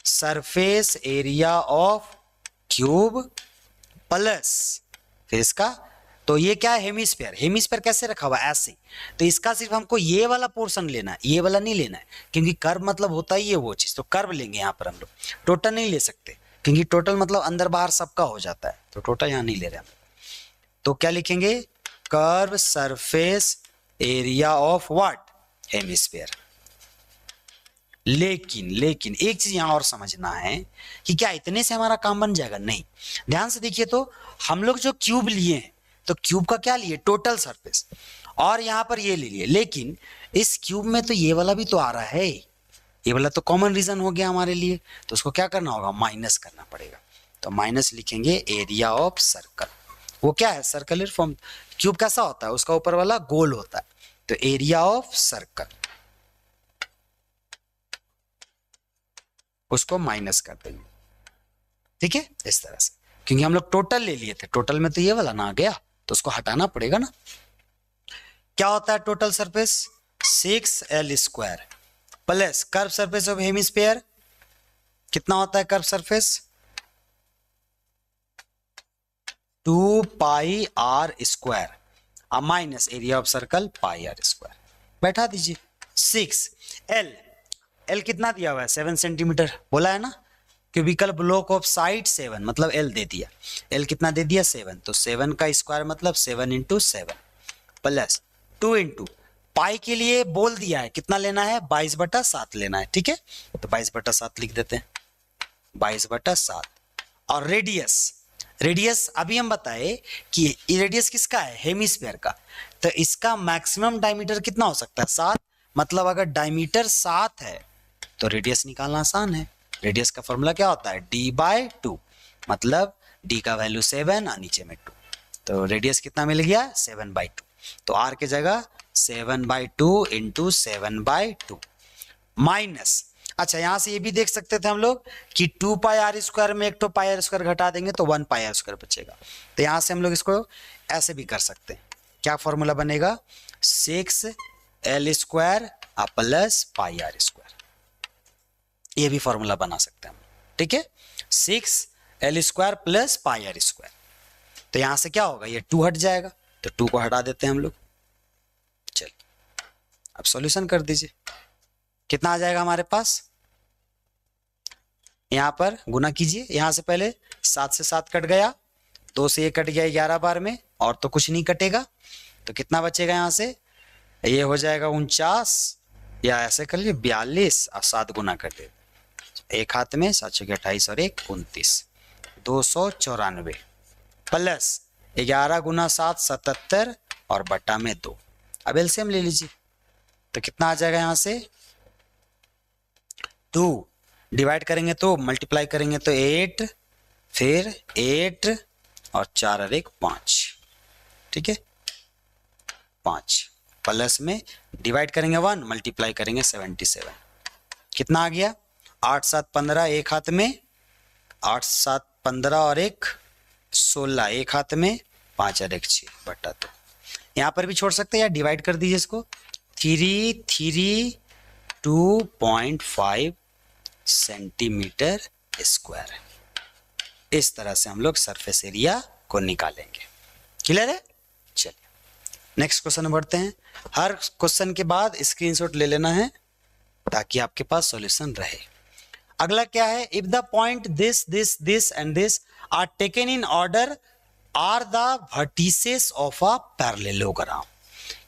surface area of cube plus फिर इसका, तो ये क्या है, हेमिस्फीयर। हेमिस्फीयर कैसे रखा हुआ है, ऐसे। तो इसका सिर्फ हमको ये वाला पोर्शन लेना है, ये वाला नहीं लेना है, क्योंकि कर्व मतलब होता ही है वो चीज। तो कर्व लेंगे यहाँ पर हम लोग, टोटल नहीं ले सकते, क्योंकि टोटल मतलब अंदर बाहर सबका हो जाता है, तो टोटल यहाँ नहीं ले रहे हम। तो क्या लिखेंगे, curve surface area of what, hemisphere. लेकिन एक चीज यहां और समझना है कि क्या इतने से हमारा काम बन जाएगा, नहीं। ध्यान से देखिए, तो हम लोग जो क्यूब लिए हैं, तो क्यूब का क्या लिए, टोटल सरफेस, और यहां पर ये ले लिए। लेकिन इस क्यूब में तो ये वाला भी तो आ रहा है, ये वाला तो कॉमन रीजन हो गया हमारे लिए, तो उसको क्या करना होगा, माइनस करना पड़ेगा। तो माइनस लिखेंगे एरिया ऑफ सर्कल। वो क्या है, सर्कुलर फॉर्म। क्यूब कैसा होता है, उसका ऊपर वाला गोल होता है, तो एरिया ऑफ सर्कल, उसको माइनस कर देंगे। ठीक है, इस तरह से, क्योंकि हम लोग टोटल ले लिए थे, टोटल में तो ये वाला ना आ गया, तो उसको हटाना पड़ेगा ना। क्या होता है total surface, 6L² plus curve surface of hemisphere कितना होता है, curve surface 2πr² minus area of circle πr²। बैठा दीजिए 6L कितना दिया हुआ है, 7 सेंटीमीटर बोला है ना, क्यूबिकल ब्लॉक ऑफ साइड 7 मतलब L दे दिया, L कितना दे दिया 7, तो 7 का स्क्वायर मतलब 7 × 7 प्लस 2 × पाई के लिए बोल दिया है कितना लेना है, 22/7 लेना है। ठीक है, तो 22/7 लिख देते हैं, 22/7। और रेडियस अभी हम बताए कि रेडियस किसका है, हेमिस्फीयर का, तो इसका मैक्सिमम डायमीटर कितना हो सकता है, 7। मतलब अगर डायमीटर 7 है तो रेडियस निकालना आसान है। रेडियस का फॉर्मूला क्या होता है, d/2, मतलब d का वैल्यू 7 और नीचे में 2, तो रेडियस कितना मिल गया, 7/2। तो r की जगह 7/2 × 7/2 माइनस, अच्छा यहां से ये भी देख सकते थे हम लोग कि 2πr² में एक तो πr² घटा देंगे तो 1πr² बचेगा। तो यहां से हम लोग इसको ऐसे भी कर सकते हैं, क्या फॉर्मूला बनेगा, 6L² प्लस πr², ये भी फॉर्मूला बना सकते हैं हम। ठीक है, 6L² प्लस πr²। तो यहां से क्या होगा, ये 2 हट जाएगा, तो 2 को हटा देते हैं हम लोग। चलिए अब सॉल्यूशन कर दीजिए, कितना आ जाएगा हमारे पास, यहां पर गुना कीजिए, यहां से पहले 7 से 7 कट गया, 2 से ये कट गया 11 बार में, और तो कुछ नहीं कटेगा, तो कितना बचेगा, यहां से ये हो जाएगा 49, या ऐसे कर लिए 42 और 7 गुना कर दे, एक हाथ में 7 के 28 और 1 29, 294 प्लस 11 गुना 7 77 और बटा में 2। अब एलसीएम ले लीजिए, तो कितना आ जाएगा यहाँ से 2 डिवाइड करेंगे तो मल्टीप्लाई करेंगे तो 8, फिर 8 और 4 और 1 5, ठीक है 5 प्लस में डिवाइड करेंगे 1, मल्टीप्लाई करेंगे 77, कितना आ गया 8 7 15 एक हाथ में, 8 7 15 और 1 16 एक हाथ में, 5 और 1 6 बटा 2। यहाँ पर भी छोड़ सकते हैं या डिवाइड कर दीजिए इसको, 332.5 सेंटीमीटर स्क्वायर। इस तरह से हम लोग सरफेस एरिया को निकालेंगे। क्लियर है? चलिए नेक्स्ट क्वेश्चन बढ़ते हैं। हर क्वेश्चन के बाद स्क्रीनशॉट ले लेना है ताकि आपके पास सॉल्यूशन रहे। अगला क्या है, if the point this this this and this are taken in order are the vertices of a parallelogram.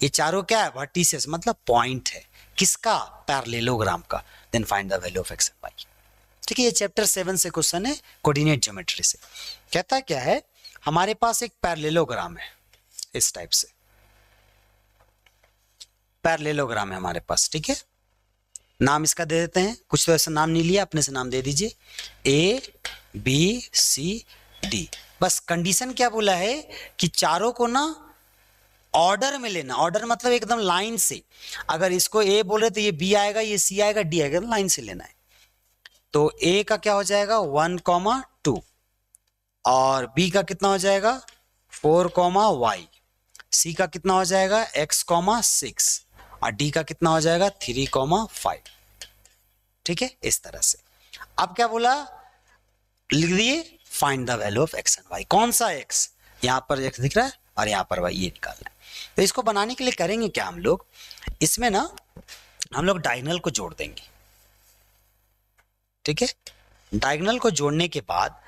ये चारों क्या है, वर्टिसेस मतलब पॉइंट है, किसका, पैरेललोग्राम का। Then find the value of X and Y. ठीक है, ये चैप्टर 7 से क्वेश्चन है, कोऑर्डिनेट ज्योमेट्री से। कहता क्या है, हमारे पास एक पैरेललोग्राम है, इस टाइप से पैरेललोग्राम है हमारे पास। ठीक है, नाम इसका दे देते हैं, कुछ तो ऐसा नाम नहीं लिया, अपने से नाम दे दीजिए, ए बी सी डी। बस कंडीशन क्या बोला है कि चारों को ना ऑर्डर में लेना। ऑर्डर मतलब एकदम लाइन से, अगर इसको ए बोल रहे तो ये बी आएगा, ये सी आएगा, डी आएगा, लाइन से लेना है। तो ए का क्या हो जाएगा 1,2 और बी का कितना हो जाएगा 4,y, सी का कितना हो जाएगा x,6 और डी का कितना हो जाएगा 3,5। ठीक है, इस तरह से। अब क्या बोला, लिख दिए find the value of X and Y. कौन सा एक्स, यहां पर एक्स दिख रहा है और यहां पर वाई, ये निकालना है। तो इसको बनाने के लिए करेंगे क्या हम लोग, इसमें ना हम लोग डायगोनल को जोड़ देंगे। ठीक है, डायगोनल को जोड़ने के बाद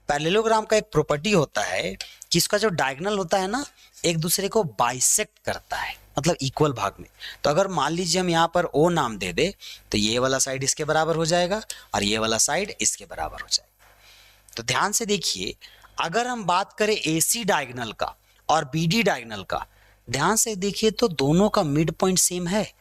पैरेललोग्राम का एक प्रॉपर्टी होता है कि इसका जो डायगोनल होता है ना, एक दूसरे को बाइसेक्ट करता है, मतलब इक्वल भाग में। तो अगर मान लीजिए हम यहाँ पर ओ नाम दे दे तो ये वाला साइड इसके बराबर हो जाएगा और ये वाला साइड इसके बराबर हो जाएगा। तो ध्यान से देखिए, अगर हम बात करें AC डायगोनल का और BD डायगोनल का, ध्यान से देखिए तो दोनों का मिड पॉइंट सेम है।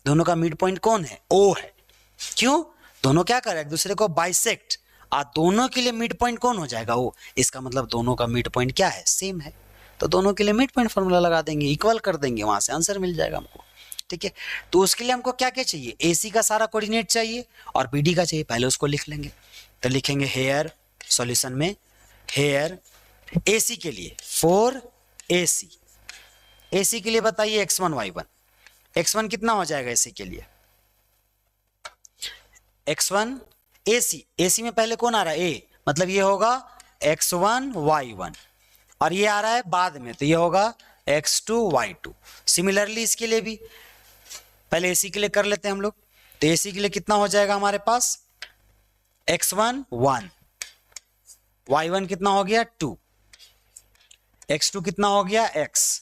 दोनों का मिड पॉइंट कौन है, O है। क्यों, दोनों क्या कर रहे हैं, एक दूसरे को बाइसेक्ट, और दोनों के लिए मिड पॉइंट कौन हो जाएगा O। इसका मतलब दोनों का मिड पॉइंट क्या है, सेम है। तो दोनों के लिए मिड पॉइंट फॉर्मूला लगा देंगे, इक्वल कर देंगे, वहां से आंसर मिल जाएगा हमको। ठीक है, तो उसके लिए हमको क्या क्या चाहिए, AC का सारा कोऑर्डिनेट चाहिए और BD का चाहिए। पहले उसको लिख लेंगे, तो लिखेंगे हेयर, सॉल्यूशन में हेयर AC के लिए 4AC, AC के लिए बताइए x1 y1, x1 कितना हो जाएगा AC के लिए, x1 AC में पहले कौन आ रहा है A, मतलब ये होगा x1 y1 और ये आ रहा है बाद में, तो ये होगा x2 y2। सिमिलरली इसके लिए भी पहले AC के लिए कर लेते हैं हम लोग। तो AC के लिए कितना हो जाएगा हमारे पास x1 1, y1 कितना हो गया 2, x2 कितना हो गया x,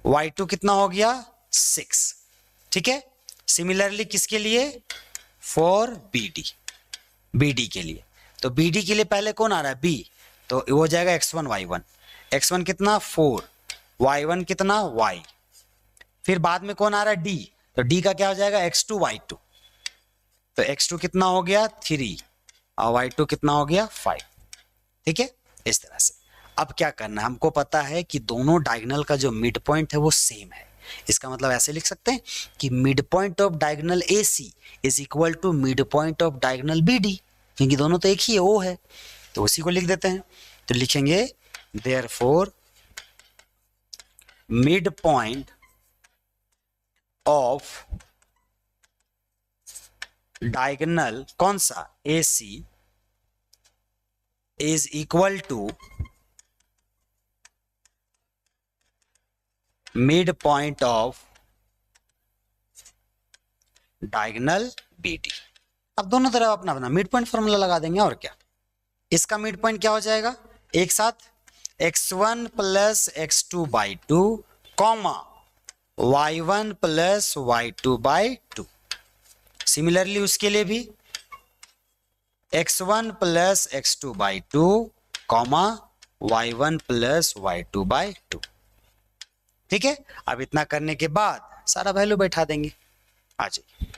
y2 कितना हो गया 6। ठीक है, सिमिलरली किसके लिए 4BD के लिए। तो BD के लिए पहले कौन आ रहा है B, तो वो हो जाएगा x1 y1, x1 कितना 4, y1 कितना y, फिर बाद में कौन आ रहा है D, तो D का क्या हो जाएगा x2 y2, तो x2 कितना हो गया 3 और y2 कितना हो गया 5। ठीक है, इस तरह से। अब क्या करना है, हमको पता है कि दोनों डायगोनल का जो मिड पॉइंट है वो सेम है। इसका मतलब ऐसे लिख सकते हैं कि mid point of diagonal AC is equal to mid point of diagonal BD, क्योंकि दोनों तो एक ही है, O है, तो उसी को लिख देते हैं। तो लिखेंगे therefore mid point of diagonal कौन सा AC is equal to midpoint of diagonal BD। अब दोनों तरफ अपना अपना मिड पॉइंट फॉर्मूला लगा देंगे, और क्या। इसका मिड पॉइंट क्या हो जाएगा, एक साथ x1 + x2/2, y1 plus y2 by 2। Similarly उसके लिए भी x1 plus x2 by 2 comma y1 plus y2 by 2। ठीक है, अब इतना करने के बाद सारा वैल्यू बैठा देंगे। आ जाइए,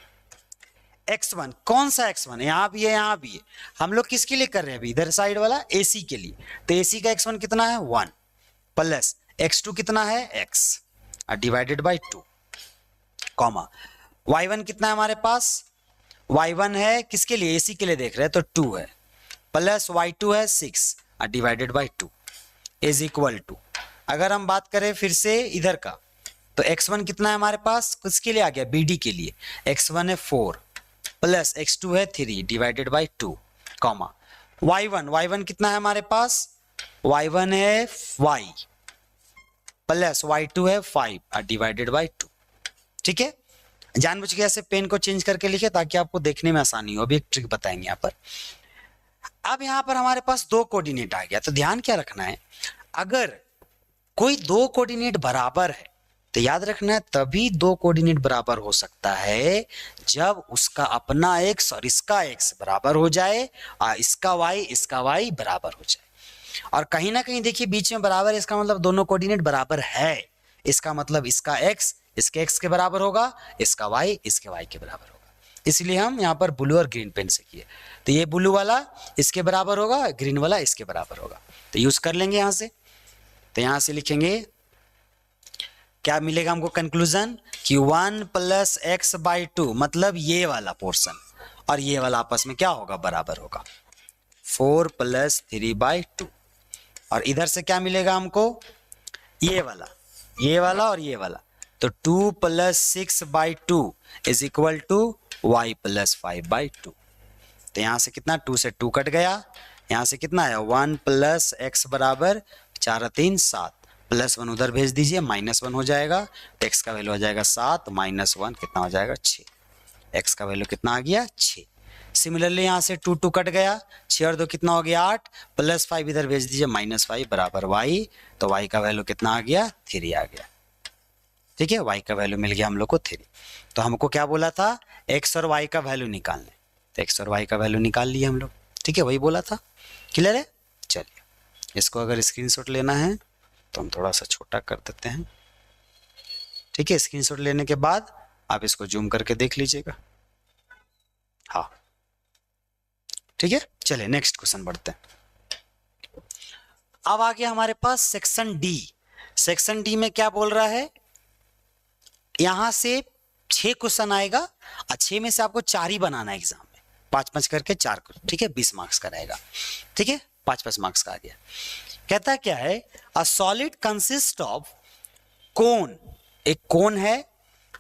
x1 कौन सा x1 है, यहां भी है यहां भी है। हम लोग किसके लिए कर रहे हैं अभी, इधर साइड वाला AC के लिए। तो AC का x1 कितना है 1 प्लस x2 कितना है x divided by 2 comma y1 कितना है हमारे पास, y1 है किसके लिए, AC के लिए देख रहे हैं तो 2 है, प्लस y2 है 6 divided by 2 is equal to. अगर हम बात करें फिर से इधर का, तो x1 कितना है हमारे पास, किसके लिए आ गया, BD के लिए। x1 है 4 प्लस x2 है 3 डिवाइडेड बाई 2 कॉमा y1 कितना है हमारे पास, y1 है y प्लस y2 है 5 डिवाइडेड बाई 2। ठीक है, जानबूझ के ऐसे पेन को चेंज करके लिखे ताकि आपको देखने में आसानी हो। अभी एक ट्रिक बताएंगे यहाँ पर। अब यहाँ पर हमारे पास दो कोऑर्डिनेट आ गया, तो ध्यान क्या रखना है, अगर कोई दो कोऑर्डिनेट बराबर है तो याद रखना है तभी दो कोऑर्डिनेट बराबर हो सकता है जब उसका अपना x और इसका x बराबर हो जाए और इसका y बराबर हो जाए। और कहीं ना कहीं देखिए बीच में बराबर है, इसका मतलब दोनों कोऑर्डिनेट बराबर है, इसका मतलब इसका x इसके x के बराबर होगा, इसका y इसके y के बराबर होगा। इसलिए हम यहाँ पर ब्लू और ग्रीन पेन से किए। तो ये ब्लू वाला इसके बराबर होगा, ग्रीन वाला इसके बराबर होगा, तो यूज कर लेंगे यहां से। तो यहां से लिखेंगे क्या मिलेगा हमको कंक्लूजन कि 1 प्लस एक्स बाई 2 मतलब ये वाला पोर्शन और ये वाला आपस में क्या होगा, बराबर होगा 4 प्लस 3 बाई 2। और इधर से क्या मिलेगा हमको, ये वाला और ये वाला, तो 2 plus 6 by 2 is equal to y plus 5 by 2। तो यहां से कितना, 2 से 2 कट गया, यहां से कितना है 1 प्लस एक्स बराबर 4 3 7 प्लस 1 उधर भेज दीजिए, -1 हो जाएगा, तो x का वैल्यू हो जाएगा 7 माइनस 1 कितना हो जाएगा 6। x का वैल्यू कितना आ गया 6। सिमिलरली यहाँ से 2 2 कट गया, 6 और 2 कितना हो गया 8 प्लस 5 इधर भेज दीजिए -5 बराबर y, तो y का वैल्यू कितना आ गया 3 आ गया। ठीक है, y का वैल्यू मिल गया हम लोग को 3। तो हमको क्या बोला था, x और y का वैल्यू निकालने, तो x और y का वैल्यू निकाल लिए हम लोग। ठीक है, वही बोला था, क्लियर है। चलिए इसको अगर स्क्रीनशॉट लेना है तो हम थोड़ा सा छोटा कर देते हैं। ठीक है, स्क्रीनशॉट लेने के बाद आप इसको जूम करके देख लीजिएगा। हाँ ठीक है, चलिए नेक्स्ट क्वेश्चन बढ़ते हैं। अब आ गया हमारे पास सेक्शन डी। सेक्शन डी में क्या बोल रहा है, यहां से 6 क्वेश्चन आएगा और 6 में से आपको 4 ही बनाना है एग्जाम में, 5-5 करके 4। ठीक है, 20 मार्क्स का रहेगा। ठीक है, 5-5 मार्क्स का आ गया। कहता क्या है, a solid consist of cone, एक कोन है,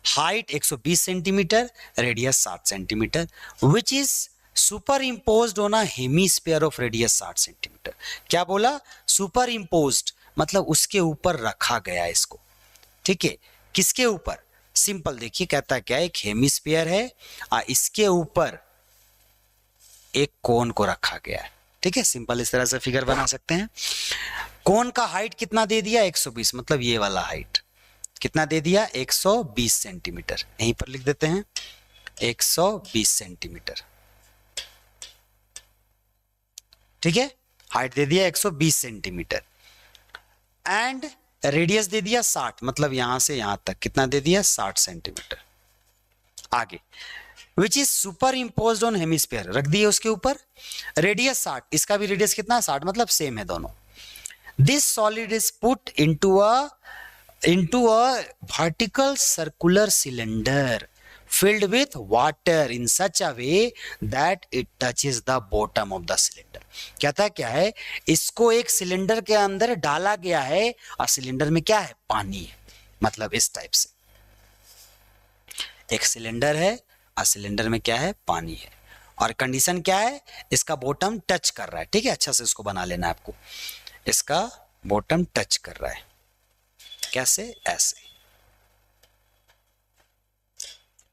height 120 centimetre, radius 60 centimetre, which is super imposed on a hemisphere of radius 60 centimetre. क्या बोला, सुपर इम्पोज्ड मतलब उसके ऊपर रखा गया इसको। ठीक है, किसके ऊपर, सिंपल देखिए कहता क्या है, एक हेमीस्फीयर है और इसके ऊपर एक कोन को रखा गया है। ठीक है, सिंपल इस तरह से फिगर बना सकते हैं। कोन का हाइट कितना दे दिया 120, मतलब ये वाला हाइट कितना दे दिया 120 सेंटीमीटर, यहीं पर लिख देते हैं 120 सेंटीमीटर। ठीक है, हाइट दे दिया 120 सेंटीमीटर एंड रेडियस दे दिया 60, मतलब यहां से यहां तक कितना दे दिया 60 सेंटीमीटर। आगे which is super imposed on hemisphere, रख दिए उसके ऊपर, रेडियस 60, इसका भी रेडियस कितना 60, मतलब सेम है दोनों। This solid is put into a vertical circular cylinder filled with water in such a way that it touches the bottom of the cylinder। कहता क्या है, इसको एक सिलेंडर के अंदर डाला गया है और सिलेंडर में क्या है, पानी है, मतलब इस टाइप से एक सिलेंडर है और सिलेंडर में क्या है, पानी है, और कंडीशन क्या है, इसका बॉटम टच कर रहा है। ठीक है, अच्छा से इसको बना लेना है आपको, इसका बॉटम टच कर रहा है, कैसे, ऐसे।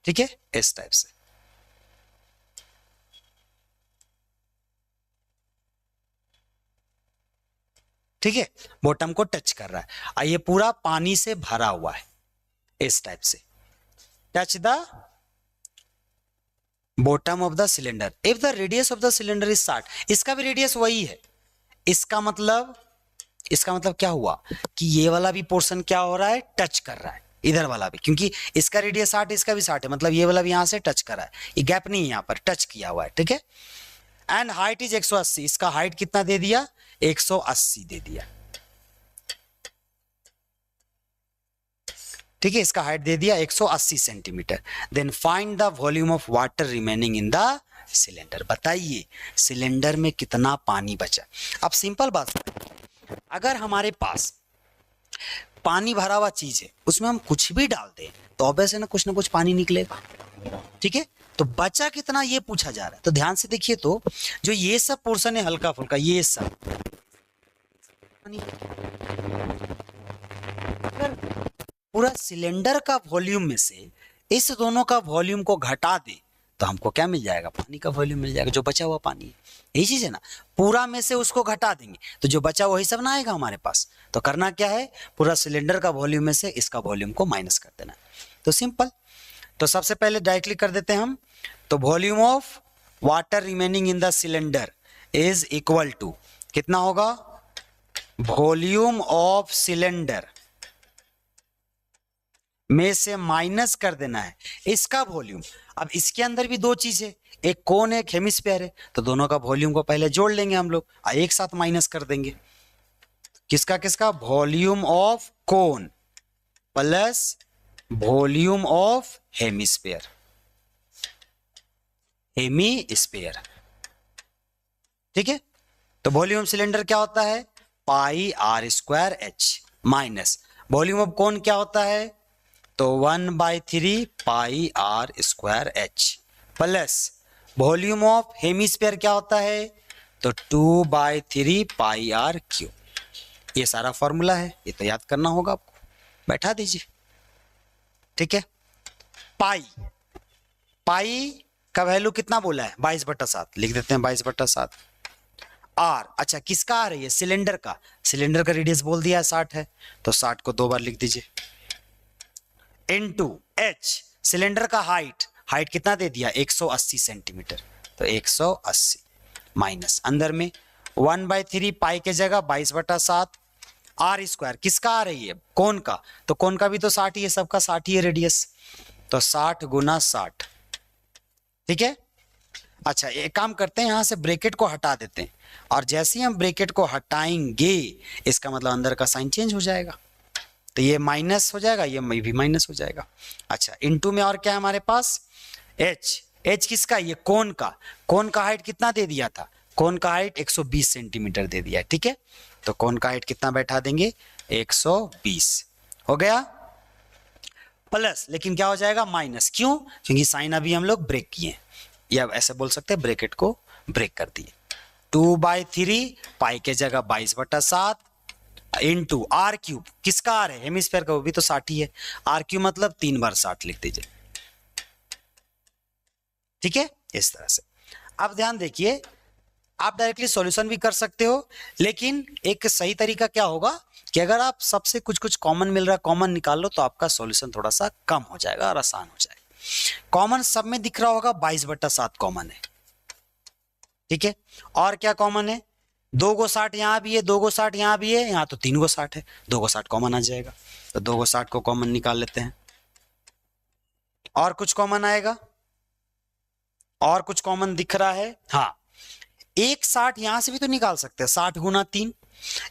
ठीक है, इस टाइप से। ठीक है, बॉटम को टच कर रहा है और ये पूरा पानी से भरा हुआ है। इस टाइप से, touch the bottom of the cylinder if the radius of the cylinder is 60। इसका भी रेडियस वही है। इसका मतलब क्या हुआ कि ये वाला भी पोर्शन क्या हो रहा है, टच कर रहा है इधर वाला भी, क्योंकि इसका रेडियस 60 इसका भी 60 है, मतलब ये वाला भी यहां से टच कर रहा है, ये गैप नहीं है, यहां पर टच किया हुआ है, ठीक है। एंड हाइट इज 180, इसका हाइट कितना दे दिया, 180 दे दिया, ठीक है, इसका हाइट दे दिया 180 centimetre. Then find the volume of water remaining in the cylinder. बताइए सिलेंडर में कितना पानी बचा। अब सिंपल बात, अगर हमारे पास पानी भरा हुआ चीज है, उसमें हम कुछ भी डाल दें तो ऑब्वियस है ना कुछ पानी निकलेगा, ठीक है। तो बचा कितना ये पूछा जा रहा है। तो ध्यान से देखिए, तो जो ये सब पोर्शन है हल्का फुल्का, ये सब पूरा सिलेंडर का वॉल्यूम में से इस दोनों का वॉल्यूम को घटा दे तो हमको क्या मिल जाएगा, पानी का वॉल्यूम मिल जाएगा, जो बचा हुआ पानी है। यही चीज है ना, पूरा में से उसको घटा देंगे तो जो बचा वही सब ना आएगा हमारे पास। तो करना क्या है, पूरा सिलेंडर का वॉल्यूम में से इसका वॉल्यूम को माइनस कर देना। तो सिंपल, तो सबसे पहले डायरेक्टली कर देते हैं हम। तो volume of water remaining in the cylinder is equal to कितना होगा, वॉल्यूम ऑफ सिलेंडर में से माइनस कर देना है इसका वॉल्यूम। अब इसके अंदर भी दो चीज है, एक कोन है, एक हेमिस्फीयर है, तो दोनों का वॉल्यूम को पहले जोड़ लेंगे हम लोग, एक साथ माइनस कर देंगे। किसका, volume of cone plus volume of hemisphere, ठीक है। तो वॉल्यूम सिलेंडर क्या होता है, pi r square h, minus volume of cone क्या होता है, तो 1/3 pi r square h, plus volume of hemisphere क्या होता है, तो 2/3 पाई आर क्यू। ये सारा फॉर्मूला है, ये तो याद करना होगा आपको, बैठा दीजिए, ठीक है। पाई का वैल्यू कितना बोला है, 22/7, लिख देते हैं 22/7। आर, अच्छा किसका आ रही है, सिलेंडर का, सिलेंडर का रेडियस बोल दिया 60 है, तो 60 को 2 बार लिख दीजिए, इनटू एच, सिलेंडर का हाइट कितना दे दिया, 180 सेंटीमीटर, तो 180 माइनस अंदर में 1/3 पाई के जगह 22/7 आर स्क्वायर, किसका आ रही है, कोन का, तो कोन का भी तो 60 ही है, सबका 60 ही है रेडियस, तो 60 गुना 60, ठीक है। अच्छा एक काम करते हैं, यहां से ब्रैकेट को हटा देते हैं, और जैसे ही हम ब्रैकेट को हटाएंगे इसका मतलब अंदर का साइन चेंज हो जाएगा, तो ये माइनस हो जाएगा, ये भी माइनस हो जाएगा। अच्छा इनटू में और क्या है हमारे पास, एच किसका, ये कोन का हाइट कितना दे दिया था, कोन का हाइट 120 सेंटीमीटर दे दिया है, ठीक है। तो कोन का हाइट कितना बैठा देंगे, 120 हो गया, प्लस लेकिन क्या हो जाएगा, माइनस, क्यों, क्योंकि साइन अभी हम लोग ब्रेक किए, या ऐसे बोल सकते हैं ब्रैकेट को ब्रेक कर दिए। 2/3 पाई के जगह 22/7 इंटू आर क्यूब, किसका आर है, हेमिस्फीयर का, वो भी तो 60 ही है, आर क्यूब मतलब 3 बार 60 लिख दीजिए, ठीक है, इस तरह से। अब ध्यान देखिए, आप डायरेक्टली सॉल्यूशन भी कर सकते हो, लेकिन एक सही तरीका क्या होगा कि अगर आप सबसे कुछ कॉमन मिल रहा है, कॉमन निकाल लो, तो आपका सॉल्यूशन थोड़ा सा कम हो जाएगा और आसान हो जाएगा। कॉमन सब में दिख रहा होगा, 22/7 कॉमन है, ठीक है। और क्या कॉमन है, 2 को 60 यहां भी है, 2 को 60 यहां भी है, यहां तो 3 को 60 है, 2 को 60 कॉमन आ जाएगा, तो 2 को 60 को कॉमन निकाल लेते हैं। और कुछ कॉमन आएगा, और कुछ कॉमन दिख रहा है, हाँ, एक 60 यहां से भी तो निकाल सकते हैं, 60 गुना 3,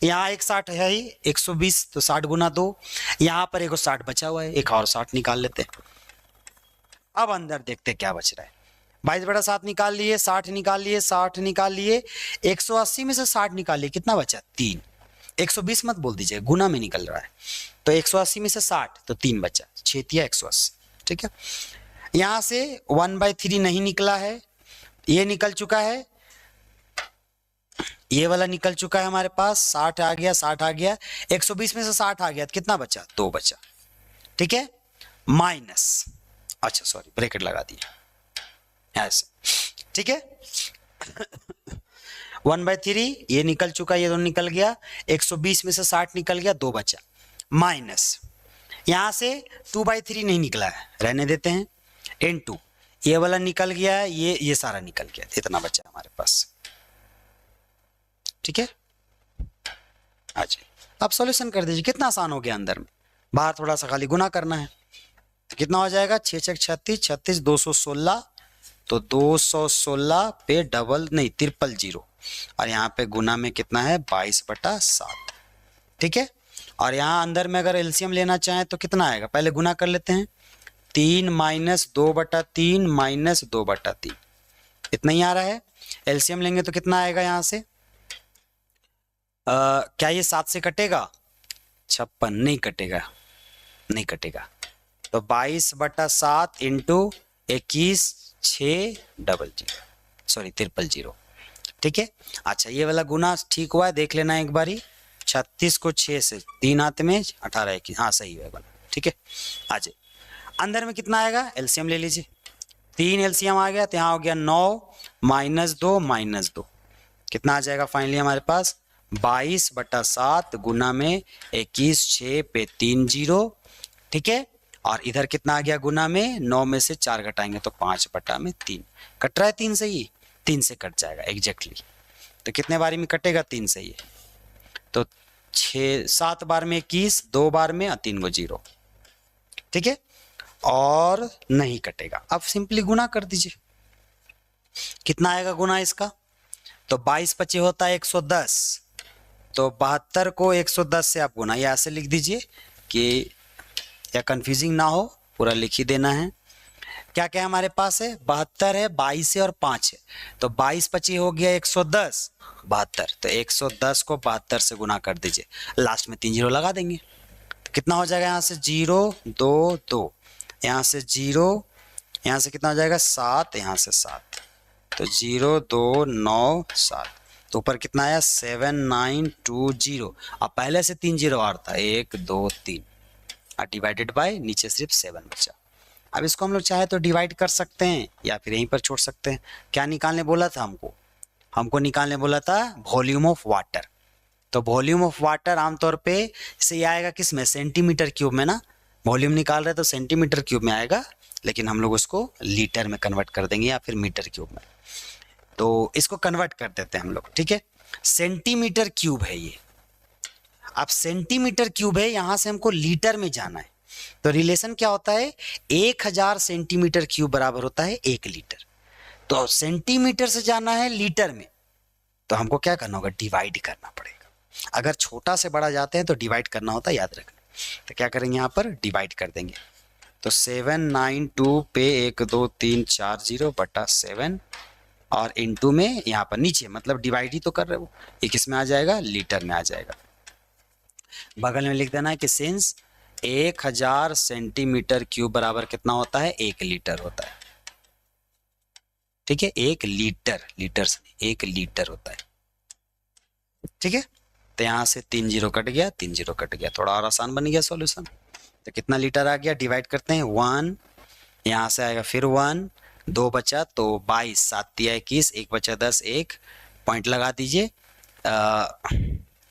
यहाँ एक 60 है ही, 120, तो 60 गुना 2, यहां पर एक 60 बचा हुआ है, एक और 60 निकाल लेते हैं। अब अंदर देखते क्या बच रहा है, 22/7 निकाल लिए, 60 निकाल लिए, 60 निकाल लिए, 180 में से 60 निकाल लिए, कितना बचा, 3, 120 मत बोल दीजिए, गुना में निकल रहा है, तो 180 में से 60, तो 3 बचा, 6 180, ठीक है। यहां से 1/3 नहीं निकला है, ये निकल चुका है, ये वाला निकल चुका है हमारे पास, 60 आ गया, 60 आ गया, 120 में से 60 आ गया, तो कितना बचा, 2 बचा, ठीक है, माइनस, अच्छा सॉरी ब्रैकेट लगा दिया ऐसे, ठीक है। 1/3 ये निकल चुका, ये दोनों निकल गया, 120 में से 60 निकल गया, 2 बचा, माइनस यहां से 2/3 नहीं निकला है, रहने देते हैं, इनटू ये वाला निकल गया है, ये सारा निकल गया, इतना बचा हमारे पास। ठीक है, आ जाइए अब सॉल्यूशन कर दीजिए। कितना आसान हो गया, अंदर में बाहर थोड़ा सा खाली गुना करना है। तो कितना हो जाएगा, 6 6 36 36 216, तो 216 पे डबल नहीं 000 और यहाँ पे गुना में कितना है 22/7। ठीक है, और यहाँ अंदर में अगर एलसीएम लेना चाहें तो कितना आएगा, पहले गुना कर लेते हैं। 3 - 2/3 - 2/3 इतना ही आ रहा है। एलसीएम लेंगे तो कितना आएगा यहाँ से, क्या ये 7 से कटेगा, 56 नहीं कटेगा, नहीं कटेगा। तो 22/7 इंटू 21 600 सॉरी 000। ठीक है, अच्छा ये वाला गुना ठीक हुआ है, देख लेना एक बारी। 36 को 6 से 3 हाथ में 18 21, हाँ सही है बना। ठीक है, आ जाए अंदर में कितना आएगा, एलसीएम ले लीजिए। 3 एलसीएम आ गया तो यहाँ हो गया 9 - 2 - 2 कितना आ जाएगा फाइनली हमारे पास 22/7 गुना में 21 6 पे 3 0। ठीक है, और इधर कितना आ गया गुना में 9 में से 4 घटाएंगे तो 5/3 कट रहा है 3 से, ही 3 से कट जाएगा एग्जैक्टली। तो कितने बारी में कटेगा 3 से ये, तो 6 7 बार में 21, 2 बार में 3 को 0। ठीक है, और नहीं कटेगा। अब सिंपली गुना कर दीजिए, कितना आएगा गुना इसका, तो 22 25 होता है 110, तो 72 को 110 से आप गुना, या ऐसे लिख दीजिए कि या कंफ्यूजिंग ना हो, पूरा लिख ही देना है। क्या क्या हमारे पास है, 72 है, 22 है और 5 है, तो 22 25 हो गया 110, 72, तो 110 को 72 से गुना कर दीजिए, लास्ट में 3 0 लगा देंगे। तो कितना हो जाएगा, यहाँ से 0 2 2, यहाँ से 0, यहाँ से कितना हो जाएगा 7, यहाँ से 7, तो 0 2 9 7, तो ऊपर कितना आया 7920। अब पहले से 3 0 आ रहा था 1 2 3 और डिवाइडेड बाय नीचे सिर्फ 7 बचा। अब इसको हम लोग चाहे तो डिवाइड कर सकते हैं या फिर यहीं पर छोड़ सकते हैं। क्या निकालने बोला था हमको निकालने बोला था वॉल्यूम ऑफ वाटर। तो वॉल्यूम ऑफ वाटर आमतौर पे इसे आएगा किस में, सेंटीमीटर क्यूब में ना, वॉल्यूम निकाल रहे तो सेंटीमीटर क्यूब में आएगा, लेकिन हम लोग उसको लीटर में कन्वर्ट कर देंगे या फिर मीटर क्यूब में। तो इसको कन्वर्ट कर देते हैं हम लोग। ठीक है, सेंटीमीटर क्यूब है ये, अब सेंटीमीटर क्यूब है, यहां से हमको लीटर में जाना है। तो रिलेशन क्या होता है, 1000 सेंटीमीटर क्यूब बराबर होता है 1 लीटर। तो सेंटीमीटर से जाना है लीटर में, तो हमको क्या करना होगा, डिवाइड करना पड़ेगा। अगर छोटा से बड़ा जाते हैं तो डिवाइड करना होता है, याद रखना। तो क्या करेंगे, यहाँ पर डिवाइड कर देंगे, तो 792 पे 1 2 3 4 0/7 और इनटू में यहाँ पर नीचे, मतलब डिवाइड ही तो कर रहे हो, ये किस में आ जाएगा, लीटर में आ जाएगा। बगल में लिख देना है कि सिंस 1000 सेंटीमीटर क्यूब बराबर कितना होता है, 1 लीटर होता है। ठीक है, 1 लीटर, लीटर से 1 लीटर होता है। ठीक है, तो यहाँ से 3 0 कट गया, 3 0 कट गया, थोड़ा और आसान बन गया सॉल्यूशन। तो कितना लीटर आ गया, डिवाइड करते हैं 1, यहाँ से आएगा फिर 1, 2 बचा तो 22, 7 तिया 21, 1 बचा 10, 1 पॉइंट लगा दीजिए,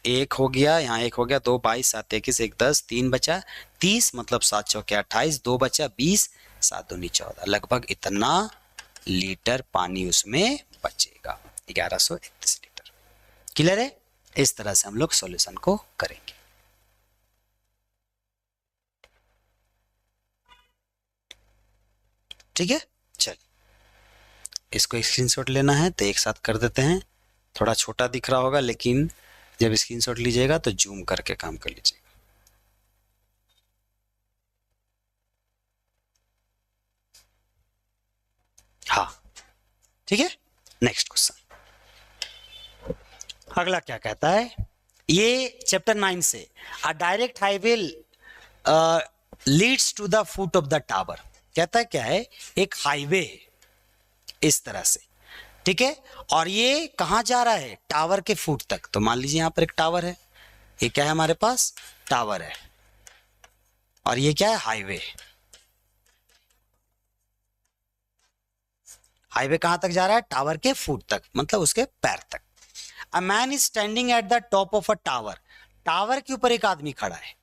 1 हो गया, यहाँ 1 हो गया, 2 22 7 21 1 10, 3 बचा 30, मतलब 7 चौके 28, 2 बचा 20, 7 दूनी 14, लगभग इतना लीटर पानी उसमें बचेगा, 1131 लीटर। क्लियर है, इस तरह से हम लोग सॉल्यूशन को करेंगे। ठीक है, चल इसको स्क्रीनशॉट लेना है तो एक साथ कर देते हैं। थोड़ा छोटा दिख रहा होगा, लेकिन जब स्क्रीनशॉट लीजिएगा तो जूम करके काम कर लीजिएगा। हाँ ठीक है, नेक्स्ट क्वेश्चन। अगला क्या कहता है, ये चैप्टर 9 से, a direct highway leads to the foot of the tower. कहता है क्या है, एक हाईवे है इस तरह से, ठीक है, और ये कहां जा रहा है, टावर के फुट तक। तो मान लीजिए यहां पर एक टावर है, ये क्या है हमारे पास, टावर है, और ये क्या है, हाईवे। हाईवे कहां तक जा रहा है, टावर के फुट तक, मतलब उसके पैर तक। A man is standing at the top of a tower. Tower के ऊपर एक आदमी खड़ा है,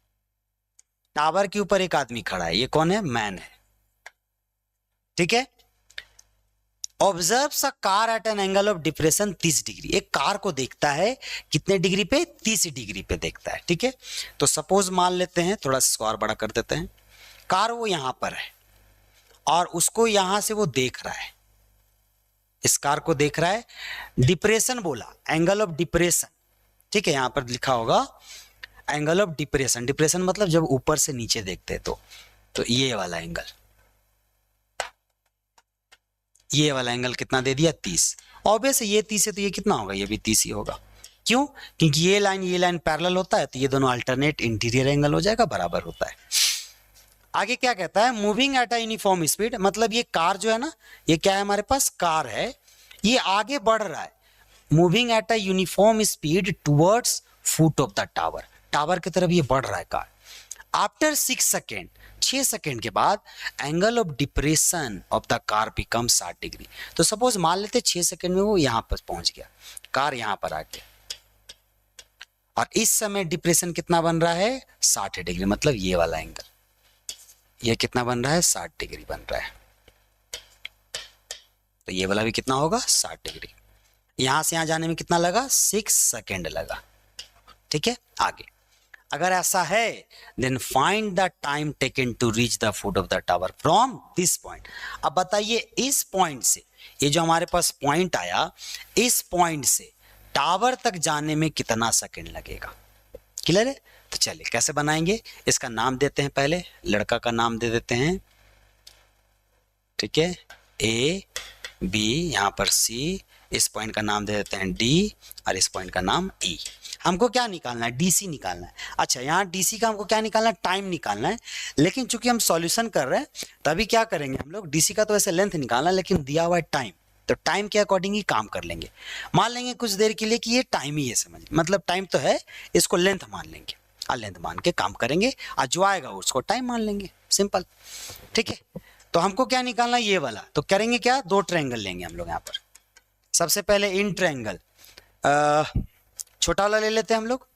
टावर के ऊपर एक आदमी खड़ा है, ये कौन है? मैन है, ठीक है। Observes a car eight an angle of depression 30 degree, एक कार को देखता है कितने डिग्री पे? 30 डिग्री पे देखता है, ठीक है। तो सपोज मान लेते हैं, थोड़ा सा और बड़ा कर देते हैं, कार वो यहां पर है और उसको यहां से वो देख रहा है, इस कार को देख रहा है, डिप्रेशन बोला, एंगल ऑफ डिप्रेशन, ठीक है, यहां पर लिखा होगा एंगल ऑफ डिप्रेशन। डिप्रेशन मतलब जब ऊपर से नीचे देखते हैं तो ये वाला एंगल, ये वाला एंगल कितना दे दिया? 30। ऑब्वियस ये 30 है तो ये कितना होगा? ये भी 30 ही होगा। क्यों? क्योंकि ये लाइन पैरेलल होता है तो ये दोनों अल्टरनेट इंटीरियर एंगल हो जाएगा, बराबर होता है। आगे क्या कहता है? Moving at a uniform speed, मतलब ये कार जो है ना, ये क्या है हमारे पास? कार है, ये आगे बढ़ रहा है, moving at a uniform speed towards foot of the tower, tower की तरफ ये बढ़ रहा है कार। आफ्टर 6 सेकेंड, 6 सेकेंड के बाद angle of depression of the car become 60 degree. तो सपोज मान लेते 6 सेकेंड में वो यहां पर पहुंच गया, कार यहां पर आ गया, और इस समय डिप्रेशन कितना बन रहा है? 60 डिग्री, मतलब ये वाला एंगल, ये कितना बन रहा है? 60 डिग्री बन रहा है। तो ये वाला भी कितना होगा? 60 डिग्री। यहां से यहां जाने में कितना लगा? 6 सेकेंड लगा, ठीक है। आगे अगर ऐसा है, then find the time taken to reach the foot of the tower from this point. अब बताइए इस पॉइंट से, ये जो हमारे पास पॉइंट आया, इस पॉइंट से टावर तक जाने में कितना सेकंड लगेगा? क्लियर है? तो चलिए कैसे बनाएंगे, इसका नाम देते हैं, पहले लड़का का नाम दे देते हैं, ठीक है, ए बी, यहां पर सी, इस पॉइंट का नाम दे देते हैं डी, और इस पॉइंट का नाम ई। हमको क्या निकालना है? डीसी निकालना है। अच्छा, यहाँ डीसी का हमको क्या निकालना है? टाइम निकालना है। लेकिन चूंकि हम सॉल्यूशन कर रहे हैं तभी क्या करेंगे हम लोग, डीसी का तो ऐसे लेंथ निकालना है, लेकिन दिया हुआ है टाइम, तो टाइम के अकॉर्डिंग ही काम कर लेंगे। मान लेंगे कुछ देर के लिए कि ये टाइम ही है, समझ, मतलब टाइम तो है, इसको लेंथ मान लेंगे, और लेंथ मान के काम करेंगे, और जो आएगा उसको टाइम मान लेंगे, सिंपल, ठीक है। तो हमको क्या निकालना है? ये वाला। तो करेंगे क्या? 2 ट्रायंगल लेंगे हम लोग यहाँ पर। सबसे पहले इन ट्रायंगल, छोटा वाला ले लेते हैं हम लोग,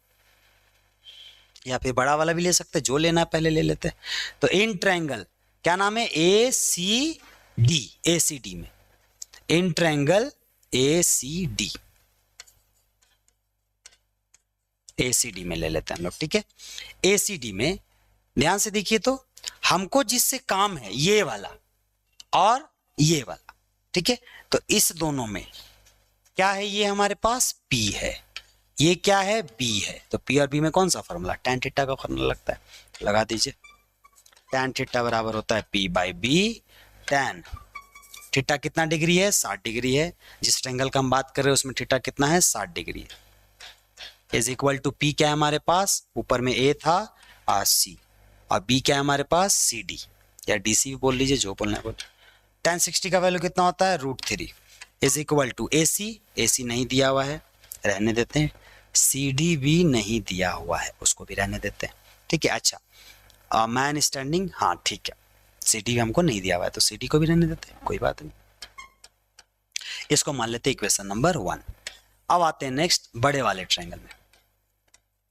या फिर बड़ा वाला भी ले सकते हैं, जो लेना है पहले ले लेते हैं। तो इन ट्रायंगल क्या नाम है? ए C D, A C D में, in triangle A C D, A C D में ले लेते हैं हम लोग, ठीक है। ए सी डी में ध्यान से देखिए, तो हमको जिससे काम है ये वाला और ये वाला, ठीक है। तो इस दोनों में क्या है? ये हमारे पास P है, ये क्या है? B है। तो P और B में कौन सा फॉर्मूला? tan थीटा का फॉर्मूला लगता है, लगा दीजिए। tan थीटा बराबर होता है P by B. tan theta कितना डिग्री है? 60 डिग्री है। जिस एंगल का हम बात कर रहे हैं उसमें थीटा कितना है? 60 डिग्री है। इज इक्वल टू P क्या है हमारे पास? ऊपर में A था और C, और B क्या है हमारे पास? CD, या DC भी बोल लीजिए, जो बोलना है बोल। tan 60 का वैल्यू कितना होता है? √3 इज इक्वल टू AC नहीं दिया हुआ है, रहने देते हैं। CD भी नहीं दिया हुआ है, उसको भी रहने देते हैं, ठीक है। अच्छा, मैन स्टैंडिंग, हाँ ठीक है, CD भी हमको नहीं दिया हुआ है तो CD को भी रहने देते हैं, कोई बात नहीं। इसको मान लेते हैं इक्वेशन नंबर 1। अब आते हैं नेक्स्ट बड़े वाले ट्रायंगल में।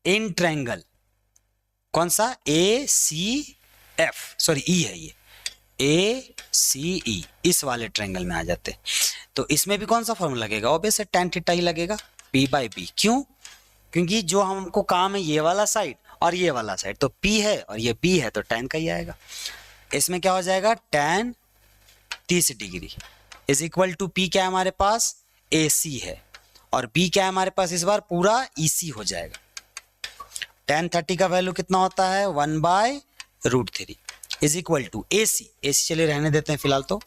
इन ट्रायंगल कौन सा? ACF, सॉरी E है ये, ACE, इस वाले ट्रायंगल में आ जाते हैं। तो इसमें भी कौन सा फॉर्मूला लगेगा? ऑब्वियस है tan थीटा ही लगेगा, P बाई बी। क्यों? क्योंकि जो हमको काम है ये वाला साइड और ये वाला साइड, तो P है और ये B है, तो tan का ही आएगा। इसमें क्या हो जाएगा? tan 30 degree is equal to P क्या है हमारे पास? AC है, और B क्या है हमारे पास? इस बार पूरा EC हो जाएगा। tan 30 का वैल्यू कितना होता है? 1/√3 इज इक्वल टू AC चलिए रहने देते हैं फिलहाल। तो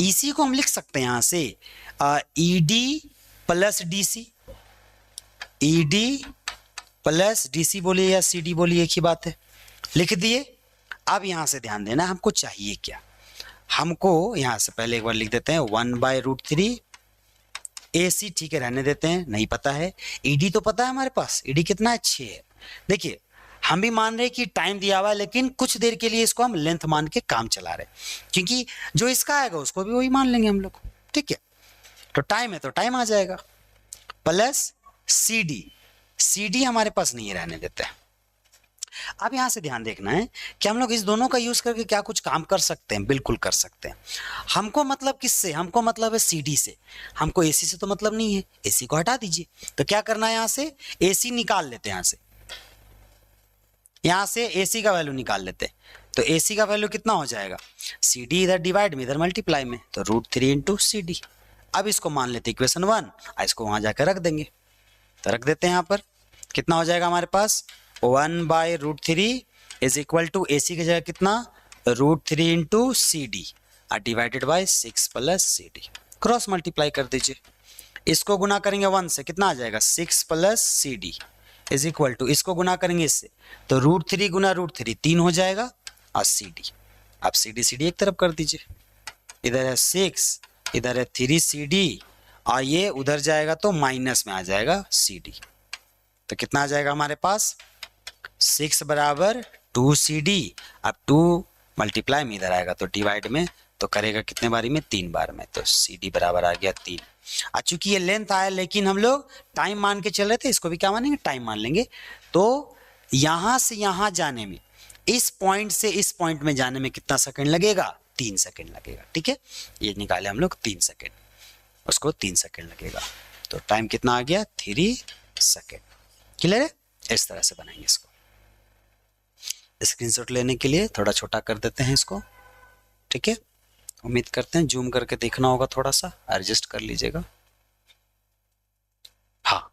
EC को हम लिख सकते हैं यहां से ED plus DC, ED plus DC बोलिए या CD बोलिए, एक ही बात है, लिख दिए। अब यहां से ध्यान देना, हमको चाहिए क्या? हमको यहां से पहले एक बार लिख देते हैं 1/√3 AC, ठीक है, रहने देते हैं, नहीं पता है। ED तो पता है हमारे पास, ED कितना है? 6 है। देखिए हम भी मान रहे हैं कि टाइम दिया हुआ है, लेकिन कुछ देर के लिए इसको हम लेंथ मान के काम चला रहे हैं, क्योंकि जो इसका आएगा उसको भी वही मान लेंगे हम लोग, ठीक है। तो टाइम है तो टाइम आ जाएगा, प्लस CD हमारे पास नहीं रहने देते हैं। अब यहाँ से ध्यान देखना है कि हम लोग इस दोनों का यूज करके क्या कुछ काम कर सकते हैं, बिल्कुल कर सकते हैं। हमको मतलब किससे, हमको मतलब है CD से, हमको AC से तो मतलब नहीं है, AC को हटा दीजिए। तो क्या करना है, यहाँ से AC निकाल लेते हैं, यहाँ से AC का वैल्यू निकाल लेते हैं। तो AC का वैल्यू कितना हो जाएगा, CD इधर डिवाइड में इधर मल्टीप्लाई में, तो √3 इंटू CD। अब इसको मान लेते इक्वेशन 1, इसको वहां जाकर रख देंगे, तो रख देते हैं यहाँ पर। कितना हो जाएगा हमारे पास, 1/√3 इज इक्वल टू AC की जगह कितना, √3 into CD divided by 6 plus CD। Cross multiply कर दीजिए, इसको गुना करेंगे 1 से, कितना आ जाएगा 6 plus CD is equal to, इसको गुना करेंगे इससे, तो √3 गुना √3 3 हो जाएगा, और CD, अब CD एक तरफ कर दीजिए, इधर है 6, इधर है 3CD, और ये उधर जाएगा तो माइनस में आ जाएगा CD। तो कितना आ जाएगा हमारे पास, 6 बराबर 2CD, अब 2 मल्टीप्लाई में इधर आएगा तो डिवाइड में, तो करेगा कितने बारी में, 3 बार में, तो CD बराबर आ गया 3। चूंकि ये लेंथ आया लेकिन हम लोग टाइम मान के चल रहे थे, इसको भी क्या मानेंगे, टाइम मान लेंगे। तो यहां से यहां जाने में, इस पॉइंट से इस पॉइंट में जाने में कितना सेकंड लगेगा, 3 सेकंड लगेगा। ठीक है, ये निकाले हम लोग 3 सेकंड, उसको 3 सेकंड लगेगा, तो टाइम कितना आ गया, 3 सेकंड। क्लियर है, इस तरह से बनाएंगे इसको। स्क्रीनशॉट लेने के लिए थोड़ा छोटा कर देते हैं इसको, ठीक है। उम्मीद करते हैं जूम करके देखना होगा, थोड़ा सा एडजस्ट कर लीजिएगा। हाँ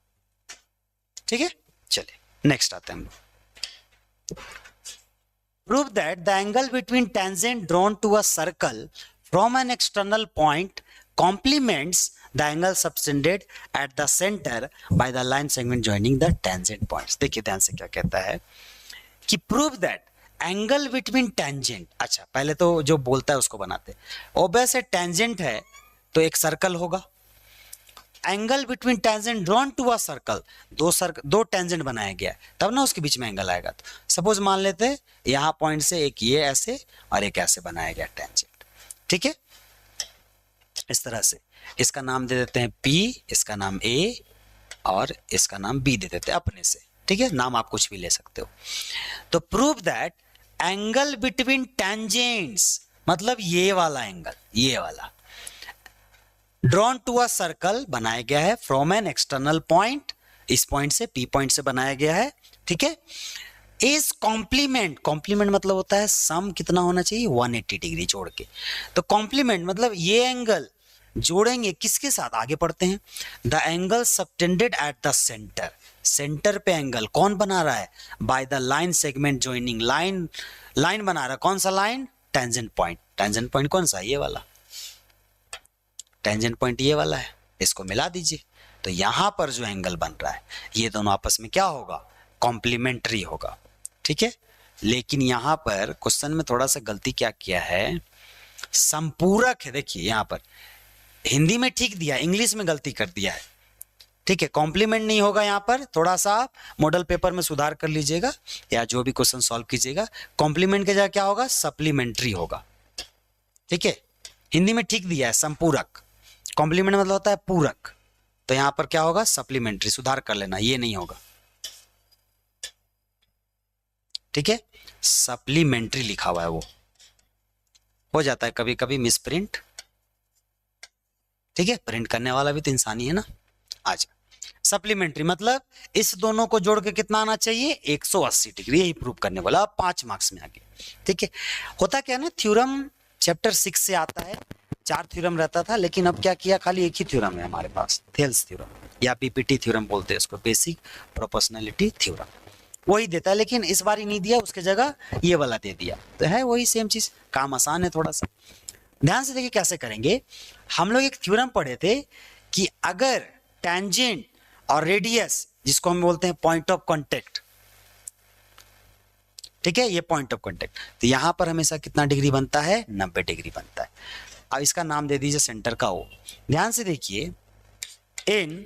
ठीक है, चलिए नेक्स्ट आते हैं हम लोग। Prove that the angle between tangent drawn to a circle from an external point complements the angle subtended at the center by the line segment joining the tangent points। देखिए ध्यान से क्या कहता है कि prove that angle between tangent, अच्छा पहले तो जो बोलता है उसको बनाते हैं। ऑब्वियस है टेंजेंट है तो एक सर्कल होगा, angle between tangent drawn to a circle, दो टेंजेंट बनाया गया है तब ना उसके बीच में एंगल आएगा। तो सपोज मान लेते हैं यहाँ पॉइंट से एक ये ऐसे और एक ऐसे बनाया गया टेंजेंट, ठीक है, इस तरह से। इसका नाम दे देते हैं P, इसका नाम A और इसका नाम B दे देते हैं अपने से, ठीक है, नाम आप कुछ भी ले सकते हो। तो prove that angle between tangents, मतलब ये वाला एंगल, ये वाला ड्रॉन टू अ सर्कल बनाया गया है फ्रॉम एन एक्सटर्नल पॉइंट, इस पॉइंट से P पॉइंट से बनाया गया है, ठीक है। इस कॉम्प्लीमेंट, कॉम्प्लीमेंट मतलब होता है सम कितना होना चाहिए, 180 डिग्री जोड़ के। तो कॉम्प्लीमेंट मतलब ये एंगल जोड़ेंगे किसके साथ, आगे पढ़ते हैं। The angle subtended at the centre, centre पे एंगल कौन बना रहा है, by the line segment joining, line बना रहा है, कौन सा line, tangent point. Tangent point कौन सा, ये वाला टेंजेंट पॉइंट, ये वाला है, इसको मिला दीजिए। तो यहां पर जो एंगल बन रहा है ये दोनों आपस में क्या होगा, कॉम्प्लीमेंट्री होगा, ठीक है। लेकिन यहां पर क्वेश्चन में थोड़ा सा गलती क्या किया है, संपूरक है। देखिए यहां पर हिंदी में ठीक दिया, इंग्लिश में गलती कर दिया है, ठीक है। कॉम्प्लीमेंट नहीं होगा यहाँ पर, थोड़ा सा आप मॉडल पेपर में सुधार कर लीजिएगा या जो भी क्वेश्चन सॉल्व कीजिएगा। कॉम्प्लीमेंट के जगह क्या होगा, सप्लीमेंट्री होगा, ठीक है। हिंदी में ठीक दिया है संपूरक, कॉम्प्लीमेंट मतलब होता है पूरक, तो यहां पर क्या होगा, सप्लीमेंट्री, सुधार कर लेना, ये नहीं होगा, ठीक है। सप्लीमेंट्री लिखा हुआ है, वो हो जाता है कभी कभी मिस प्रिंट, ठीक है, प्रिंट करने वाला भी तो इंसान ही है ना। आज सप्लीमेंट्री मतलब इस दोनों को जोड़ के कितना आना चाहिए, 180 डिग्री, यही प्रूव करने वाला। 5 मार्क्स में आ गया, ठीक है। होता क्या ना, थ्योरम चैप्टर 6 से आता है, 4 थ्योरम रहता था, लेकिन अब क्या किया, खाली एक ही थ्योरम है हमारे पास, थेल्स थ्योरम या पीपीटी थ्योरम बोलते हैं उसको, बेसिक प्रोपोर्शनैलिटी थ्योरम, वही देता है। लेकिन इस बार ही नहीं दिया, उसके जगह ये वाला दे दिया, तो है वही सेम चीज, काम आसान है थोड़ा सा। ध्यान से देखिए कैसे करेंगे। हम लोग एक थ्योरम पढ़े थे कि अगर टेंजेंट और रेडियस, जिसको हम बोलते हैं पॉइंट ऑफ कांटेक्ट, ठीक है, ये पॉइंट ऑफ कांटेक्ट, तो यहां पर हमेशा कितना डिग्री बनता है, 90 डिग्री बनता है। अब इसका नाम दे दीजिए सेंटर का O। ध्यान से देखिए, इन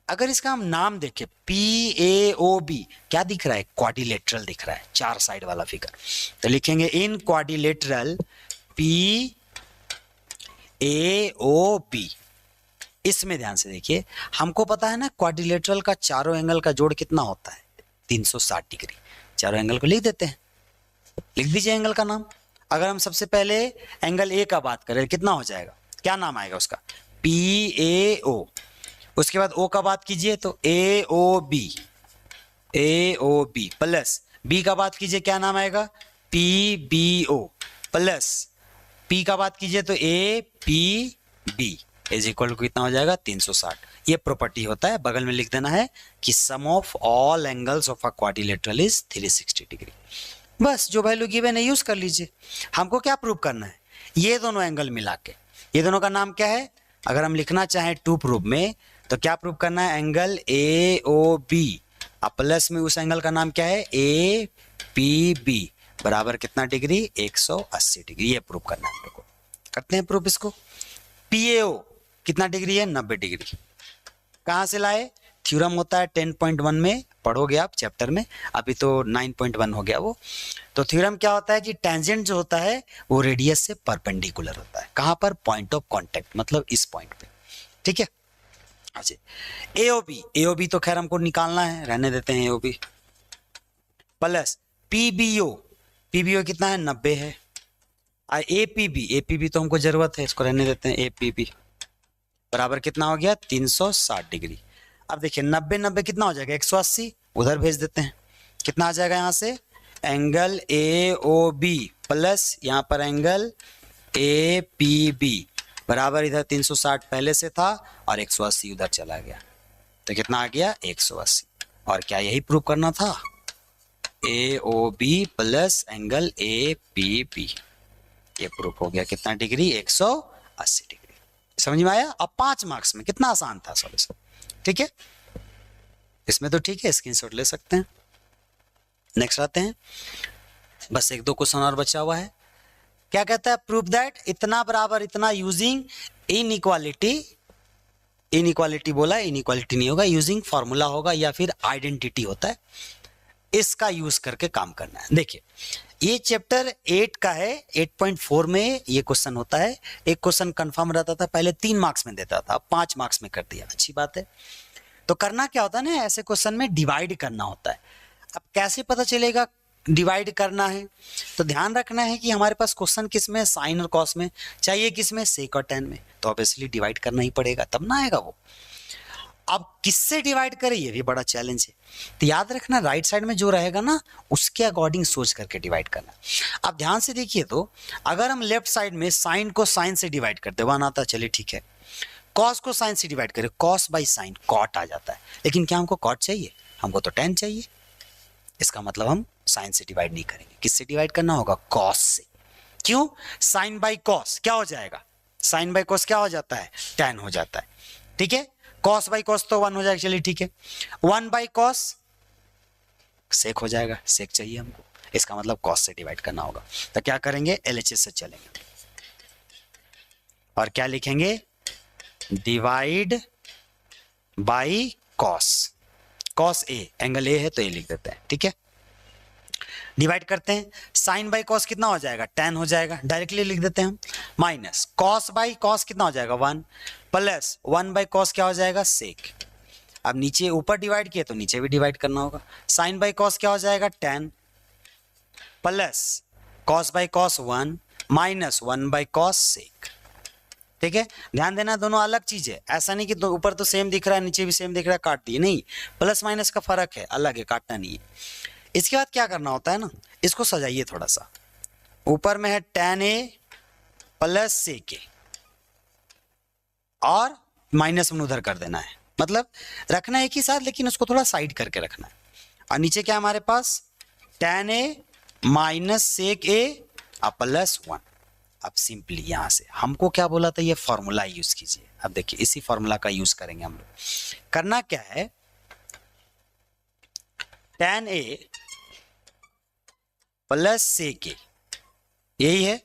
अगर इसका हम नाम देखें PAOB, क्या दिख रहा है, क्वाड्रिलेटरल दिख रहा है, 4 साइड वाला फिगर, तो लिखेंगे इन क्वाड्रिलेटरल PAOB। इसमें ध्यान से देखिए, हमको पता है ना क्वाड्रिलेटरल का चारों एंगल का जोड़ कितना होता है, 360 डिग्री। चारों एंगल को लिख देते हैं, लिख दीजिए एंगल का नाम। अगर हम सबसे पहले एंगल ए का बात करें कितना हो जाएगा, क्या नाम आएगा उसका, PAO। उसके बाद ओ का बात कीजिए तो AOB, AOB प्लस बी का बात कीजिए क्या नाम आएगा, PBO प्लस पी का बात कीजिए तो APB इज इक्वल टू कितना हो जाएगा 360। ये प्रॉपर्टी होता है, बगल में लिख देना है कि sum of all angles of a quadrilateral is 360 degree. बस जो वैल्यू गिवन है यूज कर लीजिए। हमको क्या प्रूव करना है, ये दोनों एंगल मिला के, ये दोनों का नाम क्या है, अगर हम लिखना चाहें टू प्रूफ में तो क्या प्रूव करना है, एंगल AOB प्लस में उस एंगल का नाम क्या है APB बराबर कितना डिग्री 180 डिग्री। ये प्रूव करना है हम लोग को, करते हैं प्रूफ इसको। PAO कितना डिग्री है 90 डिग्री। कहां से लाए, थ्योरम होता है 10.1 में, पढ़ोगे आप चैप्टर में, अभी तो 9.1 हो गया वो। तो थ्योरम क्या होता है कि टेंजेंट जो होता है वो रेडियस से परपेंडिकुलर होता है। कहां पर, पॉइंट ऑफ कांटेक्ट, मतलब इस पॉइंट पे, ठीक है। अच्छा AOB तो खैर हमको निकालना है, रहने देते हैं AOB प्लस PBO कितना है 90 है। APB तो हमको जरूरत है, इसको रहने देते हैं, APB बराबर कितना हो गया 360 डिग्री। अब देखिए 90 कितना हो जाएगा 180, उधर भेज देते हैं, कितना आ जाएगा यहाँ से, एंगल AOB प्लस यहाँ पर एंगल APB बराबर इधर 360 पहले से था और 180 उधर चला गया, तो कितना आ गया 180। और क्या यही प्रूव करना था, AOB प्लस एंगल APB, ये प्रूफ हो गया कितना डिग्री 180 डिग्री। समझ में आया। अब 5 मार्क्स में कितना आसान था सॉल्यूशन, ठीक है, इसमें तो ठीक है, स्क्रीनशॉट ले सकते हैं। नेक्स्ट आते हैं, बस 1-2 क्वेश्चन और बचा हुआ है। क्या कहता है, प्रूव दैट इतना बराबर इतना यूजिंग इनइक्वालिटी बोला, इनइक्वालिटी नहीं होगा, यूजिंग फॉर्मूला होगा या फिर आइडेंटिटी होता है, इसका यूज करके काम करना है। देखिए ये चैप्टर 8 का है, 8.4 में ये क्वेश्चन होता है। एक क्वेश्चन कंफर्म रहता था, पहले 3 मार्क्स में देता था, 5 मार्क्स में कर दिया, अच्छी बात है। तो करना क्या होता है ना, ऐसे क्वेश्चन में डिवाइड करना होता है। अब कैसे पता चलेगा डिवाइड करना है, तो ध्यान रखना है कि हमारे पास क्वेश्चन किस में, साइन और कॉस में, चाहिए किस में, सेक और टेन में, तो ऑब्वियसली डिवाइड करना ही पड़ेगा, तब ना आएगा वो। अब किससे डिवाइड करें, ये भी बड़ा चैलेंज है। तो याद रखना राइट साइड में जो रहेगा ना उसके अकॉर्डिंग सोच करके डिवाइड करना। अब ध्यान से देखिए, तो अगर हम लेफ्ट साइड में साइन को साइन से डिवाइड करते, 1 आता, चलिए ठीक है। कॉस को साइन से डिवाइड करें, कॉस बाई साइन कॉट आ जाता है, लेकिन क्या हमको कॉट चाहिए, हमको तो टेन चाहिए। इसका मतलब हम साइन से डिवाइड नहीं करेंगे, किससे डिवाइड करना होगा, कॉस से। क्यों, साइन बाई कॉस क्या हो जाएगा, साइन बाई कॉस क्या हो जाता है, टेन हो जाता है, ठीक है। कॉस बाई कॉस तो 1 हो जाएगा, चलिए ठीक है। 1 बाई कॉस सेक हो जाएगा, सेक चाहिए हमको, इसका मतलब कॉस से डिवाइड करना होगा। तो क्या करेंगे, LHS से चलेंगे और क्या लिखेंगे, divide by cos, cos A, angle A है तो ए लिख देते हैं, ठीक है। डिवाइड करते हैं, साइन बाई कॉस कितना हो जाएगा, टेन हो जाएगा, डायरेक्टली लिख देते हैं हम, माइनस कॉस बाई कॉस कितना हो जाएगा 1, प्लस 1 बाई कॉस क्या हो जाएगा, सेक। अब नीचे ऊपर डिवाइड किए तो नीचे भी डिवाइड करना होगा, साइन बाई कॉस क्या हो जाएगा 10, plus cos by cos 1 minus 1 by cos sec, ठीक है। ध्यान देना दोनों अलग चीज है, ऐसा नहीं कि ऊपर तो सेम दिख रहा है नीचे भी सेम दिख रहा है काट दिए, नहीं, प्लस माइनस का फर्क है, अलग है, काटना नहीं है। इसके बाद क्या करना होता है ना, इसको सजाइए थोड़ा सा, ऊपर में है tan A plus sec A और माइनस में उधर कर देना है, मतलब रखना एक ही साथ लेकिन उसको थोड़ा साइड करके रखना है। और नीचे क्या हमारे पास, tan A minus sec A plus 1। अब सिंपली यहां से हमको क्या बोला था, ये फॉर्मूला यूज कीजिए। अब देखिए इसी फॉर्मूला का यूज करेंगे हम लोग। करना क्या है, tan A plus sec A, यही है।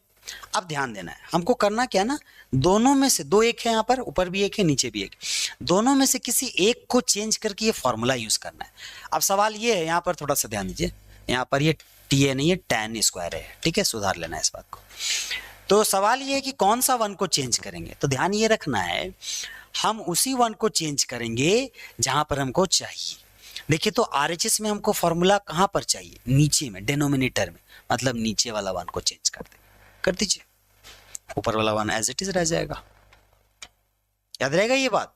अब ध्यान देना है, हमको करना क्या ना, दोनों में से 2 एक है, यहाँ पर ऊपर भी एक है नीचे भी एक, दोनों में से किसी एक को चेंज करके ये फॉर्मूला यूज करना है। अब सवाल ये है, यहाँ पर थोड़ा सा ध्यान दीजिए, यहाँ पर ये TA नहीं है, tan स्क्वायर है, ठीक है, सुधार लेना है इस बात को। तो सवाल ये है कि कौन सा 1 को चेंज करेंगे, तो ध्यान ये रखना है हम उसी 1 को चेंज करेंगे जहां पर हमको चाहिए। देखिए तो आरएचएस में हमको फॉर्मूला कहां पर चाहिए, नीचे में, डिनोमिनेटर में, मतलब नीचे वाला वन को चेंज कर दीजिए, ऊपर वाला वन एज इट इज रह जाएगा। याद रहेगा ये बात,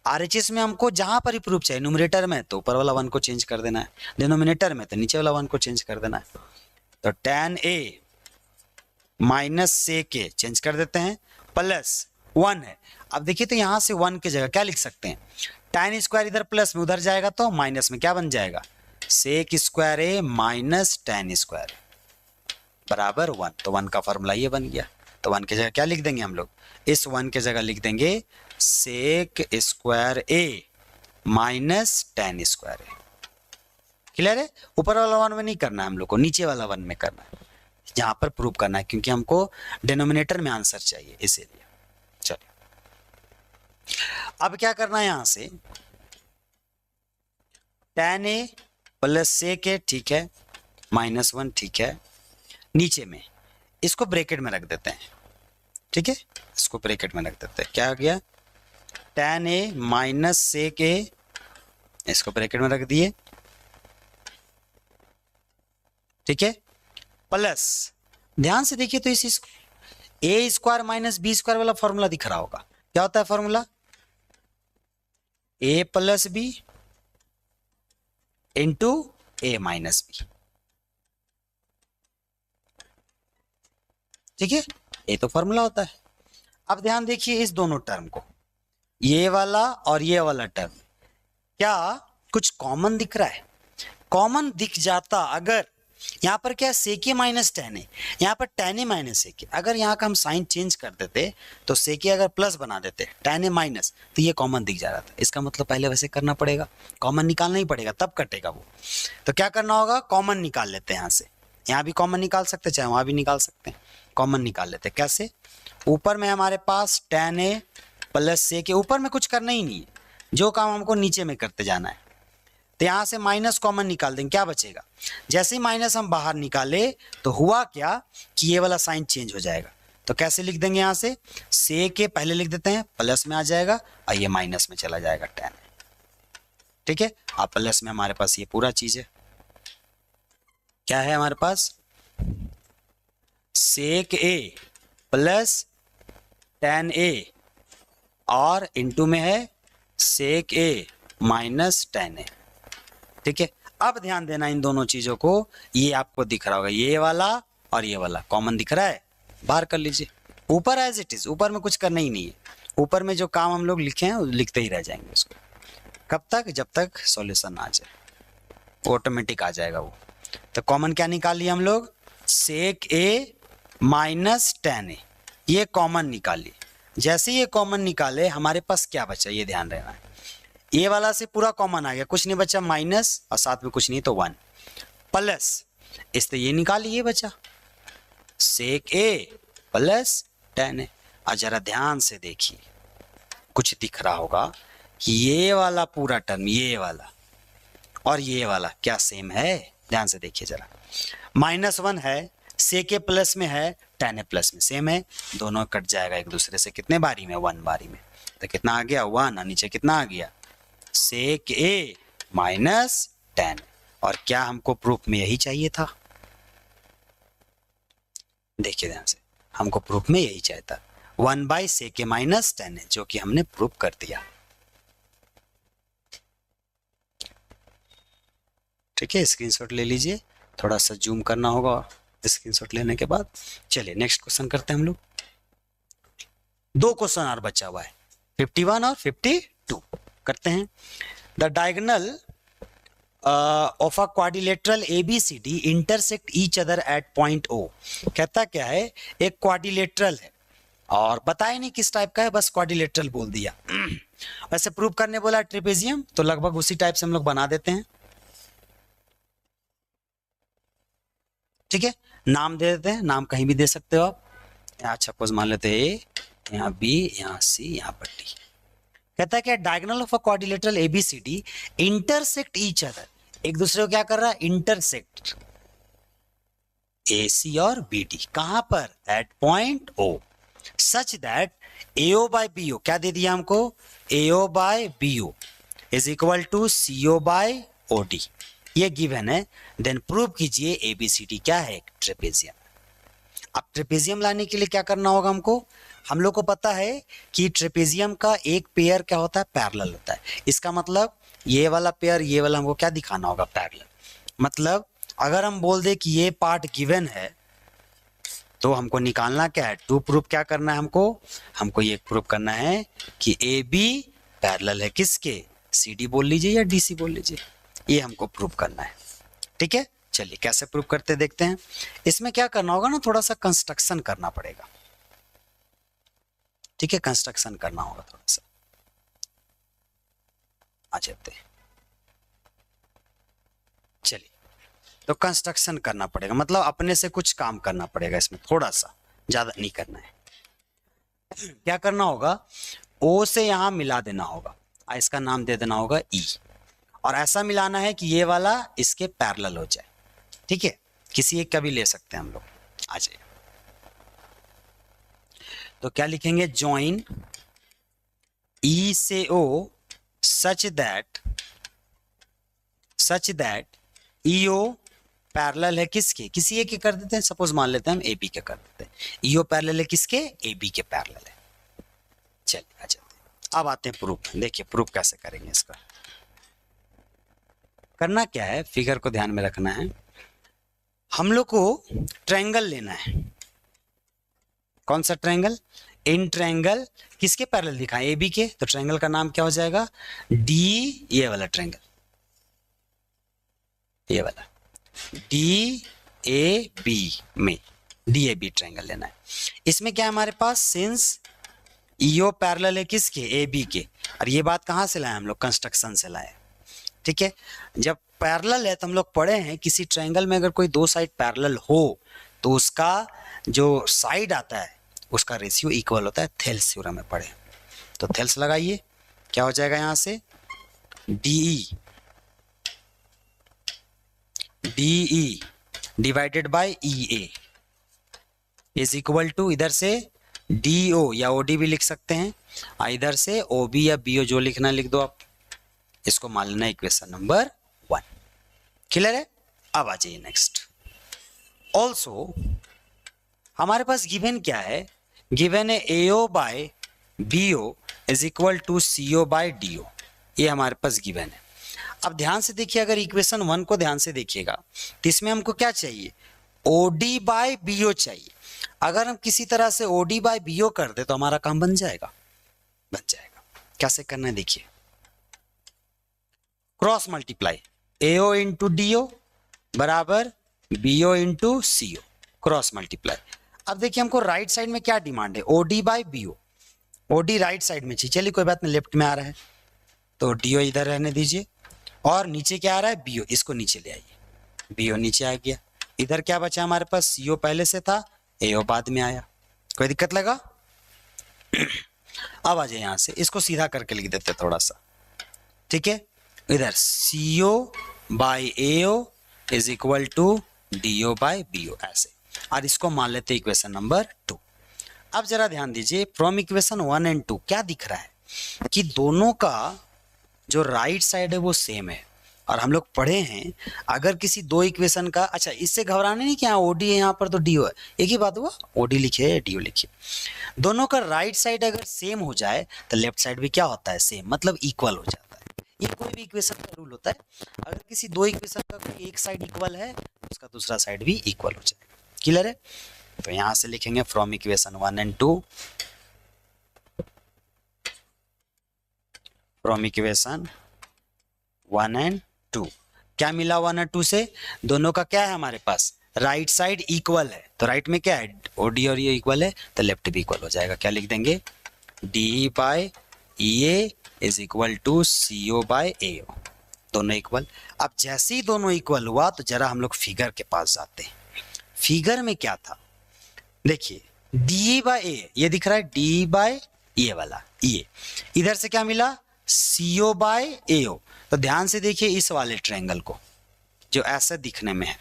आरएचएस में हमको जहां पर ही प्रूफ चाहिए, न्यूमरेटर में तो ऊपर वाला वन को चेंज कर देना है, डिनोमिनेटर में तो नीचे वाला वन को चेंज कर देना है। तो tan a माइनस से के चेंज कर देते हैं, प्लस 1 है। अब देखिए तो यहां से 1 की जगह क्या लिख सकते हैं, tan स्क्वायर इधर प्लस में उधर जाएगा तो माइनस में क्या बन जाएगा, sec square a minus tan square बराबर 1। तो 1 का फॉर्मूला ये बन गया। तो 1 की जगह क्या लिख देंगे हम लोग, इस 1 की जगह लिख देंगे sec square a minus tan square a। Clear है, ऊपर वाला वन में नहीं करना है हम लोग को, नीचे वाला वन में करना है, जहां पर प्रूव करना है, क्योंकि हमको डिनोमिनेटर में आंसर चाहिए इसीलिए। चलिए अब क्या करना है, यहां से tan a plus sec a, ठीक है, माइनस 1, ठीक है, नीचे में इसको ब्रैकेट में रख देते हैं, ठीक है, इसको ब्रैकेट में रख देते हैं, क्या आ गया, tan a minus sec a, इसको ब्रैकेट में रख दिए, ठीक है, प्लस ध्यान से देखिए तो इस ए स्क्वायर माइनस बी स्क्वायर वाला फॉर्मूला दिख रहा होगा, क्या होता है फॉर्मूला, ए प्लस बी इंटू ए माइनस बी, ठीक है, ये तो फॉर्मूला होता है। अब ध्यान देखिए इस दोनों टर्म को, ये वाला और ये वाला टर्म, क्या कुछ कॉमन दिख रहा है, कॉमन दिख जाता अगर यहाँ पर क्या सेके माइनस tan है, यहाँ पर tan ए माइनस सेके, अगर यहाँ का हम साइन चेंज कर देते तो सेके अगर प्लस बना देते tan ए माइनस, तो ये कॉमन दिख जा रहा था, इसका मतलब पहले वैसे करना पड़ेगा, कॉमन निकालना ही पड़ेगा तब कटेगा वो। तो क्या करना होगा, कॉमन निकाल लेते हैं, यहाँ से यहाँ भी कॉमन निकाल सकते, चाहे वहाँ भी निकाल सकते हैं, कॉमन निकाल लेते, कैसे, ऊपर में हमारे पास tan ए प्लस सेके, ऊपर में कुछ करना ही नहीं है, जो काम हमको नीचे में करते जाना है। तो यहां से माइनस कॉमन निकाल देंगे, क्या बचेगा, जैसे ही माइनस हम बाहर निकाले तो हुआ क्या कि ये वाला साइन चेंज हो जाएगा। तो कैसे लिख देंगे, यहां से सेक के पहले लिख देते हैं, प्लस में आ जाएगा और ये माइनस में चला जाएगा tan, ठीक है। अब प्लस में हमारे पास ये पूरा चीज है, क्या है हमारे पास, सेक ए प्लस tan ए और इनटू में है सेक ए माइनस tan ए, ठीक है। अब ध्यान देना इन दोनों चीजों को, ये आपको दिख रहा होगा, ये वाला और ये वाला कॉमन दिख रहा है, बाहर कर लीजिए, ऊपर एज इट इज, ऊपर में कुछ करना ही नहीं है, ऊपर में जो काम हम लोग लिखे हैं लिखते ही रह जाएंगे उसको, कब तक, जब तक सॉल्यूशन आ जाए, ऑटोमेटिक आ जाएगा वो। तो कॉमन क्या निकाल लिया हम लोग, सेक ए माइनस tan ए, ये कॉमन निकालिए, जैसे ये कॉमन निकाले हमारे पास क्या बचा, ये ध्यान रहना है, ये वाला से पूरा कॉमन आ गया, कुछ नहीं बचा, माइनस और साथ में कुछ नहीं तो 1, प्लस इससे ये निकालिए, ये बचा सेक ए प्लस tan ए। और जरा ध्यान से देखिए कुछ दिख रहा होगा कि ये वाला पूरा टर्म, ये वाला और ये वाला क्या सेम है, ध्यान से देखिए जरा, -1 है, सेक ए प्लस में है, tan ए प्लस में सेम है, दोनों कट जाएगा एक दूसरे से, कितने बारी में, 1 बारी में। तो कितना आ गया 1 और नीचे कितना आ गया सेक ए माइनस tan। और क्या हमको प्रूफ में यही चाहिए था, देखिए ध्यान से, हमको प्रूफ में यही चाहिए था 1 by sec a minus tan है, जो कि हमने प्रूफ कर दिया, ठीक है। स्क्रीनशॉट ले लीजिए, थोड़ा सा जूम करना होगा स्क्रीनशॉट लेने के बाद। चलिए नेक्स्ट क्वेश्चन करते हैं हम लोग, 2 क्वेश्चन और बचा हुआ है, 51 और 52 करते हैं। The diagonal of a quadrilateral ABCD intersect each other at point O। कहता क्या है, एक क्वाड्रिलेटरल है और बताया नहीं किस टाइप का है, बस क्वाड्रिलेटरल बोल दिया। वैसे प्रूव करने बोला ट्रेपेजियम, तो लगभग उसी टाइप से हम लोग बना देते हैं, ठीक है। नाम दे देते हैं, नाम कहीं भी दे सकते हो आप, यहाँ सपोज मान लेते हैं A, यहाँ B, यहाँ C, यहाँ पर D। कहता है कि diagonal of a quadrilateral ABCD intersect each other, एक दूसरे को क्या कर रहा है, इंटरसेक्ट, AC और BD, कहां पर, at point O, such that AO by BO, क्या दे दिया हमको, AO by BO is equal to CO by OD, ये गिवन है। देन प्रूव कीजिए ABCD क्या है, एक ट्रेपेजियम। अब ट्रेपेजियम लाने के लिए क्या करना होगा हमको, हम लोग को पता है कि ट्रेपेजियम का एक पेयर क्या होता है, पैरेलल होता है। इसका मतलब ये वाला पेयर, ये वाला हमको क्या दिखाना होगा, पैरेलल। मतलब अगर हम बोल दे कि ये पार्ट गिवन है तो हमको निकालना क्या है, टू प्रूफ क्या करना है हमको ये प्रूफ करना है कि AB पैरेलल है किसके, CD बोल लीजिए या DC बोल लीजिए, ये हमको प्रूफ करना है। ठीक है, चलिए कैसे प्रूफ करते देखते हैं। इसमें क्या करना होगा ना, थोड़ा सा कंस्ट्रक्शन करना पड़ेगा। ठीक है, कंस्ट्रक्शन करना होगा थोड़ा सा। आ जाते हैं, चलिए तो कंस्ट्रक्शन करना पड़ेगा, मतलब अपने से कुछ काम करना पड़ेगा इसमें, थोड़ा सा, ज्यादा नहीं करना है। क्या करना होगा, O से यहां मिला देना होगा, इसका नाम दे देना होगा E, और ऐसा मिलाना है कि ये वाला इसके पैरेलल हो जाए। ठीक है, किसी एक का भी ले सकते हैं हम लोग। आ जाइए, तो क्या लिखेंगे, ज्वाइन E से O such that EO parallel है किसके, किसी एक के कर देते हैं, सपोज मान लेते हैं हम AB के कर देते हैं। EO पैरेलल है किसके, AB के पैरेलल है। चलिए आ जाते हैं, अब आते हैं प्रूफ। देखिए प्रूफ कैसे करेंगे इसका। करना क्या है, फिगर को ध्यान में रखना है। हम लोग को ट्रायंगल लेना है। कौन सा ट्रायंगल, इन ट्रायंगल किसके पैरेलल दिखा है, AB के, तो ट्रायंगल का नाम क्या हो जाएगा, D, ये वाला ट्रायंगल, ये वाला DAB में DAB ट्रायंगल लेना है। इसमें क्या है हमारे पास, सिंस EO पैरेलल है किसके, AB के, और ये बात कहां से लाए हम लोग, कंस्ट्रक्शन से लाए। ठीक है, जब पैरेलल है तो हम लोग पढ़े हैं किसी ट्रायंगल में अगर कोई दो साइड पैरेलल हो तो उसका जो साइड आता है उसका रेशियो इक्वल होता है, थेल्स थ्योरम में पढ़े। तो थेल्स लगाइए, क्या हो जाएगा यहां से, DE divided by EA is equal to, इधर से DO या OD भी लिख सकते हैं, इधर से OB या BO जो लिखना लिख दो आप। इसको मान लेना इक्वेशन नंबर 1। क्लियर है, अब आ जाइए नेक्स्ट। ऑल्सो हमारे पास गिवन क्या है, गिवन है AO by BO is equal to CO by DO, ये हमारे पास गिवन है। अब ध्यान से देखिए, अगर इक्वेशन 1 को ध्यान से देखिएगा तो इसमें हमको क्या चाहिए, OD बाय BO चाहिए। अगर हम किसी तरह से OD बाय BO कर दे तो हमारा काम बन जाएगा, कैसे करना है देखिए, cross multiply AO into DO बराबर BO into CO, cross multiply. अब देखिए हमको राइट साइड में क्या डिमांड है, OD by BO, OD right side में चाहिए, चलिए कोई बात नहीं, लेफ्ट में आ रहा है तो DO इधर रहने दीजिए, और नीचे क्या आ रहा है, BO, इसको नीचे ले आइए, BO नीचे आ गया। इधर क्या बचा हमारे पास, CO पहले से था, AO बाद में आया, कोई दिक्कत लगा। अब आ जाए यहां से, इसको सीधा करके लिख देते थोड़ा सा। ठीक है, इधर CO by AO is equal to DO by BO, ऐसे, और इसको मान लेते इक्वेशन नंबर 2। अब जरा ध्यान दीजिए, फ्रॉम इक्वेशन 1 एंड 2 क्या दिख रहा है कि दोनों का जो राइट साइड है वो सेम है। और हम लोग पढ़े हैं अगर किसी दो इक्वेशन का, अच्छा इससे घबराने नहीं कि यहाँ OD है यहाँ पर तो DO है, एक ही बात हुआ, OD लिखिए DO लिखिए। दोनों का राइट साइड अगर सेम हो जाए तो लेफ्ट साइड भी क्या होता है, सेम, मतलब इक्वल हो जाता है। ये कोई भी इक्वेशन का रूल होता है, अगर किसी दो इक्वेशन का कोई एक साइड इक्वल है तो उसका दूसरा साइड भी इक्वल हो जाएगा। क्लियर है, तो यहां से लिखेंगे from equation 1 and 2, from equation 1 and 2 क्या मिला 1 और 2 से, दोनों का क्या है हमारे पास, राइट साइड इक्वल है, तो राइट में क्या है, OD और ये इक्वल है तो लेफ्ट भी इक्वल हो जाएगा। क्या लिख देंगे, DE by EA is equal to CO by AO, दोनों इक्वल। अब जैसे ही दोनों इक्वल हुआ तो जरा हम लोग फिगर के पास जाते हैं। फिगर में क्या था, देखिए DE बाय A, ये दिख रहा है DE बाय ये वाला, ये इधर से क्या मिला, CO बाय AO। तो ध्यान से देखिए इस वाले ट्रायंगल को जो ऐसे दिखने में है,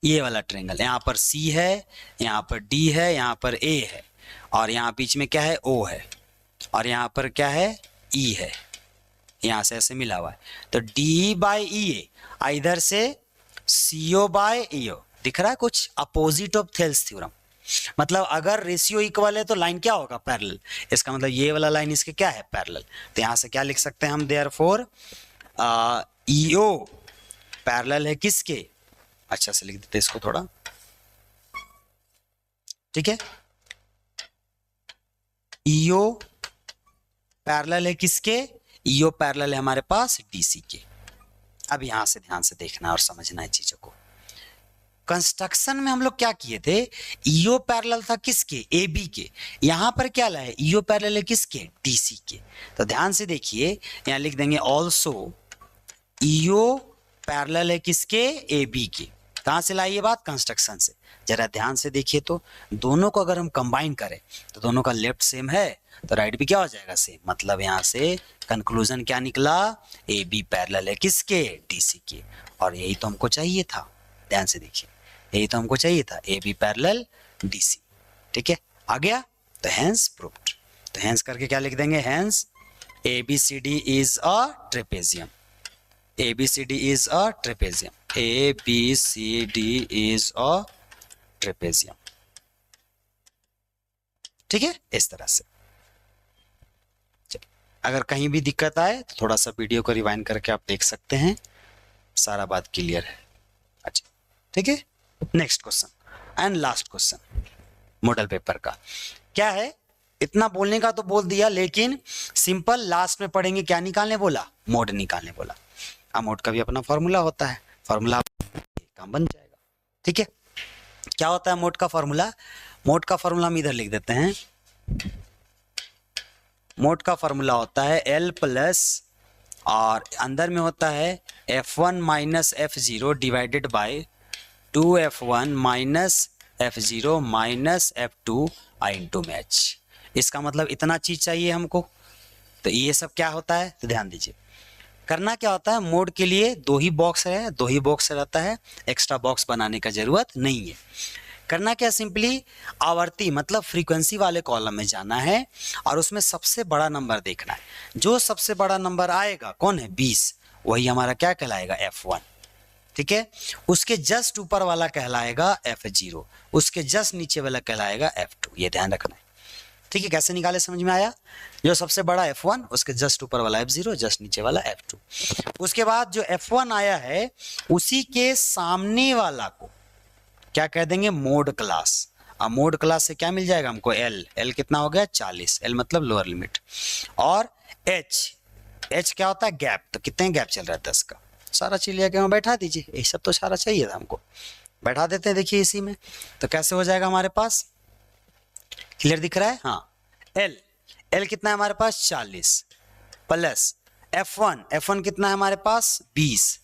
ये वाला ट्रायंगल, यहाँ पर C है, यहाँ पर D है, यहाँ पर A है, और यहाँ बीच में क्या है, O है, और यहाँ पर क्या है, E है, यहाँ से ऐसे मिला हुआ है, तो डी बाई ई ए इधर से CO बाय EO दिख रहा है कुछ, अपोजिट ऑफ थेल्स थ्योरम। मतलब अगर रेशियो इक्वल है तो लाइन क्या होगा, पैरेलल। इसका मतलब ये वाला लाइन इसके क्या है, पैरेलल। तो यहाँ से क्या लिख सकते हैं हम, देयरफॉर EO पैरेलल है किसके, अच्छा से लिख देते इसको थोड़ा, ठीक है। EO पैरेलल है किसके, EO पैरेलल है हमारे पास DC के। अब यहां से ध्यान से देखना और समझना है चीजों को। कंस्ट्रक्शन में हम लोग क्या किए थे, EO पैरेलल था किसके, AB के। यहां पर क्या लाए, EO पैरेलल है किसके, DC के। तो ध्यान से देखिए, यहां लिख देंगे ऑल्सो EO पैरेलल है किसके, AB के। कहां से लाई ये बात, कंस्ट्रक्शन से। जरा ध्यान से देखिए, तो दोनों को अगर हम कंबाइन करें तो दोनों का लेफ्ट सेम है तो राइट भी क्या हो जाएगा, सेम। मतलब यहां से कंक्लूजन क्या निकला, AB पैरेलल है किसके, DC के। और यही तो हमको चाहिए था, ध्यान से देखिए, यही तो हमको चाहिए था, AB पैरेलल DC। ठीक है, आ गया, तो हेंस प्रूव्ड। तो हेंस करके क्या लिख देंगे, hence ABCD is a trapezium. ABCD is a trapezium. ABCD is a trapezium. ठीक है, इस तरह से। अगर कहीं भी दिक्कत आए तो थोड़ा सा वीडियो को रिवाइंड करके आप देख सकते हैं, सारा बात क्लियर है। अच्छा, ठीक है। Next question and last question model paper का क्या है। इतना बोलने का तो बोल दिया, लेकिन सिंपल लास्ट में पढ़ेंगे, क्या निकालने बोला, मोड निकालने बोला। मोड का भी अपना फॉर्मूला होता है, फॉर्मूला काम बन जाएगा। ठीक है, क्या होता है मोड का फॉर्मूला, मोड का फॉर्मूला हम इधर लिख देते हैं। मोड का फॉर्मूला होता है L प्लस, और अंदर में होता है F1 minus F0 divided by 2F1 minus F0 minus F2 I into में H। इसका मतलब इतना चीज चाहिए हमको। तो ये सब क्या होता है, तो ध्यान दीजिए। करना क्या होता है, मोड के लिए दो ही बॉक्स है, दो ही बॉक्स रहता है, एक्स्ट्रा बॉक्स बनाने का जरूरत नहीं है। करना क्या, सिंपली आवर्ती मतलब फ्रीक्वेंसी वाले कॉलम में जाना है और उसमें सबसे बड़ा नंबर देखना है। जो सबसे बड़ा नंबर आएगा कौन है, 20, वही हमारा क्या कहलाएगा, F1। ठीक है, उसके जस्ट ऊपर वाला कहलाएगा F0, उसके जस्ट नीचे वाला कहलाएगा F2। ये ध्यान रखना है। ठीक है, कैसे निकाले समझ में आया। जो सबसे बड़ा F1, उसके जस्ट ऊपर वाला F0, जस्ट नीचे वाला F2। उसके बाद जो F1 आया है उसी के सामने वाला को क्या कह देंगे, मोड क्लास। अब मोड क्लास से क्या मिल जाएगा हमको, L कितना हो गया, 40, L मतलब लोअर लिमिट। और H क्या होता है, गैप। तो कितने गैप चल रहा है, 10 का। सारा चीज लेके वहां बैठा दीजिए, ये सब तो सारा चाहिए था हमको, बैठा देते हैं। देखिए इसी में तो कैसे हो जाएगा हमारे पास, क्लियर दिख रहा है। हाँ, L कितना है हमारे पास, 40 प्लस F1 कितना है हमारे पास, 20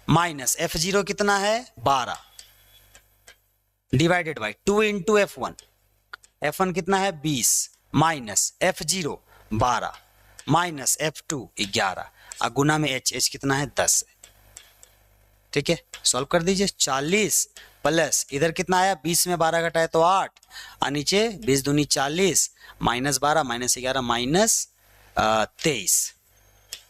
माइनस F0 कितना है, 12 डिवाइडेड बाय 2 इंटू F1 कितना है, 20 माइनस F0 12 माइनस F2 11 और गुना में H कितना है, 10। ठीक है, सॉल्व कर दीजिए। 40 प्लस इधर कितना आया, 20 में 12 घटाए तो 8, और नीचे 20 दूनी 40 माइनस 12 माइनस 11 माइनस 23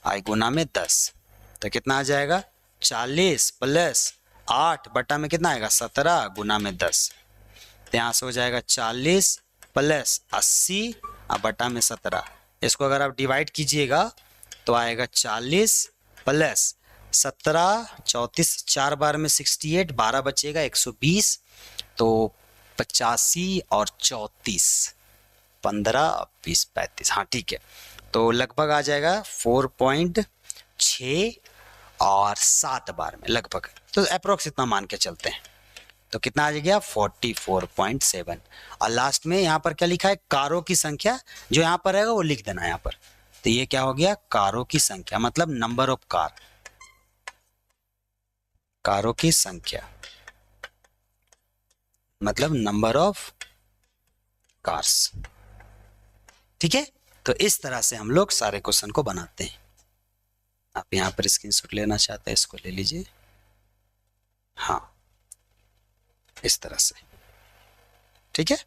आई गुना में 10। तो कितना आ जाएगा, 40 प्लस 8 बटा में कितना आएगा, 17 गुना में 10। तो यहाँ से हो जाएगा 40 प्लस 80 और बटा में 17। इसको अगर आप डिवाइड कीजिएगा तो आएगा 40 प्लस 17 34, 4 बार में 68, 12 बचेगा 120, तो 85 और 34 15 20 35। हाँ ठीक है, तो लगभग आ जाएगा 4.6 और 7 बार में लगभग, तो अप्रोक्स इतना मान के चलते हैं। तो कितना आ गया, 44.7। और लास्ट में यहाँ पर क्या लिखा है, कारों की संख्या, जो यहाँ पर रहेगा वो लिख देना यहाँ पर। तो ये क्या हो गया, कारों की संख्या मतलब नंबर ऑफ कार, कारों की संख्या मतलब नंबर ऑफ कार्स। ठीक है, तो इस तरह से हम लोग सारे क्वेश्चन को बनाते हैं। आप यहाँ पर स्क्रीनशॉट लेना चाहते हैं, इसको ले लीजिए। हाँ, इस तरह से। ठीक है,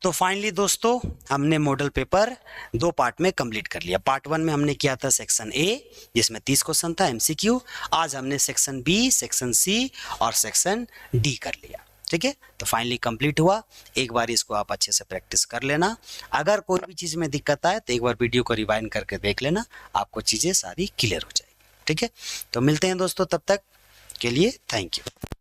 तो फाइनली दोस्तों हमने मॉडल पेपर 2 पार्ट में कंप्लीट कर लिया। पार्ट 1 में हमने किया था सेक्शन ए जिसमें 30 क्वेश्चन था एमसीक्यू। आज हमने सेक्शन बी, सेक्शन सी और सेक्शन डी कर लिया। ठीक है, तो फाइनली कंप्लीट हुआ। एक बार इसको आप अच्छे से प्रैक्टिस कर लेना। अगर कोई भी चीज़ में दिक्कत आए तो एक बार वीडियो को रिवाइंड करके देख लेना, आपको चीज़ें सारी क्लियर हो जाएगी। ठीक है, तो मिलते हैं दोस्तों, तब तक के लिए थैंक यू।